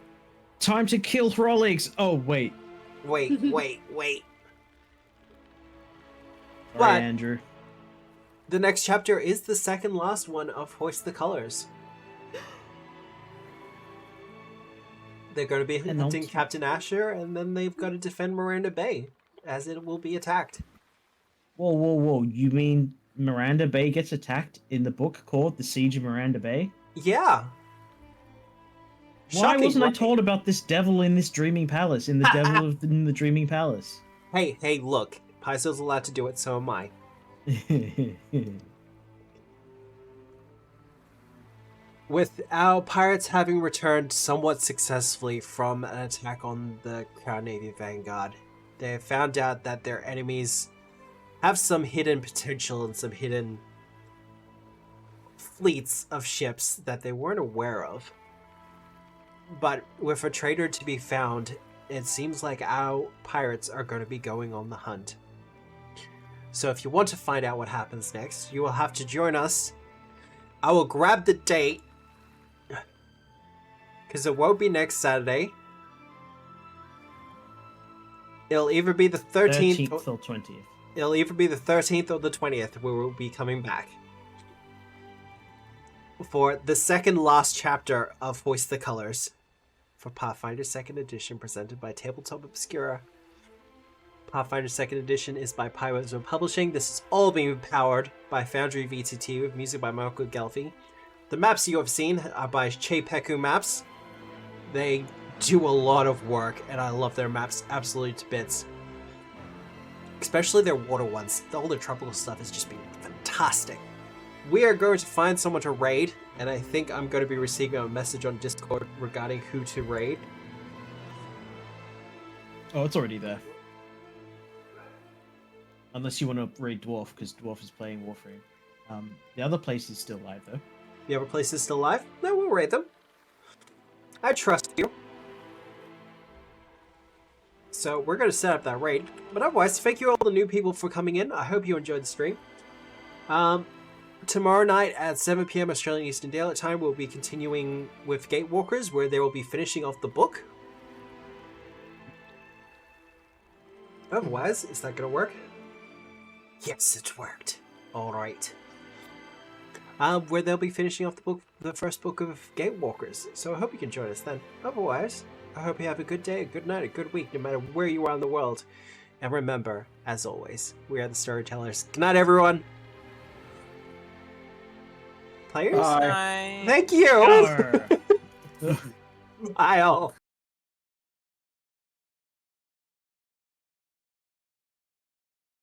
Time to kill Throlligs. Oh wait. Wait. Sorry, But- Andrew. The next chapter is the second last one of Hoist the Colors. They're going to be And hunting also- Captain Asher, and then they've got to defend Miranda Bay, as it will be attacked. Whoa. You mean Miranda Bay gets attacked in the book called The Siege of Miranda Bay? Yeah. Why Shocking, wasn't I right? told about this devil in this dreaming palace? In the dreaming palace? Hey, look. Paizo's allowed to do it, so am I. With our pirates having returned somewhat successfully from an attack on the Crown Navy Vanguard, they have found out that their enemies have some hidden potential and some hidden fleets of ships that they weren't aware of. But with a traitor to be found, it seems like our pirates are going to be going on the hunt. So if you want to find out what happens next, you will have to join us. I will grab the date, because it won't be next Saturday. It'll either be the 13th, 13th or 20th. It'll either be the 13th or the 20th where we'll be coming back for the second last chapter of Hoist the Colors for Pathfinder 2nd Edition, presented by Tabletop Obscura. Pathfinder 2nd Edition is by Paizo Publishing. This is all being powered by Foundry VTT with music by Marco Gelfi. The maps you have seen are by Che Peku Maps. They do a lot of work, and I love their maps absolutely to bits. Especially their water ones. All their tropical stuff has just been fantastic. We are going to find someone to raid, and I think I'm going to be receiving a message on Discord regarding who to raid. Oh, it's already there. Unless you want to raid Dwarf, because Dwarf is playing Warframe. The other place is still live, though. The other place is still live? No, we'll raid them. I trust you. So we're going to set up that raid. But otherwise, thank you all the new people for coming in. I hope you enjoyed the stream. Tomorrow night at 7 PM Australian Eastern Daylight Time, we'll be continuing with Gatewalkers, where they will be finishing off the book. Otherwise, is that going to work? Yes, it worked. All right. Where they'll be finishing off the first book of Gatewalkers. So I hope you can join us then. Otherwise, I hope you have a good day, a good night, a good week, no matter where you are in the world. And remember, as always, we are the storytellers. Good night, everyone. Players? Bye. Thank you. Arr. Bye all.